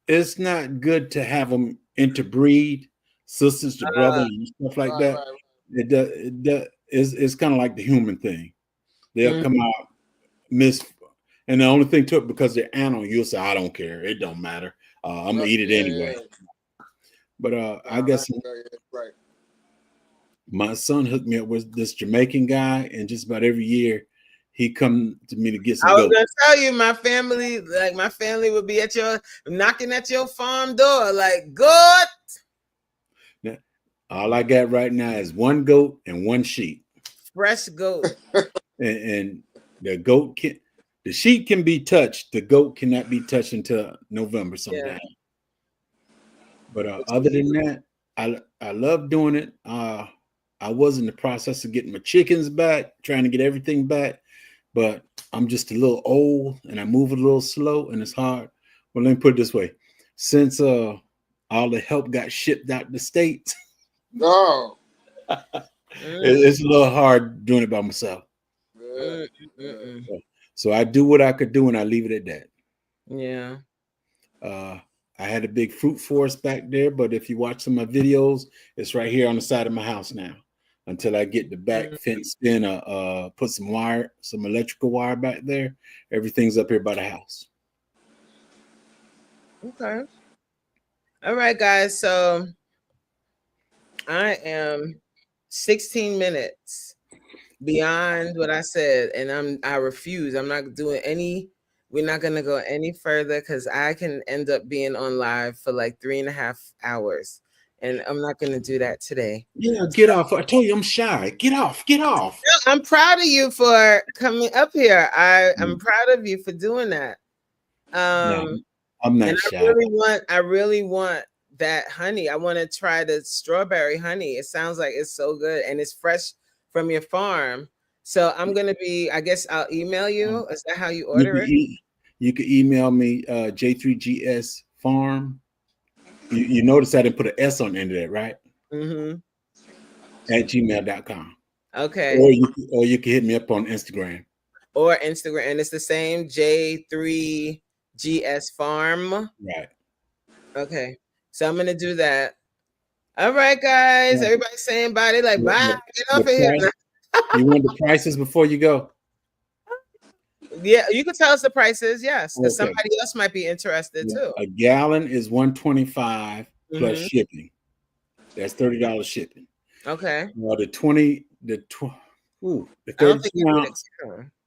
it's not good to have them interbreed, sisters to brothers and stuff like that. Right. It's kind of like the human thing. They'll come out and the only thing to it, because they're animal, you'll say, "I don't care. It don't matter. I'm gonna eat it anyway." But I guess my son hooked me up with this Jamaican guy, and just about every year he come to me to get some. I was gonna tell you, my family would be knocking at your farm door, like, "Goat." Now, all I got right now is 1 goat and 1 sheep. Fresh goat. and the sheep can be touched. The goat cannot be touched until November sometime. Yeah. But other than that, I love doing it. I was in the process of getting my chickens back, trying to get everything back, but I'm just a little old and I move a little slow and it's hard. Well, let me put it this way. Since all the help got shipped out the States, it's a little hard doing it by myself. So I do what I could do and I leave it at that. Yeah. I had a big fruit forest back there, but if you watch some of my videos, it's right here on the side of my house now. Until I get the back fenced in, put some wire, some electrical wire back there. Everything's up here by the house. Okay. All right, guys. So I am 16 minutes beyond what I said, and I refuse. I'm not doing any. We're not gonna go any further because I can end up being on live for like 3.5 hours, and I'm not gonna do that today. Yeah, get off. I told you I'm shy. Get off. Get off. No, I'm proud of you for coming up here. I'm proud of you for doing that. No, I'm not And shy. I really want that honey. I want to try the strawberry honey. It sounds like it's so good and it's fresh from your farm. So I'm gonna be. I guess I'll email you. Is that how you order it? You can email me J3GS Farm. You notice I didn't put an S on the end of that, right? Mm-hmm. At gmail.com. Okay. Or you can hit me up on Instagram. Or Instagram, and it's the same J3GS Farm. Right. Okay. So I'm gonna do that. All right, guys. Yeah. Everybody saying bye. They like bye. Get off of here. You want the prices before you go? Yeah, you can tell us the prices. Yes, because Okay. somebody else might be interested too. A gallon is $125 plus shipping. That's $30 shipping. Okay. Well, the 32 ounce.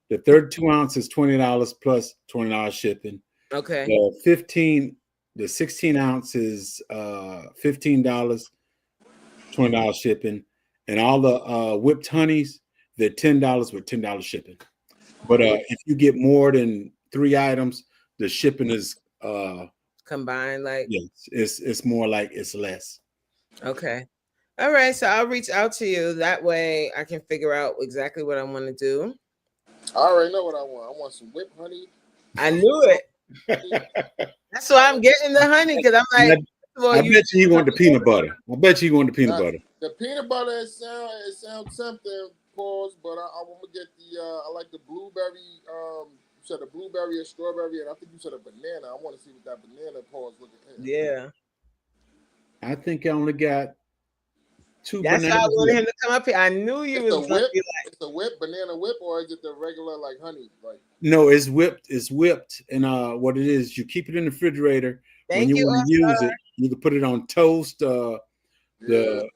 The 32 ounce is $20 plus $20 shipping. Okay. The 16 ounce is $15, $20 shipping, and all the whipped honeys, they're $10 with $10 shipping. But if you get more than 3 items, the shipping is combined. Like it's more like it's less. Okay. All right. So I'll reach out to you. That way I can figure out exactly what I want to do. I already know what I want. I want some whipped honey. I knew it. That's why I'm getting the honey, because I'm like, I bet you want the peanut butter. I bet you want the peanut butter. The peanut butter it sounds tempting, pause, but I want to get the I like the blueberry. You said a blueberry, a strawberry, and I think you said a banana. I want to see what that banana pause looking at. Yeah. I think I only got 2 That's bananas. why I wanted him to come up here. I knew you was a gonna whip. be like, It's a whip, banana whip, or is it the regular like honey? Like No, it's whipped. It's whipped, and what it is, you keep it in the refrigerator. When you want to use it, you can put it on toast. Depending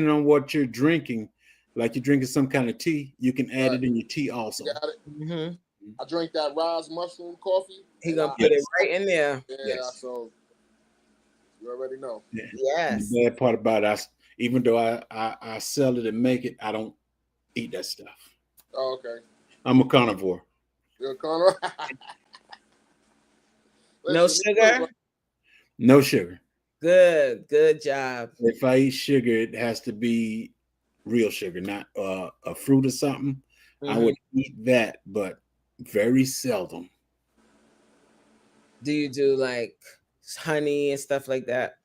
on what you're drinking, like you're drinking some kind of tea, you can add it in your tea also. Got it. I drink that Rise mushroom coffee. He gonna put it right in there. Yeah, so you already know. Yeah. Yes. The bad part about it, even though I sell it and make it, I don't eat that stuff. Oh, okay. I'm a carnivore. You're a carnivore. No sugar? No sugar. Good job. If I eat sugar, it has to be real sugar, not a fruit or something. I would eat that, but very seldom. Do you do like honey and stuff like that?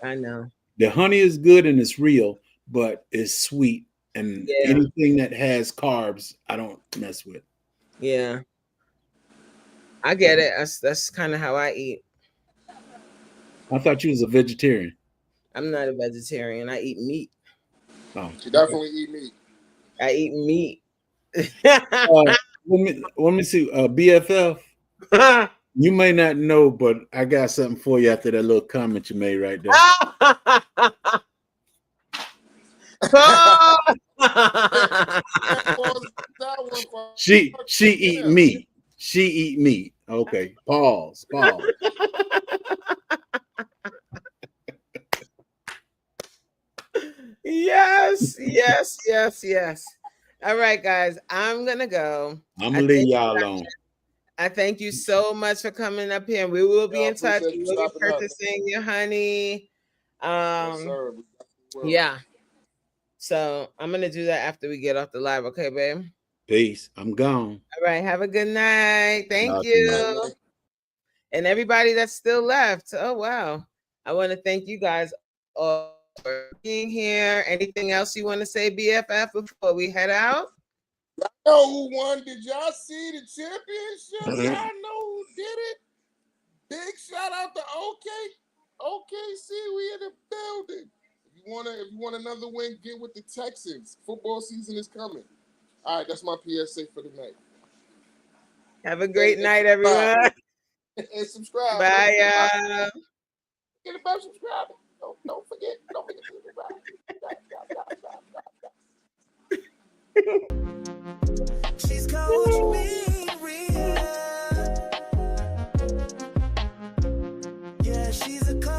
I know. The honey is good and it's real, but it's sweet. And anything that has carbs, I don't mess with. Yeah. I get it. That's kind of how I eat. I thought you was a vegetarian. I'm not a vegetarian. I eat meat. Oh, you definitely eat meat. I eat meat. Let me see. BFF. You may not know, but I got something for you after that little comment you made right there. She eat meat. She eat meat. Okay. Pause. Yes. All right, guys. I'm gonna go. I'm gonna leave y'all alone. I thank you so much for coming up here. We will be in touch. We will be purchasing your honey. Yes, sir. Yeah. So I'm gonna do that after we get off the live. Okay, babe. Peace. I'm gone. All right. Have a good night. Thank Good you. night. And everybody that's still left. Oh wow. I want to thank you guys all for being here. Anything else you want to say, BFF, before we head out? Know who won? Did y'all see the championship? Y'all know who did it? Big shout out to OKC. We in the building. If you want another win, get with the Texans. Football season is coming. All right, that's my PSA for the night. Have a great night, everyone. And subscribe. Bye, y'all. Get about subscribing. Don't forget to subscribe. She's Coach Reen. Yeah, she's a coach.